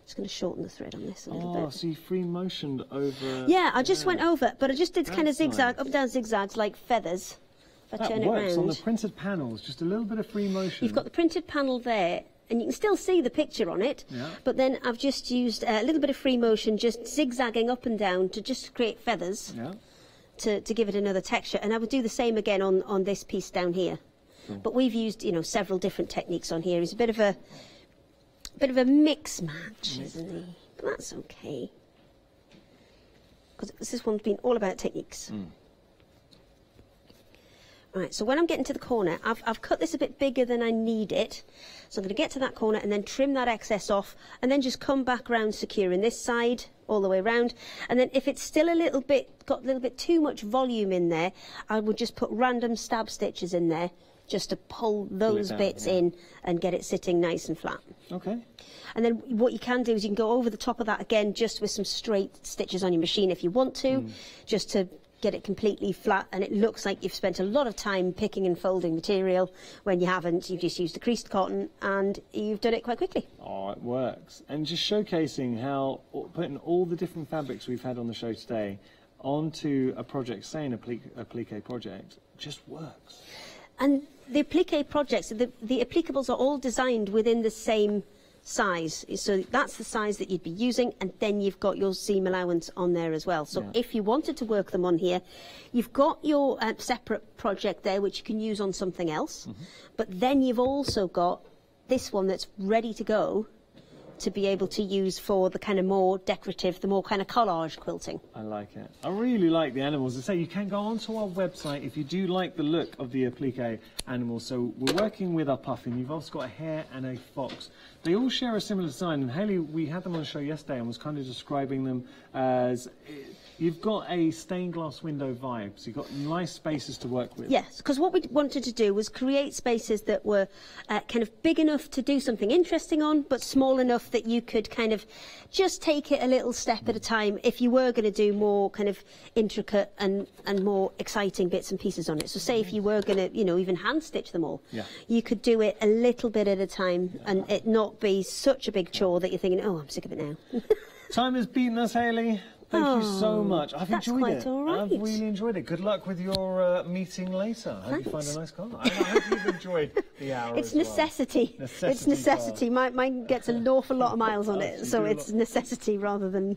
Just going to shorten the thread on this a little bit. Oh, so you free motioned over... Yeah, I just went over, but I just did kind of That's zigzag, nice. up and down zigzags like feathers. If I That turn it works round. on the printed panels, just a little bit of free motion. You've got the printed panel there, and you can still see the picture on it, but then I've just used a little bit of free motion, just zigzagging up and down to just create feathers to give it another texture. And I would do the same again on this piece down here. Cool. But we've used, you know, several different techniques on here. It's a bit of a mix match, isn't it? But that's okay. Because this one's been all about techniques. Right, so when I'm getting to the corner, I've cut this a bit bigger than I need it. So I'm going to get to that corner and then trim that excess off and then just come back round securing this side all the way round. And then if it's still got a little bit too much volume in there, I would just put random stab stitches in there just to pull those bits in and get it sitting nice and flat. Okay. And then what you can do is you can go over the top of that again just with some straight stitches on your machine if you want to, just to get it completely flat, and it looks like you've spent a lot of time picking and folding material when you haven't. You've just used the creased cotton and you've done it quite quickly. Oh, it works. And just showcasing how putting all the different fabrics we've had on the show today onto a project, say an applique project, just works. And the applique projects, the applicables are all designed within the same size, so that's the size that you'd be using, and then you've got your seam allowance on there as well. So if you wanted to work them on here, you've got your separate project there which you can use on something else, but then you've also got this one that's ready to go to be able to use for the kind of more decorative, the more kind of collage quilting. I like it. I really like the animals. I say you can go onto our website if you do like the look of the applique animals. So we're working with our puffin. You've also got a hare and a fox. They all share a similar design. And Hayley, we had them on the show yesterday and was kind of describing them as you've got a stained glass window vibe, so you've got nice spaces to work with. Yes, because what we wanted to do was create spaces that were kind of big enough to do something interesting on, but small enough that you could kind of just take it a little step at a time if you were going to do more kind of intricate and more exciting bits and pieces on it. So say if you were going to, you know, even hand stitch them all, you could do it a little bit at a time and it not be such a big chore that you're thinking, oh, I'm sick of it now. Time has beaten us, Hayley. Thank you so much. I've enjoyed it. All right. I've really enjoyed it. Good luck with your meeting later. I hope you find a nice car. I hope you've enjoyed the hour. It's necessity. It's necessity. Mine gets an awful lot of miles on it, so it's necessity rather than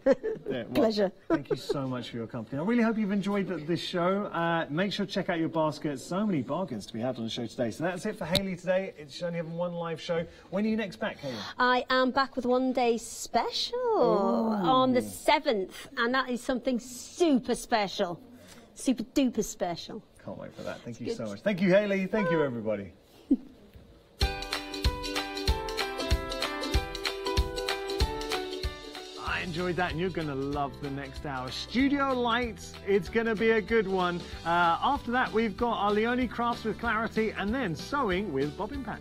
pleasure. Thank you so much for your company. I really hope you've enjoyed this show. Make sure to check out your basket. So many bargains to be had on the show today. So that's it for Hayley today. It's only having one live show. When are you next back, Hayley? I am back with One Day Special on the 7th. And that is something super special. Super duper special. Can't wait for that. Thank you so much. Thank you, Hayley. Thank you, everybody. I enjoyed that, and you're going to love the next hour. Studio Lights, it's going to be a good one. After that, we've got our Leone Crafts with Clarity, and then Sewing with Bobbin Patch.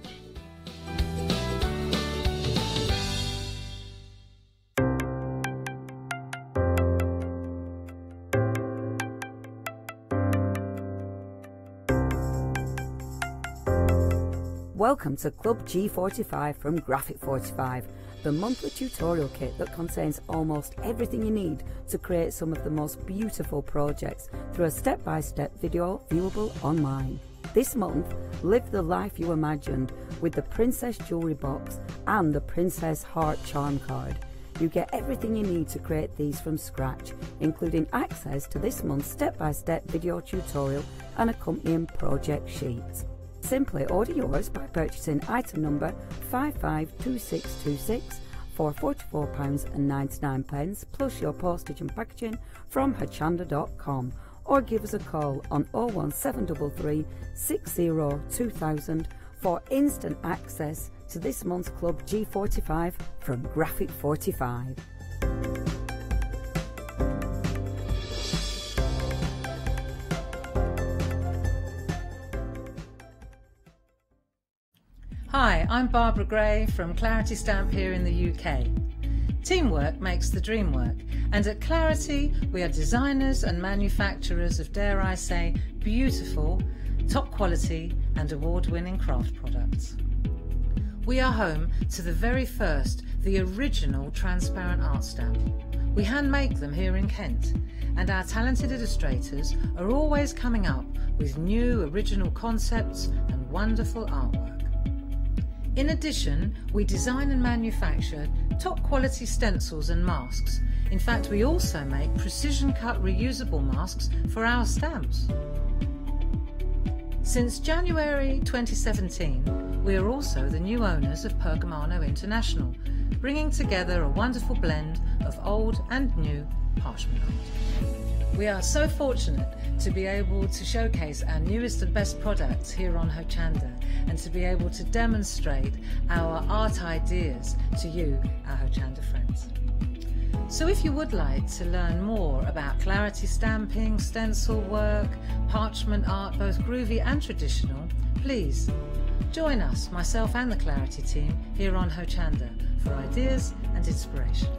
Welcome to Club G45 from Graphic 45, the monthly tutorial kit that contains almost everything you need to create some of the most beautiful projects through a step-by-step video viewable online. This month, live the life you imagined with the Princess Jewellery Box and the Princess Heart Charm Card. You get everything you need to create these from scratch, including access to this month's step-by-step video tutorial and accompanying project sheets. Simply order yours by purchasing item number 552626 for £44.99 plus your postage and packaging from Hochanda.com, or give us a call on 01733 602000 for instant access to this month's Club G45 from Graphic 45. Hi, I'm Barbara Gray from Clarity Stamp here in the UK. Teamwork makes the dream work, and at Clarity we are designers and manufacturers of, dare I say, beautiful, top quality and award-winning craft products. We are home to the very first, the original transparent art stamp. We hand make them here in Kent, and our talented illustrators are always coming up with new original concepts and wonderful artwork. In addition, we design and manufacture top quality stencils and masks. In fact, we also make precision cut reusable masks for our stamps. Since January 2017, we are also the new owners of Pergamano International, bringing together a wonderful blend of old and new parchment art. We are so fortunate to be able to showcase our newest and best products here on Hochanda, and to be able to demonstrate our art ideas to you, our Hochanda friends. So if you would like to learn more about Clarity stamping, stencil work, parchment art, both groovy and traditional, please join us, myself and the Clarity team, here on Hochanda for ideas and inspiration.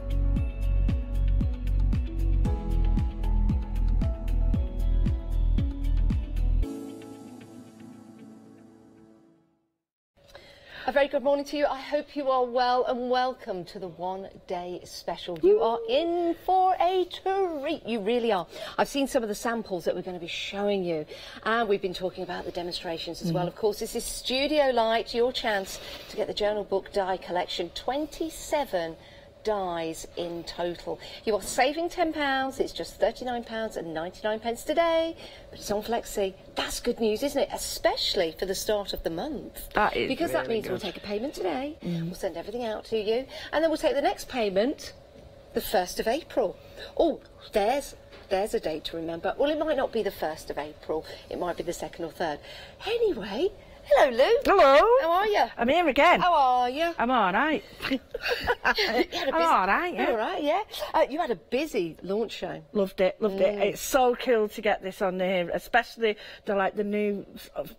A very good morning to you. I hope you are well, and welcome to the One Day Special. You are in for a treat. You really are. I've seen some of the samples that we're going to be showing you, and we've been talking about the demonstrations as well. Of course, this is Studio Light, your chance to get the journal book die collection. 27 dies in total. You are saving £10. It's just £39.99 today, but it's on Flexi. That's good news, isn't it? Especially for the start of the month. That is because that means we'll take a payment today. We'll send everything out to you, and then we'll take the next payment the 1st of April. Oh, there's a date to remember. Well, it might not be the 1st of April. It might be the 2nd or 3rd. Anyway, Hello, Lou. Hello. How are you? I'm here again. How are you? I'm all right. I'm all right, yeah. All right, yeah. You had a busy launch show. Loved it, loved it. It's so cool to get this on here, especially the new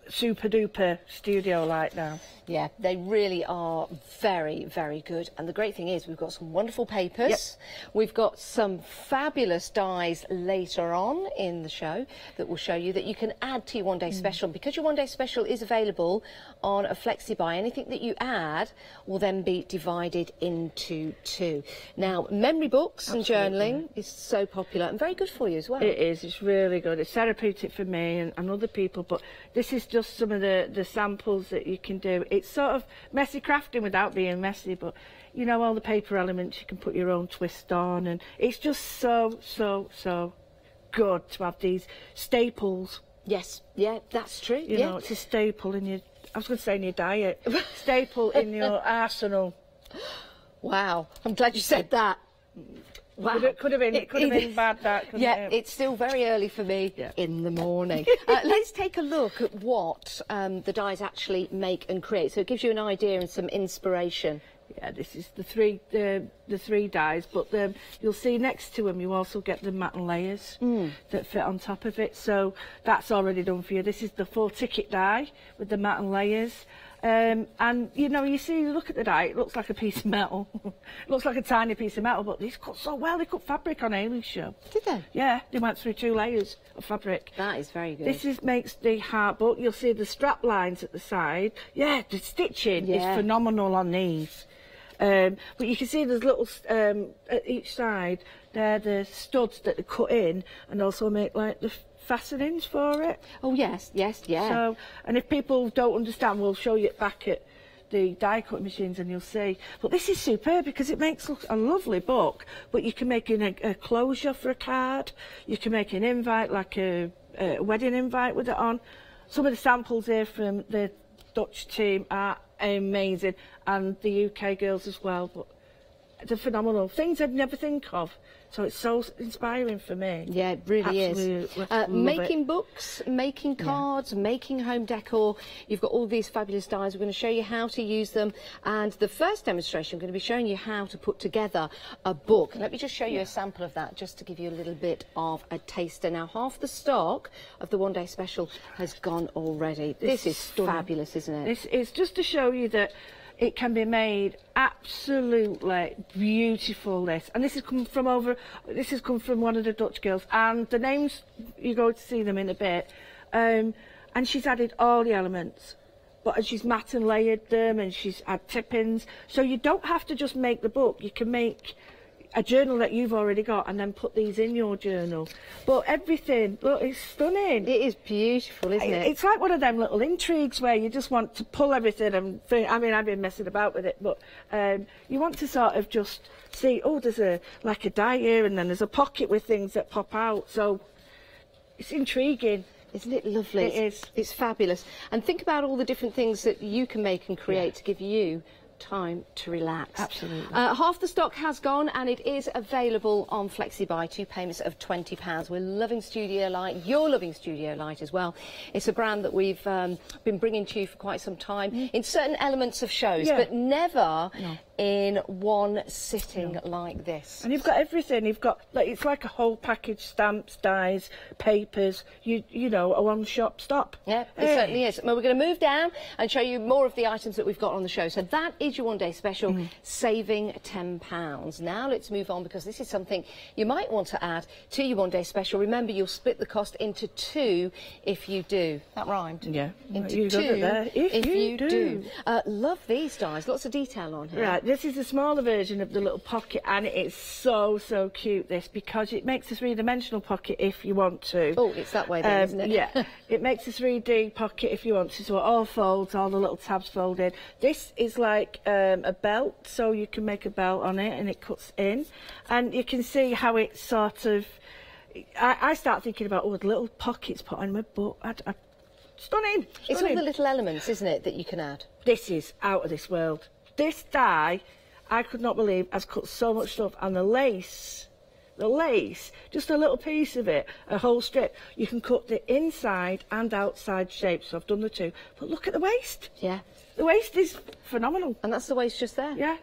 super duper studio light now. Yeah, they really are very, very good. And the great thing is we've got some wonderful papers. Yep. We've got some fabulous dies later on in the show that will show you that you can add to your one-day special. Because your one-day special is available on a flexi buy, anything that you add will then be divided into 2. Now, memory books and journaling is so popular and very good for you as well. It is. It's really good. It's therapeutic for me and other people, but this is just some of the samples that you can do. It's sort of messy crafting without being messy, but you know, all the paper elements you can put your own twist on, and it's just so good to have these staples. Yes, yeah, that's true. You know, it's a staple in your, I was going to say in your diet, staple in your arsenal. Wow, I'm glad you said that. Wow. Could have been bad, that. Yeah, it's still very early for me in the morning. Let's take a look at what the dies actually make and create. So it gives you an idea and some inspiration. Yeah, this is the three dies, but you'll see next to them you also get the matte and layers that fit on top of it. So that's already done for you. This is the 4-ticket die with the matte and layers. And you know, you look at the die, it looks like a piece of metal. It looks like a tiny piece of metal, but these cut so well. They cut fabric on Ailey's show. Did they? Yeah, they went through 2 layers of fabric. That is very good. This makes the heart book. You'll see the strap lines at the side. Yeah, the stitching is phenomenal on these. But you can see there's little at each side. They're the studs that they cut in and also make like the fastenings for it. Oh yes, yes, yeah. So, and if people don't understand, we'll show you it back at the die cutting machines and you'll see. But this is superb because it makes a lovely book, but you can make a closure for a card. You can make an invite, like a wedding invite with it on. Some of the samples here from the Dutch team are amazing, and the UK girls as well, but they're phenomenal. Things I'd never think of. So it's so inspiring for me. Yeah, it really is. Making books, making cards, making home decor. You've got all these fabulous dies. We're going to show you how to use them. And the first demonstration, I'm going to be showing you how to put together a book. Let me just show you a sample of that, just to give you a little bit of a taster. Now, half the stock of the one-day special has gone already. This is fabulous, isn't it? This is just to show you that it can be made absolutely beautiful, and this has come from one of the Dutch girls, and the names, you go to see them in a bit, and she's added all the elements, but she's matte and layered them, and she's had tip-ins, so you don't have to just make the book. You can make a journal that you've already got and then put these in your journal. But everything, look, it's stunning. It is beautiful, isn't it? It's like one of them little intrigues where you just want to pull everything and I mean, I've been messing about with it, but you want to sort of just see, oh, there's like a die here, and then there's a pocket with things that pop out. So it's intriguing. Isn't it lovely? It is. It's fabulous. And think about all the different things that you can make and create to give you time to relax. Absolutely. Half the stock has gone, and it is available on FlexiBuy, 2 payments of £20. We're loving Studio Light. You're loving Studio Light as well. It's a brand that we've been bringing to you for quite some time in certain elements of shows, but never in one sitting like this. And you've got everything. You've got, like, it's like a whole package: stamps, dies, papers. You know, a one-shop stop. Yeah, it certainly is. Well, we're going to move down and show you more of the items that we've got on the show. So that is your one-day special, saving £10. Now let's move on, because this is something you might want to add to your one-day special. Remember, you'll split the cost into 2 if you do. That rhymed. Yeah. Into 2 if you do. Love these dies. Lots of detail on here. Right. This is a smaller version of the little pocket, and it's so cute, this, because it makes a 3-dimensional pocket if you want to. Oh, it's that way then, isn't it? Yeah. It makes a 3D pocket if you want to, so it all folds, all the little tabs fold in. This is like a belt, so you can make a belt on it and it cuts in, and you can see how it's sort of, I start thinking about, the little pockets put on my book. Stunning. It's all the little elements, isn't it, that you can add? This is out of this world. This die, I could not believe, has cut so much stuff, and the lace the lace, just a little piece of it, a whole strip, you can cut the inside and outside shapes. So I've done the two. But look at the waist. Yeah. The waist is phenomenal. And that's the waist just there? Yeah,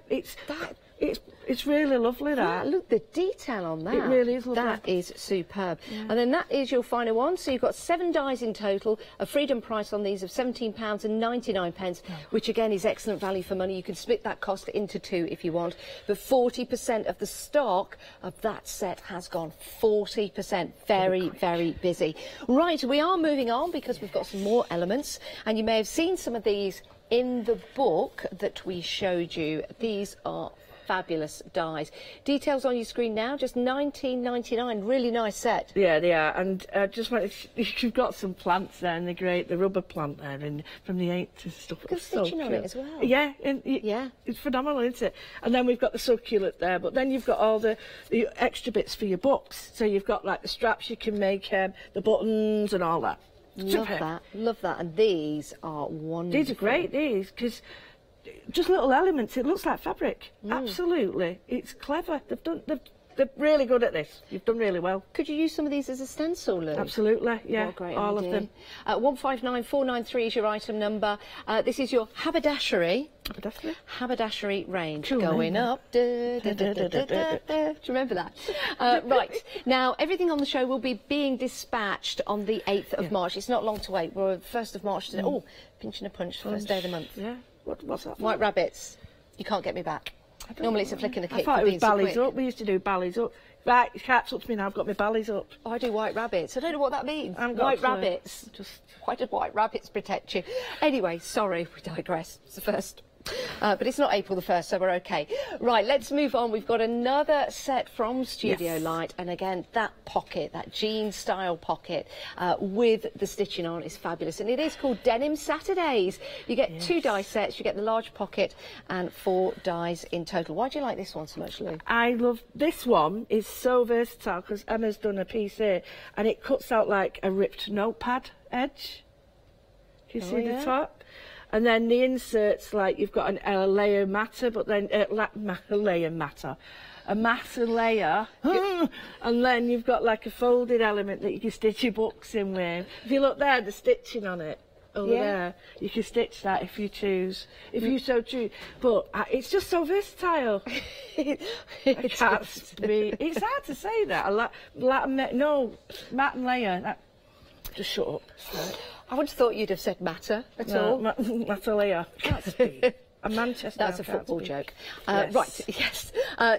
it's really lovely, that. Yeah, look, the detail on that. It really is lovely. That is superb. Yeah. And then that is your final one. So you've got 7 dies in total, a freedom price on these of £17.99, which again is excellent value for money. You can split that cost into 2 if you want. But 40% of the stock of that set has gone. 40%. Very, very busy. Right, we are moving on because we've got some more elements. And you may have seen some of these in the book that we showed you. These are fabulous dies. Details on your screen now, just £19.99. Really nice set. Yeah, they are. And just wanted you've got some plants there, and they're great. The rubber plant there, and from the 8th and stuff. Good stitching on it as well. Yeah, yeah, it's phenomenal, isn't it? And then we've got the succulent there, but then you've got all the extra bits for your books. So you've got like the straps you can make, the buttons and all that. Love that, love that. And these are wonderful. These are great, because just little elements. It looks like fabric. Absolutely, it's clever. They're really good at this. You've done really well. Could you use some of these as a stencil, Lou? Absolutely, yeah. Great all idea. of them. 159493 is your item number. This is your haberdashery range. Cool, going up. Do you remember that? Right, now everything on the show will be being dispatched on the 8th of March. It's not long to wait. We're 1st of March today. Oh, pinching a punch, first day of the month. Yeah. What's that? White rabbits. You can't get me back. Normally it's a flick and a kick. I thought it was ballies up. We used to do ballies up. Right, you can't touch me now. I've got my ballies up. Oh, I do white rabbits. I don't know what that means. White rabbits. Why did white rabbits protect you? Anyway, sorry, we digress. It's the first. But it's not April the 1st, so we're okay. Right, let's move on. We've got another set from Studio Light, and again, that pocket, that jean-style pocket with the stitching on is fabulous, and it is called Denim Saturdays. You get 2 die sets, you get the large pocket, and 4 dies in total. Why do you like this one so much, Lou? I love this one. It's so versatile because Emma's done a piece here, and it cuts out like a ripped notepad edge. Can you see the top? And then the inserts, like you've got a layer matter, but then a layer matter, a matter layer, and then you've got like a folded element that you can stitch your books in with. If you look there, the stitching on it over there, you can stitch that if you choose, if you so choose. But it's just so versatile. It's hard to say that. Mat and layer. Just shut up. I would have thought you'd have said matter at all. Matter layer. A Manchester. That's a football joke. Right, yes.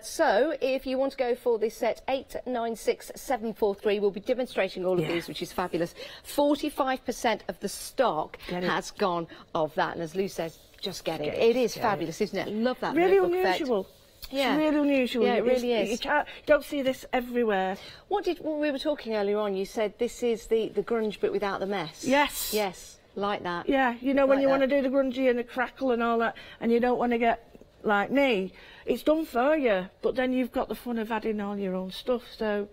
So if you want to go for this set, 896743, we'll be demonstrating all of these, which is fabulous. 45% of the stock has gone of that. And as Lou says, just get it. It is fabulous, isn't it? Love that. Really unusual. Effect. Yeah. It's really unusual. Yeah, it really is. You don't see this everywhere. When we were talking earlier on, you said this is the grunge but without the mess. Yes. Yes, like that. Yeah, you know, when you want to do the grungy and the crackle and all that, and you don't want to get like me, it's done for you, but then you've got the fun of adding all your own stuff. So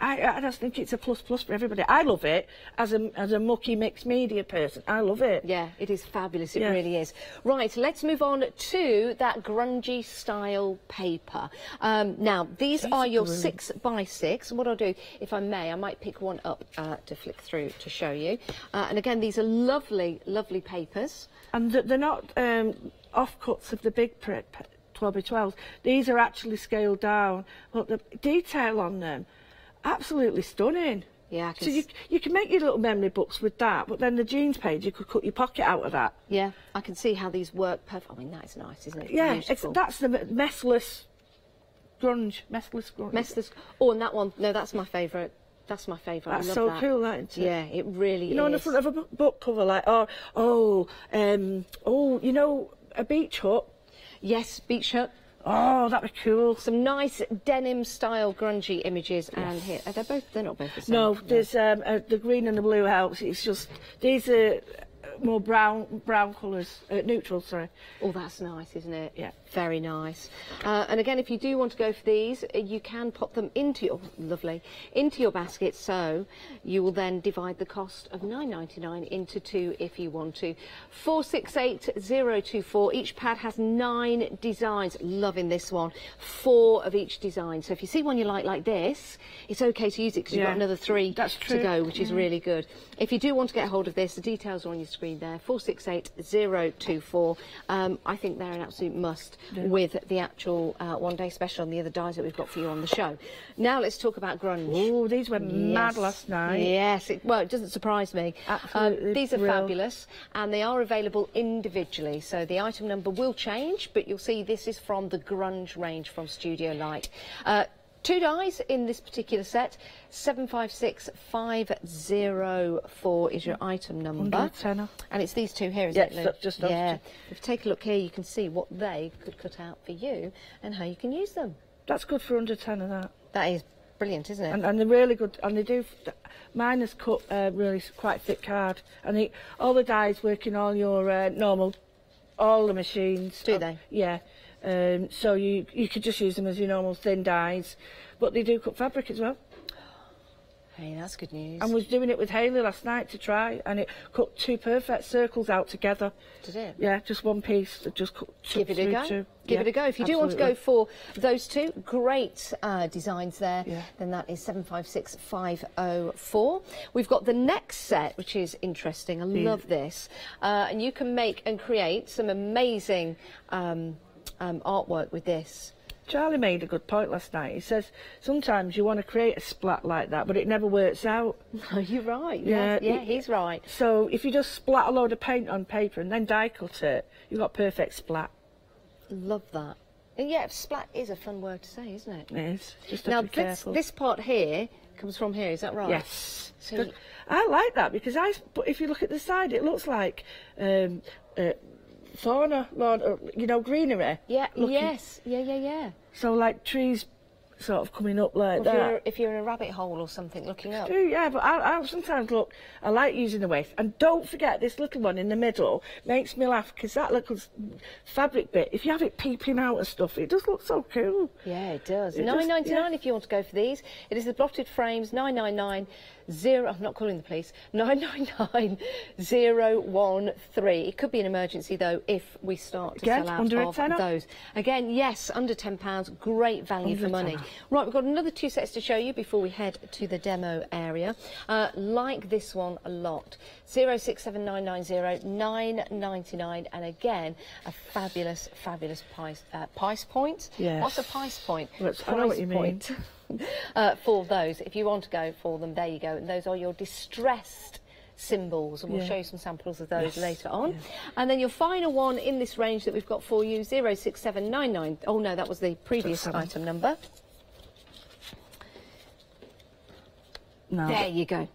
I just think it's a plus for everybody. I love it as a mucky mixed media person. I love it. Yeah, it is fabulous. It really is. Right, let's move on to that grungy style paper. Now, these are your 6x6. And what I'll do, if I may, I might pick one up to flick through to show you. And again, these are lovely, lovely papers. And they're not offcuts of the big 12x12s. These are actually scaled down, but the detail on them, absolutely stunning. Yeah, so you can make your little memory books with that, but then the jeans page, you could cut your pocket out of that. Yeah, I can see how these work perfect. I mean, that is nice, isn't it? Yeah, that's the messless grunge. Messless grunge. Messless. Oh, and that one, no, that's my favourite. That's my favourite. That's I love so cool, isn't it? Yeah, it really is. You know, on the front of a book cover, like, you know, a beach hut. Yes, beach hut. Oh, that'd be cool. Some nice denim style grungy images, and here they're not both the same. No, there's the green and the blue helps. It's just these are more brown colours, neutral, sorry. Oh, that's nice, isn't it? Yeah. Very nice. And again, if you do want to go for these, you can pop them into your, into your basket, so you will then divide the cost of £9.99 into 2 if you want to. 468024. Each pad has 9 designs. Loving this one. 4 of each design. So if you see one you like this, it's okay to use it because you've got another 3 to go, which is really good. If you do want to get hold of this, the details are on your screen there. 468024. I think they're an absolute must with the actual one-day special and the other dies that we've got for you on the show. Now let's talk about grunge. Oh, these went mad last night. Yes, well, it doesn't surprise me. Absolutely these are fabulous, and they are available individually, so the item number will change, but you'll see this is from the grunge range from Studio Light. 2 dies in this particular set. 756504 is your item number. And it's these 2 here, isn't it, Lou? Just yeah. If you take a look here, you can see what they could cut out for you and how you can use them. That's good for under 10 of that. That is brilliant, isn't it? And they're really good. And they do. Mine is cut really quite thick card, and all the dies work in all your all the machines. Do they? Yeah. So you could just use them as your normal thin dies, but they do cut fabric as well. Hey, that's good news. And was doing it with Hayley last night to try, and it cut 2 perfect circles out together. Did it? Yeah, just one piece that just cut. Give it a go. 2. Give it a go. If you do want to go for those 2 great designs there, then that is 756504. We've got the next set, which is interesting. I love this. And you can make and create some amazing artwork with this. Charlie made a good point last night. He says sometimes you want to create a splat like that, but it never works out. No, you're right. Yeah, he's right. So if you just splat a load of paint on paper and then die cut it, you've got perfect splat. Love that. And yeah, splat is a fun word to say, isn't it? It is. Just now, have to be careful. This part here comes from here, is that right? Yes. So I like that because but if you look at the side, it looks like fauna, you know, greenery. Yeah, yes, yeah. So like trees sort of coming up like that. If you're in a rabbit hole or something looking up. Yeah, but I'll sometimes look, I like using the waist. And don't forget this little one in the middle makes me laugh because that little fabric bit, if you have it peeping out and stuff, it does look so cool. Yeah, it does. £9.99 if you want to go for these. It is the blotted frames, £9.99. I'm not calling the police. 999013. It could be an emergency though if we start to sell out of those. Again, yes, under £10. Great value for money. Right, we've got another 2 sets to show you before we head to the demo area. Like this one a lot. 067990 £9.99, and again a fabulous price point. Yes. What's a price point? I know what you mean. For those, if you want to go for them, there you go. And those are your distressed symbols, and we'll show you some samples of those later on. And then your final one in this range that we've got for you, 06799. Oh no, that was the previous item number. No. There you go.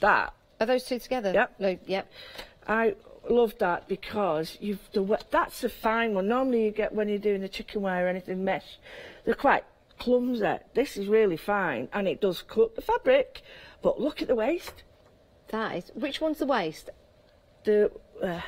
That. Are those 2 together? Yep. No, yep. I love that because that's a fine one. Normally you get when you're doing the chicken wire or anything mesh, they're quite clumsy. This is really fine, and it does cut the fabric, but look at the waist. That is, which one's the waist? That one.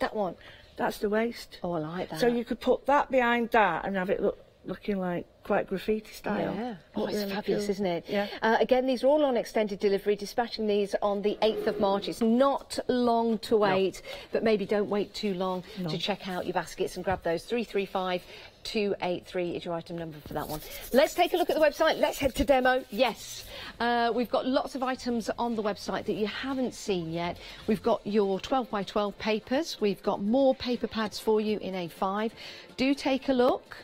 That one. That's the waist. Oh, I like that. So you could put that behind that and have it looking like quite graffiti style. Yeah. Oh, it's fabulous, isn't it? Yeah. Again, these are all on extended delivery, dispatching these on the 8th of March. It's not long to wait, but maybe don't wait too long to check out your baskets and grab those. 335283 is your item number for that one. Let's take a look at the website. Let's head to demo. Yes, we've got lots of items on the website that you haven't seen yet. We've got your 12 by 12 papers. We've got more paper pads for you in A5. Do take a look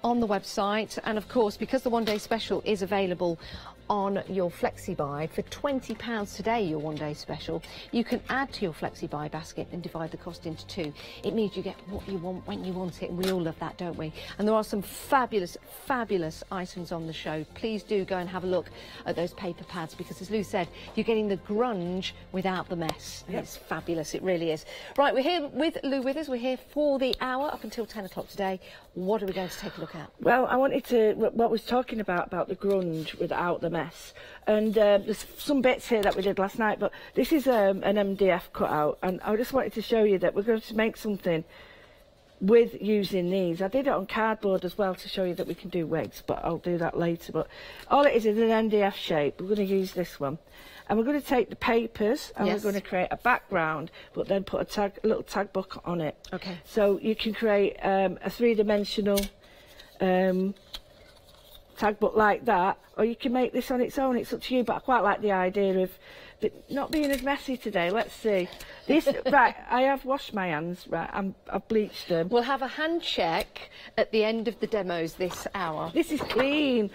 on the website, and of course, because the one-day special is available on your flexi buy for £20 today, your one-day special, you can add to your flexi buy basket and divide the cost into 2. It means you get what you want when you want it, and we all love that, don't we? And there are some fabulous items on the show. Please do go and have a look at those paper pads, because as Lou said, you're getting the grunge without the mess. And it's fabulous, it really is. Right, we're here with Lou Withers. We're here for the hour up until 10 o'clock today. What are we going to take a look at? Well, I wanted to, what I was talking about the grunge without the mess. mess. And there's some bits here that we did last night, but this is an MDF cutout, and I just wanted to show you that we're going to make something with using these. I did it on cardboard as well to show you that we can do wigs, but I'll do that later. But all it is an MDF shape. We're going to use this one. And we're going to take the papers and we're going to create a background, but then put a little tag book on it. Okay. So you can create a three-dimensional tag book like that, or you can make this on its own. It's up to you, but I quite like the idea of not being as messy today. Let's see. This right, I have washed my hands. Right, I've bleached them. We'll have a hand check at the end of the demos this hour. This is clean.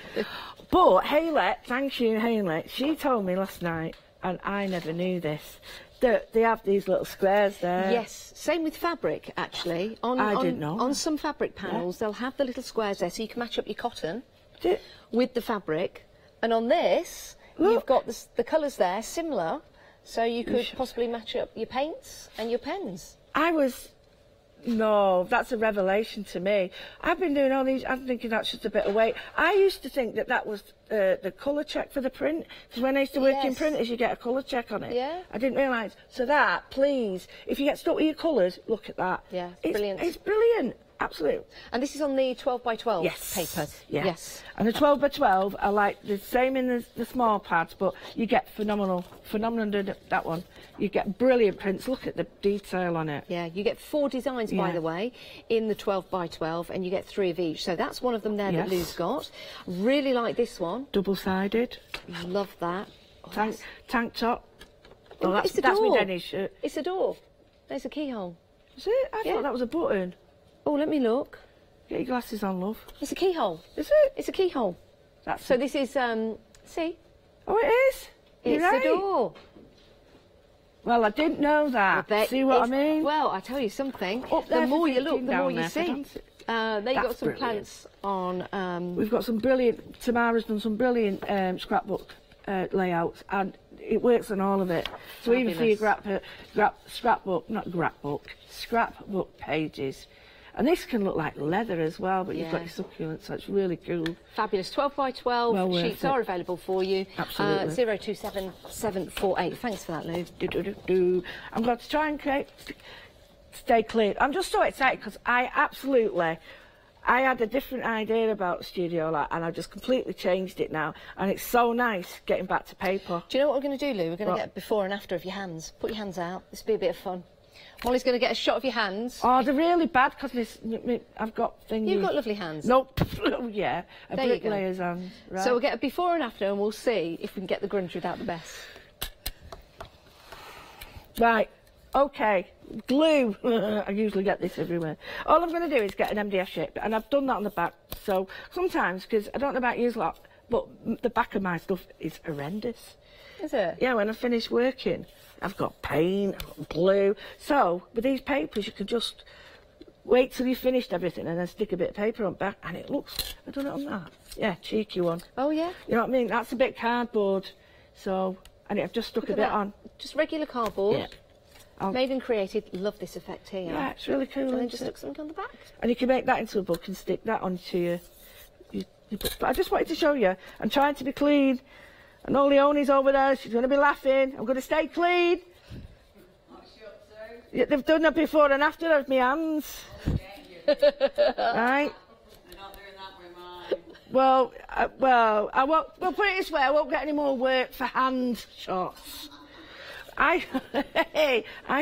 But Haylett, thank you, Haylett, she told me last night, and I never knew this, that they have these little squares there. Yes, same with fabric, actually. I didn't know. On some fabric panels, they'll have the little squares there, so you can match up your cotton with the fabric. And on this, you've got the colours there, similar, so you could possibly match up your paints and your pens. No, that's a revelation to me. I've been doing all these, I'm thinking that's just a bit of weight. I used to think that was the colour check for the print, because when I used to work in printers, you get a colour check on it. Yeah. I didn't realise. So that, please, if you get stuck with your colours, look at that. Yeah, brilliant. It's brilliant. Absolutely. And this is on the 12 by 12 paper. Yes. And the 12 by 12 are like the same in the small pads, but you get phenomenal that one. You get brilliant prints. Look at the detail on it. Yeah, you get 4 designs, by the way, in the 12 by 12, and you get 3 of each. So that's one of them there that Lou's got. Really like this one. Double-sided. Love that. Tank top. Oh, that's my Denny's shirt. It's a door. There's a keyhole. Is it? I thought that was a button. Oh, let me look. Get your glasses on, love. It's a keyhole. Is it? It's a keyhole. So this is, see? Oh, it is? It's a door. Well, I didn't know that. See what I mean? Well, I tell you something. The more you look, the more you see. They've got some brilliant. plants on... We've got some brilliant... Tamara's done some brilliant scrapbook layouts, and it works on all of it. So even for your scrapbook pages. And this can look like leather as well, but you've got your succulents, so it's really cool. Fabulous. 12 by 12 sheets are available for you. Absolutely. 027748. Thanks for that, Lou. I'm going to try and stay clean. I'm just so excited because I had a different idea about studio light, and I've just completely changed it now, and it's so nice getting back to paper. Do you know what we're going to do, Lou? We're going to get before and after of your hands. Put your hands out. This will be a bit of fun. Molly's going to get a shot of your hands. Oh, they're really bad because I've got things. You've got lovely hands. Nope. Yeah, a bricklayer's hands. Right. So we'll get a before and after, and we'll see if we can get the grunge without the best. Right. Okay. Glue. I usually get this everywhere. All I'm going to do is get an MDF shape, and I've done that on the back. So sometimes, because I don't know about you lot, but the back of my stuff is horrendous. Is it? Yeah, when I finish working, I've got paint, I've got glue. So with these papers, you can just wait till you've finished everything and then stick a bit of paper on back, and it looks, I don't know on that. Yeah, cheeky one. Oh, yeah? You know what I mean? That's a bit cardboard. So, and I've just stuck a bit on. Just regular cardboard. Yeah. Made and created. Love this effect here. Yeah, it's really cool. And then just stick something on the back. And you can make that into a book and stick that onto your book. But I just wanted to show you, I'm trying to be clean. And all Leonie's over there, she's going to be laughing. I'm going to stay clean. Yeah, they've done it before and after of my hands. Right? They're not doing that with mine. Well, I won't. Well, put it this way: I won't get any more work for hand shots. I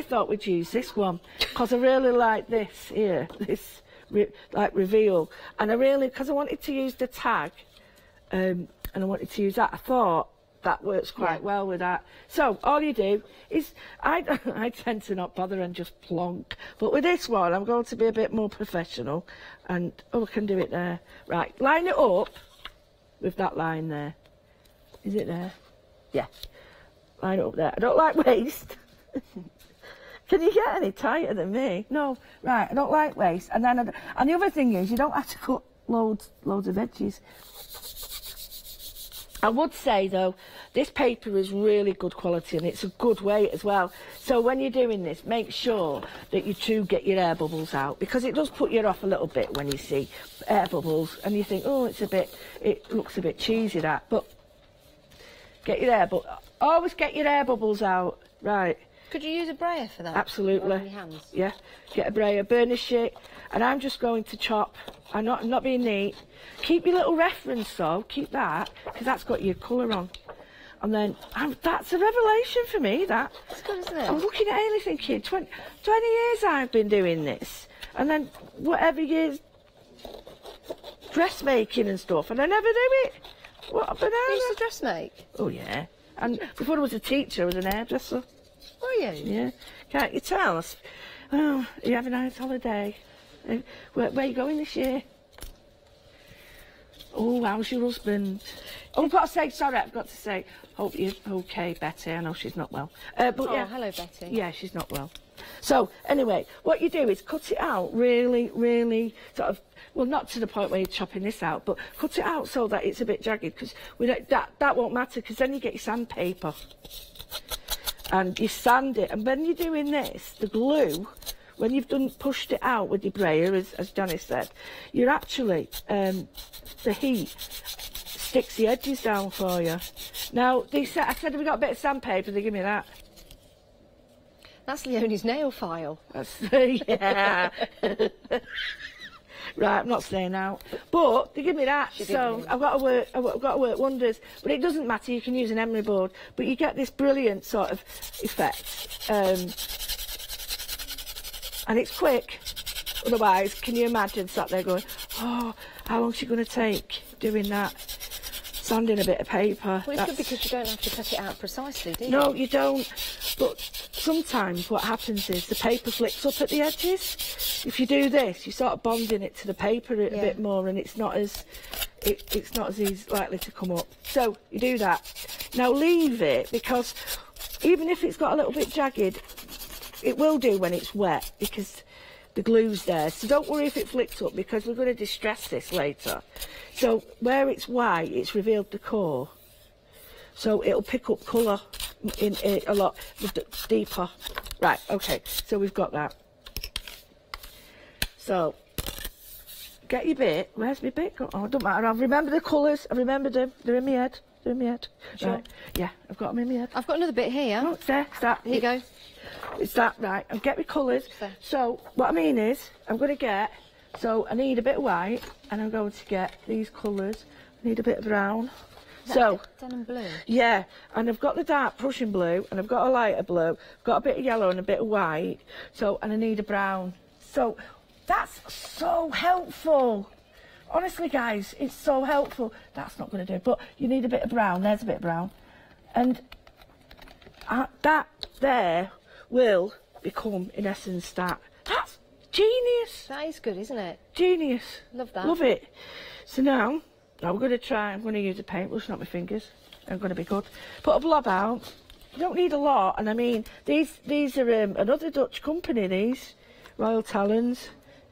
thought we'd use this one because I really like this here, this like reveal, and because I wanted to use the tag, and I wanted to use that. I thought that works quite well with that. So all you do is, I tend to not bother and just plonk. But with this one, I'm going to be a bit more professional. And, I can do it there. Right, line it up with that line there. Is it there? Yeah. Line it up there. I don't like waste. Can you get any tighter than me? No. Right, I don't like waste. And then, and the other thing is, you don't have to cut loads of edges. I would say, though, this paper is really good quality and it's a good weight as well. So when you're doing this, make sure that you do get your air bubbles out, because it does put you off a little bit when you see air bubbles and you think, oh, it looks a bit cheesy, that. But Get your air always get your air bubbles out. Right. Could you use a brayer for that? Absolutely. On your hands? Yeah. Get a brayer, burnish it, and I'm just going to chop. I'm not being neat. Keep your little reference though. Keep that, because that's got your colour on. And then that's a revelation for me. That. It's good, isn't it? I'm looking at Ailey thinking, 20 years I've been doing this, and then whatever years dressmaking and stuff, and I never do it. What a banana. You used to dress make? Oh yeah. And before I was a teacher, I was an hairdresser. Were you? Yeah. Can't you tell? Oh, you have a nice holiday. Where are you going this year? Oh, how's your husband? Oh, I've got to say, hope you're okay, Betty. I know she's not well. But yeah. Hello, Betty. Yeah, she's not well. So, anyway, what you do is cut it out really, really sort of, well, not to the point where you're chopping this out, but cut it out so that it's a bit jagged, because that won't matter, because then you get your sandpaper. And you sand it, and when you're doing this, the glue, when you've pushed it out with your brayer, as Janice said, you're actually, the heat sticks the edges down for you. Now, I said, have we got a bit of sandpaper? They give me that. That's Leonie's nail file. Yeah. Right, I'm not staying out. But they give me that, so I've got to work wonders. But it doesn't matter, you can use an emery board. But you get this brilliant sort of effect. And it's quick. Otherwise, can you imagine sat there going, oh, how long's she going to take doing that? Sanding a bit of paper. Well, it's good because you don't have to cut it out precisely, do you? No, you don't. But sometimes what happens is the paper flicks up at the edges. If you do this, you're sort of bonding it to the paper a bit more, and it's not as easy, likely to come up. So you do that. Now leave it, because even if it's got a little bit jagged, it will do when it's wet, because the glue's there. So don't worry if it flicks up, because we're going to distress this later. So where it's white, it's revealed the core. So it'll pick up colour in a lot deeper. Right, okay, so we've got that. So, get your bit. Where's my bit? Oh, it don't matter. I remember the colours. I remember them. They're in my head. They're in my head. Sure. Right. Yeah, I've got them in my head. I've got another bit here. Oh, it's there. It's that. Here you go. It's that, right. And get my colours. So, what I mean is, I'm going to get... So, I need a bit of white, and I'm going to get these colours. I need a bit of brown. So, denim blue. Yeah, and I've got the dark Prussian blue, and I've got a lighter blue. I've got a bit of yellow and a bit of white. So, and I need a brown. So, that's so helpful. Honestly, guys, it's so helpful. That's not going to do, but you need a bit of brown. There's a bit of brown. And that there will become, in essence, that. That's genius. That is good, isn't it? Genius. Love that. Love it. So now I'm going to try, I'm going to use a paintbrush, not my fingers. I'm going to be good. Put a blob out. You don't need a lot, and I mean, these are another Dutch company, these. Royal Talons.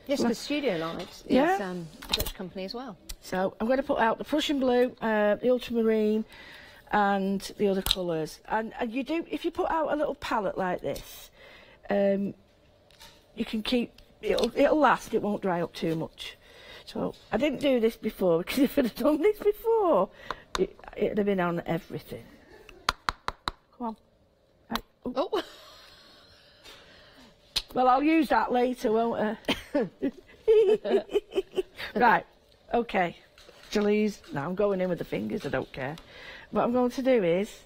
Yes, because Studio Lights is a Dutch company as well. So I'm going to put out the Prussian blue, the ultramarine, and the other colours. And you do, if you put out a little palette like this, you can keep, it'll last, it won't dry up too much. So I didn't do this before, because if I'd have done this before, it'd have been on everything. Come on. Right. Oh. Well, I'll use that later, won't I? Right, okay. Jalees. Now I'm going in with the fingers, I don't care. What I'm going to do is,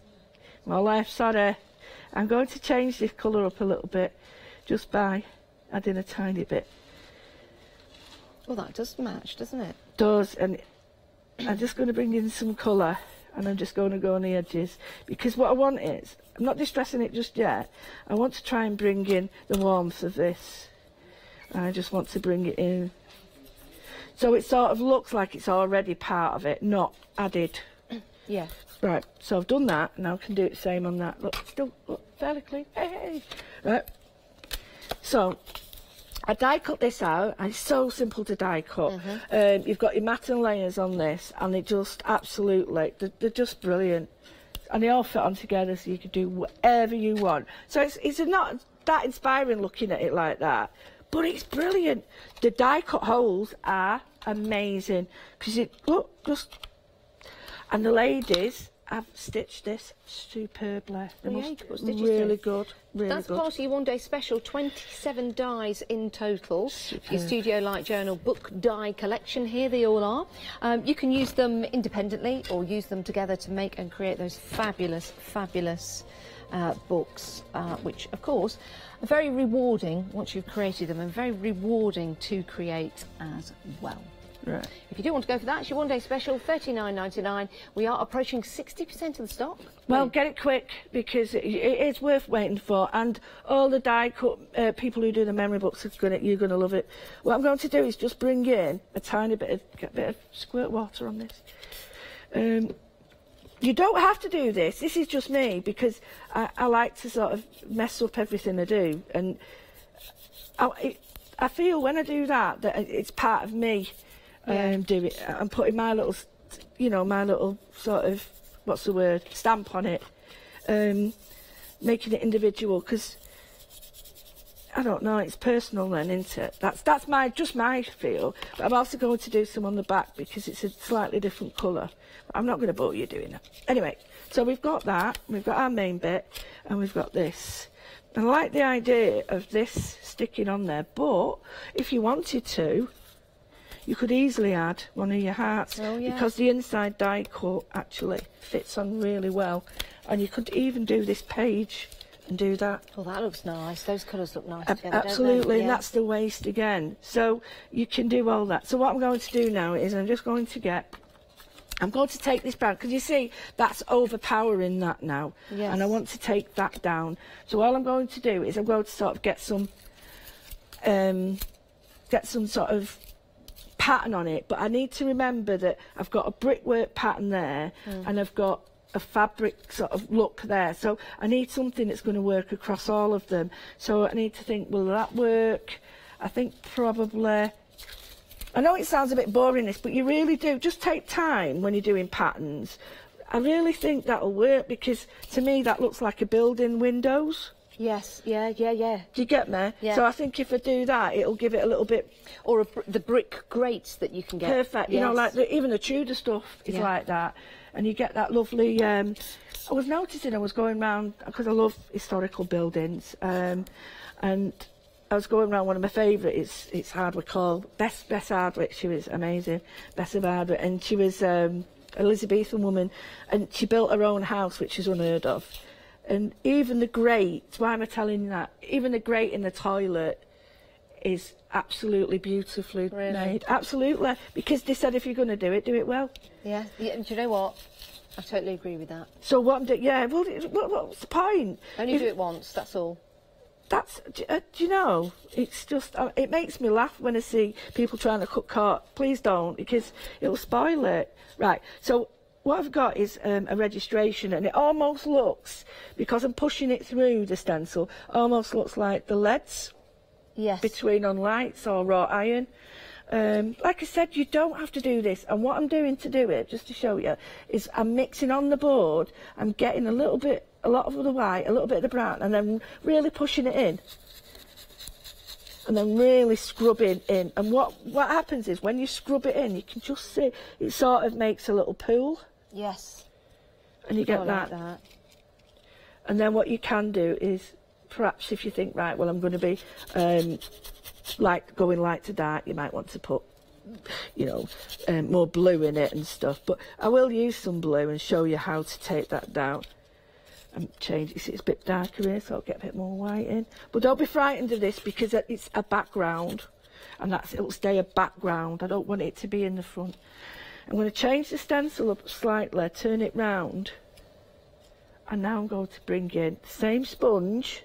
my left, sorry, I'm going to change this colour up a little bit, just by adding a tiny bit. Well, that does match, doesn't it? Does, and I'm just going to bring in some colour, and I'm just going to go on the edges, because what I want is, I'm not distressing it just yet, I want to try and bring in the warmth of this. I just want to bring it in, so it sort of looks like it's already part of it, not added. Yeah. Right, so I've done that, now I can do the same on that. Look, still look fairly clean. Hey. Right, so I die cut this out, and it's so simple to die cut. You've got your matte layers on this, and it just absolutely, they're just brilliant. And they all fit on together, so you can do whatever you want. So it's not that inspiring looking at it like that, but it's brilliant. The die cut holes are amazing, because it, look, just, and the ladies have stitched this superbly. They Yeah, must you can put stitches really through. good, really That's good. part of your one-day special, 27 dies in total. Your Studio Light Journal book die collection, here they all are. You can use them independently or use them together to make and create those fabulous, fabulous books, which, of course, are very rewarding once you've created them and very rewarding to create as well. Right. If you do want to go for that, it's your one-day special, $39.99. We are approaching 60% of the stock. Well, get it quick because it is worth waiting for, and all the die cut people who do the memory books you're gonna love it. What I'm going to do is just bring in a tiny bit of squirt water on this. You don't have to do this. This is just me because I like to sort of mess up everything I do, and I feel when I do that it's part of me. Do it. I'm putting my little, my little sort of, what's the word, stamp on it, making it individual, because I don't know, it's personal then, isn't it? That's just my feel. But I'm also going to do some on the back because it's a slightly different colour. I'm not going to bore you doing it. Anyway, so we've got that, we've got our main bit, and we've got this. I like the idea of this sticking on there, but if you wanted to, you could easily add one of your hearts because the inside die cut actually fits on really well. And you could even do this page and do that. Oh, that looks nice. Those colours look nice together, absolutely, don't they? and that's the waist again. So you can do all that. So what I'm going to do now is I'm going to take this brown, because you see that's overpowering that now. Yes. And I want to take that down. So all I'm going to do is I'm going to sort of get some sort of pattern on it, but I need to remember that I've got a brickwork pattern there and I've got a fabric sort of look there, so I need something that's going to work across all of them. So I need to think, will that work? I think probably, I know it sounds a bit boring this, but you really do just take time when you're doing patterns. I really think that'll work, because to me that looks like a building windows. Yes, yeah. Do you get me? Yeah. So I think if I do that, it'll give it a little bit... Or the brick grates that you can get. Perfect. Yes. You know, like even the Tudor stuff is like that. And you get that lovely... I was noticing, I was going round, because I love historical buildings, and I was going round one of my favourite, it's Hardwick Hall. Bess Hardwick, she was amazing. Bess of Hardwick. And she was Elizabethan woman, and she built her own house, which is unheard of. And even the grate, why am I telling you that? Even the grate in the toilet is absolutely beautifully made. Absolutely. Because they said if you're going to do it well. Yeah. Do you know what? I totally agree with that. So what I'm doing, what's the point? Only do it once, that's all. That's, do you know, it's just, it makes me laugh when I see people trying to cut card. Please don't, because it'll spoil it. Right, so what I've got is a registration, and it almost looks, because I'm pushing it through the stencil, almost looks like the leads between on lights or wrought iron. Like I said, you don't have to do this, and what I'm doing to do it, just to show you, is I'm mixing on the board, I'm getting a lot of the white, a little bit of the brown, and then really pushing it in. And then really scrubbing in. And what happens is, when you scrub it in, you can just see, it sort of makes a little pool. Yes. And you get like that. And then what you can do is, perhaps if you think, right, well, I'm going to be going light to dark, you might want to put, more blue in it and stuff. But I will use some blue and show you how to take that down. And change it. It's a bit darker here, so I'll get a bit more white in. But don't be frightened of this, because it's a background, and it'll stay a background. I don't want it to be in the front. I'm going to change the stencil up slightly, turn it round, and now I'm going to bring in the same sponge,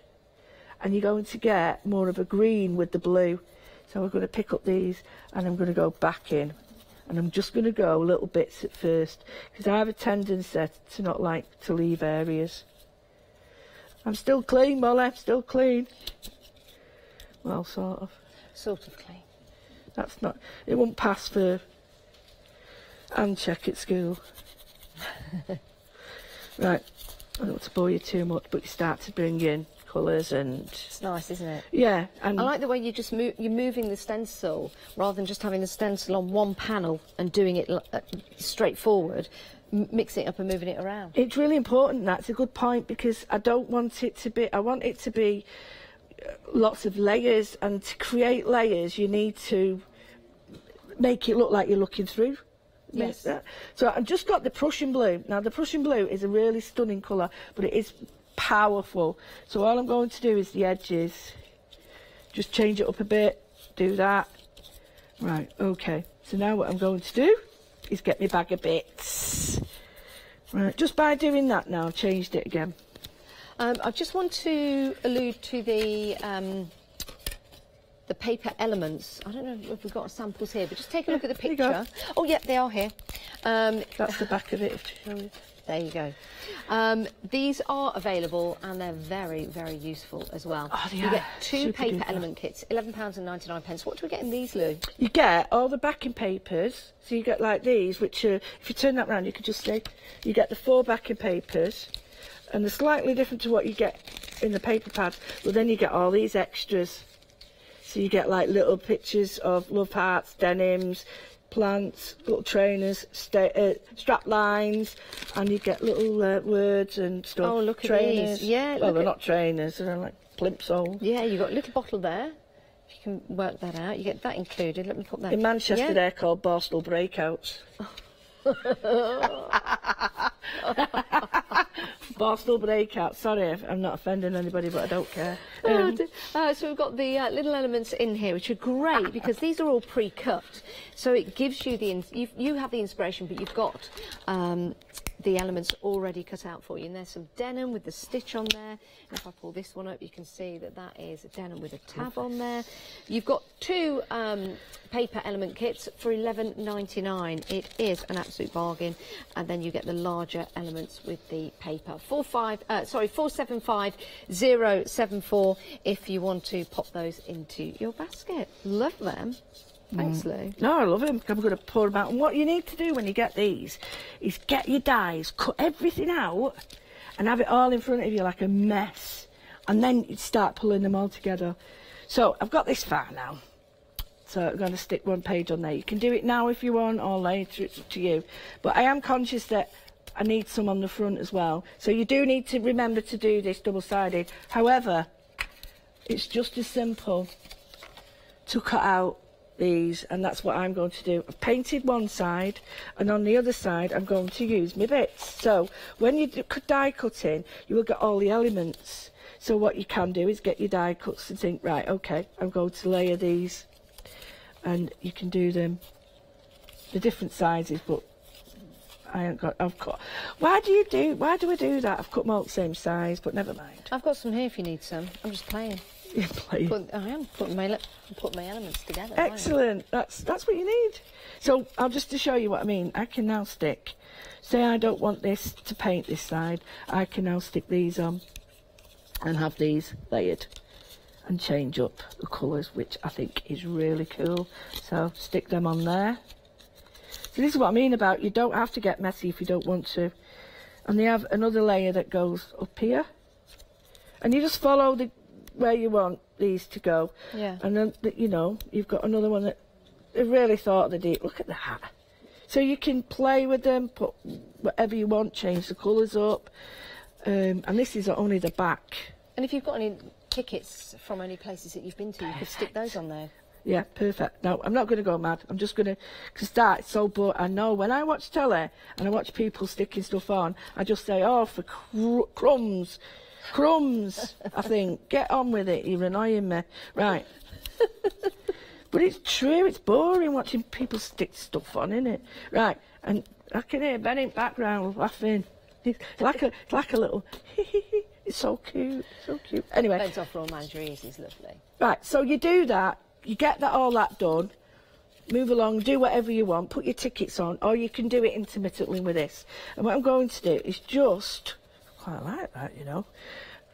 and you're going to get more of a green with the blue. So we're going to pick up these, and I'm going to go back in. And I'm just going to go little bits at first, because I have a tendency to not like to leave areas. I'm still clean, Molly, still clean. Well, sort of. Sort of clean. That's not, it won't pass for hand check at school. Right, I don't want to bore you too much, but you start to bring in colours and... It's nice, isn't it? Yeah. And I like the way you just you're moving the stencil, rather than just having the stencil on one panel and doing it straightforward. mixing it up and moving it around. It's really important. That's a good point, because I don't want it to be. I want it to be lots of layers, and to create layers, you need to make it look like you're looking through. Yes. So I've just got the Prussian blue. Now the Prussian blue is a really stunning colour, but it is powerful. So all I'm going to do is the edges. Just change it up a bit. Do that. Right. Okay. So now what I'm going to do is get my bag of bits. Right. Just by doing that now, I've changed it again. I just want to allude to the paper elements. I don't know if we've got samples here, but just take a look at the picture. Oh, yeah, they are here. That's the back of it. There you go. These are available, and they're very, very useful as well. Oh, you get two paper element kits, £11.99. What do we get in these, Lou? You get all the backing papers. So you get like these, which are, if you turn that round, you can just see. You get the 4 backing papers, and they're slightly different to what you get in the paper pads, but then you get all these extras. So you get like little pictures of love hearts, denims, plants, little trainers, strap lines, and you get little words and stuff. Oh, look trainers. at these. Yeah, well, they're not trainers, they're like plimsolls. Yeah, you've got a little bottle there. If you can work that out, you get that included. Let me put that in Manchester. They're called Borstal breakouts. Borstal breakout. Sorry, I'm not offending anybody, but I don't care. So we've got the little elements in here, which are great because these are all pre-cut. So it gives you the you have the inspiration, but you've got the elements already cut out for you. And there's some denim with the stitch on there. And if I pull this one up, you can see that that is a denim with a tab on there. You've got 2 paper element kits for £11.99. It is an absolute bargain. And then you get the larger elements with the paper. 475074 if you want to pop those into your basket. Love them. Thanks, Lou. No, I love them. I'm going to pour them out. And what you need to do when you get these is get your dies, cut everything out, and have it all in front of you like a mess. And then you start pulling them all together. So I've got this far now. So I'm going to stick 1 page on there. You can do it now if you want, or later. It's up to you. But I am conscious that I need some on the front as well. So you do need to remember to do this double-sided. However, it's just as simple to cut out these, and that's what I'm going to do. I've painted one side, and on the other side I'm going to use my bits. So when you do die cutting, you will get all the elements. So what you can do is get your die cuts and think, right, okay, I'm going to layer these, and you can do them the different sizes, but I've cut. Why do I do that? I've cut them all the same size, but never mind. I've got some here if you need some. I'm just playing. You're playing. I am putting my elements together. Excellent. That's what you need. So I'll just to show you what I mean. I can now stick. Say I don't want this to paint this side. I can now stick these on and have these layered and change up the colours, which I think is really cool. So stick them on there. So this is what I mean about you don't have to get messy if you don't want to. And they have another layer that goes up here, and you just follow where you want these to go. Yeah. And then you know you've got another one that they really thought of the deep. Look at that. So you can play with them, put whatever you want, change the colours up. And this is only the back. And if you've got any tickets from any places that you've been to, you could stick those on there. Yeah, perfect. No, I'm not going to go mad. I'm just going to, because that is so boring. I know when I watch telly and I watch people sticking stuff on, I just say, oh, for crumbs. Crumbs. I think, get on with it, you're annoying me. Right. But it's true, it's boring watching people stick stuff on, innit? Right, and I can hear Ben in the background laughing. It's like a little, it's so cute, so cute. Anyway. Ben's off for all managers, he's lovely. Right, so you do that, you get all that done, move along, do whatever you want, put your tickets on, or you can do it intermittently with this. And what I'm going to do is just, quite like that, you know,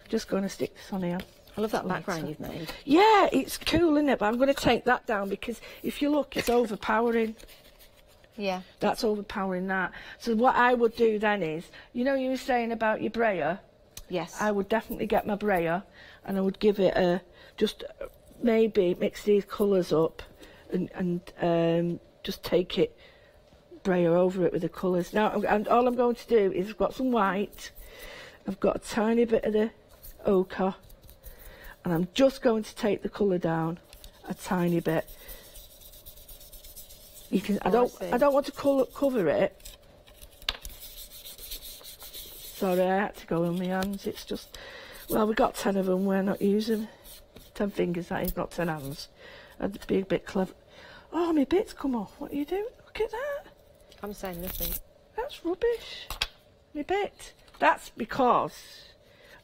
I'm just going to stick this on here. I love that background you've made. Yeah, it's cool, isn't it? But I'm going to take that down because if you look, it's overpowering. Yeah. That's overpowering that. So what I would do then is, you know you were saying about your brayer? Yes. I would definitely get my brayer and I would give it a, just maybe mix these colours up and just take it spray over it with the colours. Now, and all I'm going to do is I've got some white, I've got a tiny bit of the ochre, and I'm just going to take the colour down a tiny bit. You can. I don't want to cover it. Sorry, I had to go on my hands. It's just, well, we've got 10 of them. We're not using 10 fingers. That is not 10 hands. I'd be a bit clever. Oh, my bits come off. What are you doing? Look at that. I'm saying nothing. That's rubbish. My bit. That's because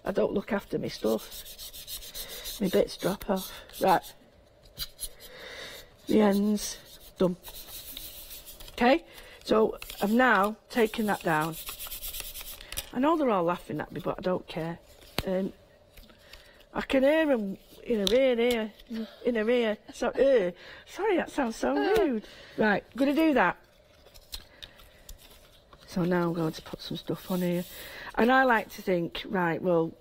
I don't look after my stuff. My bits drop off. Right. The ends done. Okay. So I've now taken that down. I know they're all laughing at me, but I don't care. I can hear them in her ear, in her ear. So, sorry, that sounds so rude. Right, I'm going to do that. So now I'm going to put some stuff on here. And I like to think, right, well,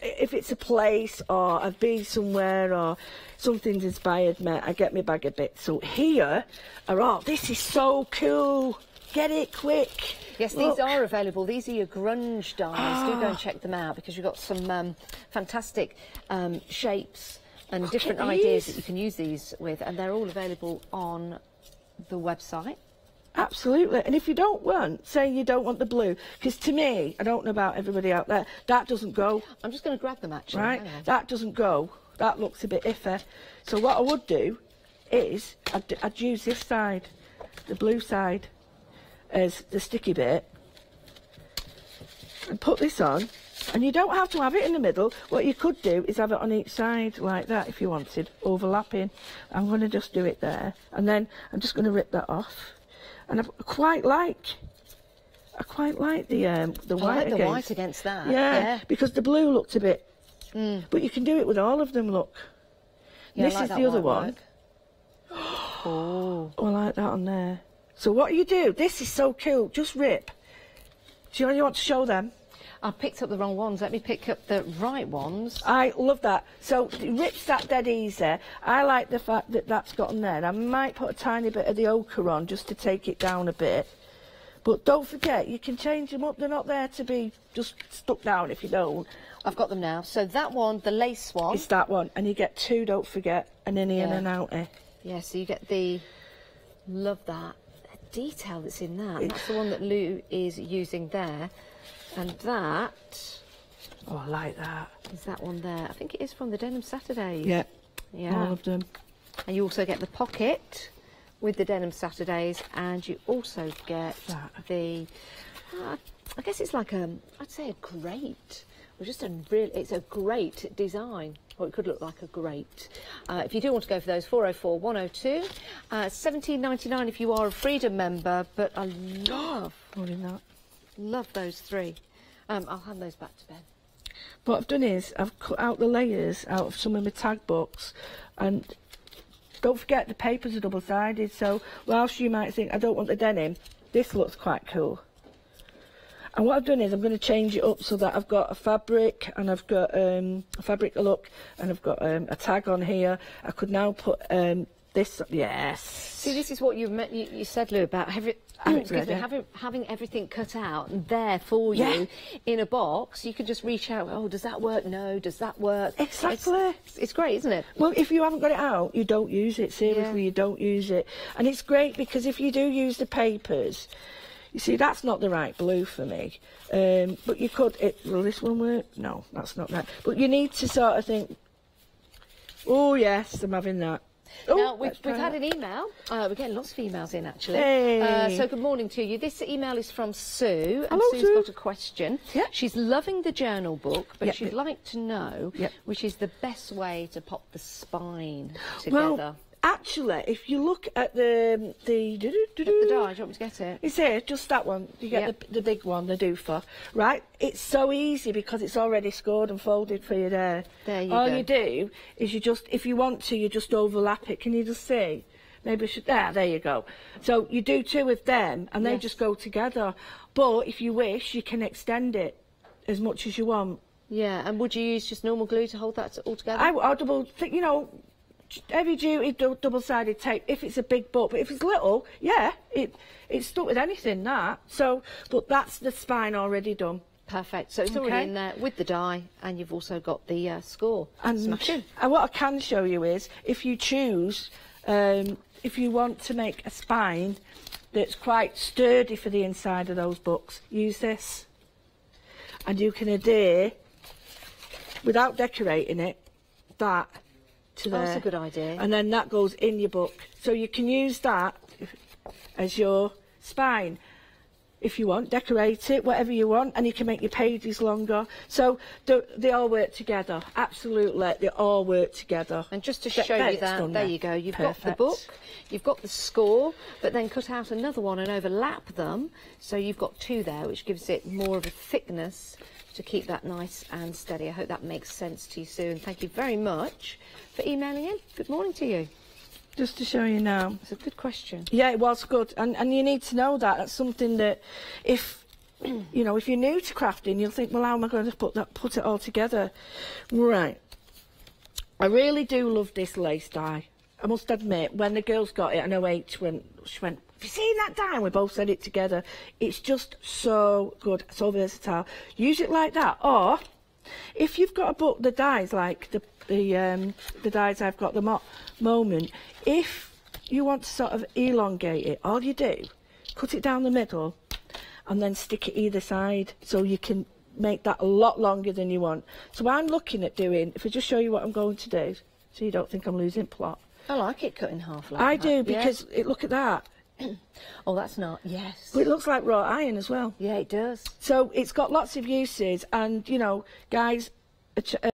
if it's a place or I've been somewhere or something's inspired me, I get my bag of bits. So here are all, this is so cool. Get it quick. Yes, Look. These are available. These are your grunge dies. Do go and check them out because you've got some fantastic shapes and different ideas that you can use these with, and they're all available on the website. Absolutely. And if you don't want, say you don't want the blue, because to me, I don't know about everybody out there, that doesn't go. I'm just going to grab them actually. Right? That doesn't go. That looks a bit iffy. So what I would do is I'd use this side, the blue side, as the sticky bit, and put this on. And you don't have to have it in the middle. What you could do is have it on each side like that if you wanted, overlapping. I'm going to just do it there, and then I'm just going to rip that off. And I quite like the white. White against that. Yeah, because the blue looked a bit. But you can do it with all of them. Look, yeah, this like is that the other one. Oh, I like that on there. So what you do? This is so cool. Just rip. Do you want to show them? I picked up the wrong ones. Let me pick up the right ones. I love that. So it rips that dead easy. I like the fact that that's got on there. I might put a tiny bit of the ochre on just to take it down a bit. But don't forget, you can change them up. They're not there to be just stuck down if you don't. I've got them now. So that one, the lace one. It's that one. And you get 2, don't forget, an innie and an outie. Yeah, so you get the... Love that. The detail that's in that. And that's the one that Lou is using there. And that... Oh, I like that. Is that one there? I think it is from the Denim Saturdays. Yeah. Yeah. All of them. And you also get the pocket with the Denim Saturdays, and you also get the... I guess it's like I'd say a grate. Or just it's a great design. Or it could look like a grate. If you do want to go for those, 404 102, $17.99 if you are a Freedom member. But I love those 3. I'll hand those back to Ben. What I've done is I've cut out the layers out of some of my tag books, and don't forget the papers are double-sided. So whilst you might think I don't want the denim, this looks quite cool. And what I've done is I'm going to change it up so that I've got a fabric, and I've got a fabric look, and I've got a tag on here. I could now put this. Yes. See, this is what you said, Lou, about having everything cut out and there for you in a box. You can just reach out. Oh, does that work? No. Does that work? Exactly. It's great, isn't it? Well, if you haven't got it out, you don't use it. Seriously, you don't use it. And it's great because if you do use the papers, you see, that's not the right blue for me. But you could... Will this one work? No, that's not right. But you need to sort of think, oh, yes, I'm having that. Now, we've had an email. We're getting lots of emails in, actually. Hey. So good morning to you. This email is from Sue. And Hello, Sue's Sue. got a question. Yeah. She's loving the journal book, but Yeah. she'd like to know which is the best way to pop the spine together. Well, actually, if you look at the die, do you want me to get it? It's here, just that one. You get the big one, the doofer. Right? It's so easy because it's already scored and folded for you there. There you All go. you do is you just, if you want to, you just overlap it. Can you just see? Maybe I should... there you go. So you do 2 of them, and they just go together. But if you wish, you can extend it as much as you want. Yeah, and would you use just normal glue to hold that all together? I double... You know... heavy duty double-sided tape if it's a big book, but if it's little, yeah, it's stuck with anything, that. So, but that's the spine already done. Perfect. So it's already in there with the die, and you've also got the score. And smashing. And what I can show you is, if you choose, if you want to make a spine that's quite sturdy for the inside of those books, use this. And you can adhere, without decorating it, that to there. That's a good idea. And then that goes in your book. So you can use that as your spine. If you want, decorate it, whatever you want, and you can make your pages longer. So they all work together. Absolutely, they all work together. And just to show you that, there you go. You've got the book, you've got the score, but then cut out another one and overlap them. So you've got two there, which gives it more of a thickness to keep that nice and steady. I hope that makes sense to you, Sue. And thank you very much for emailing in. Good morning to you. Just to show you now. It's a good question. Yeah, it was good. And you need to know that. That's something that if, you know, if you're new to crafting, you'll think, well, how am I going to put it all together? Right. I really do love this lace die. I must admit, when the girls got it, I know H she went, have you seen that die? And we both said it together. It's just so good, so versatile. Use it like that. Or, if you've got a book that dies like the dies I've got the moment, if you want to sort of elongate it, all you do, cut it down the middle and then stick it either side, so you can make that a lot longer than you want. So I'm looking at doing, if I just show you what I'm going to do, so you don't think I'm losing plot. I like it cut in half like I that. do, because look at that. Oh, that's not, yes. But it looks like wrought iron as well. Yeah, it does. So it's got lots of uses, and, you know, guys,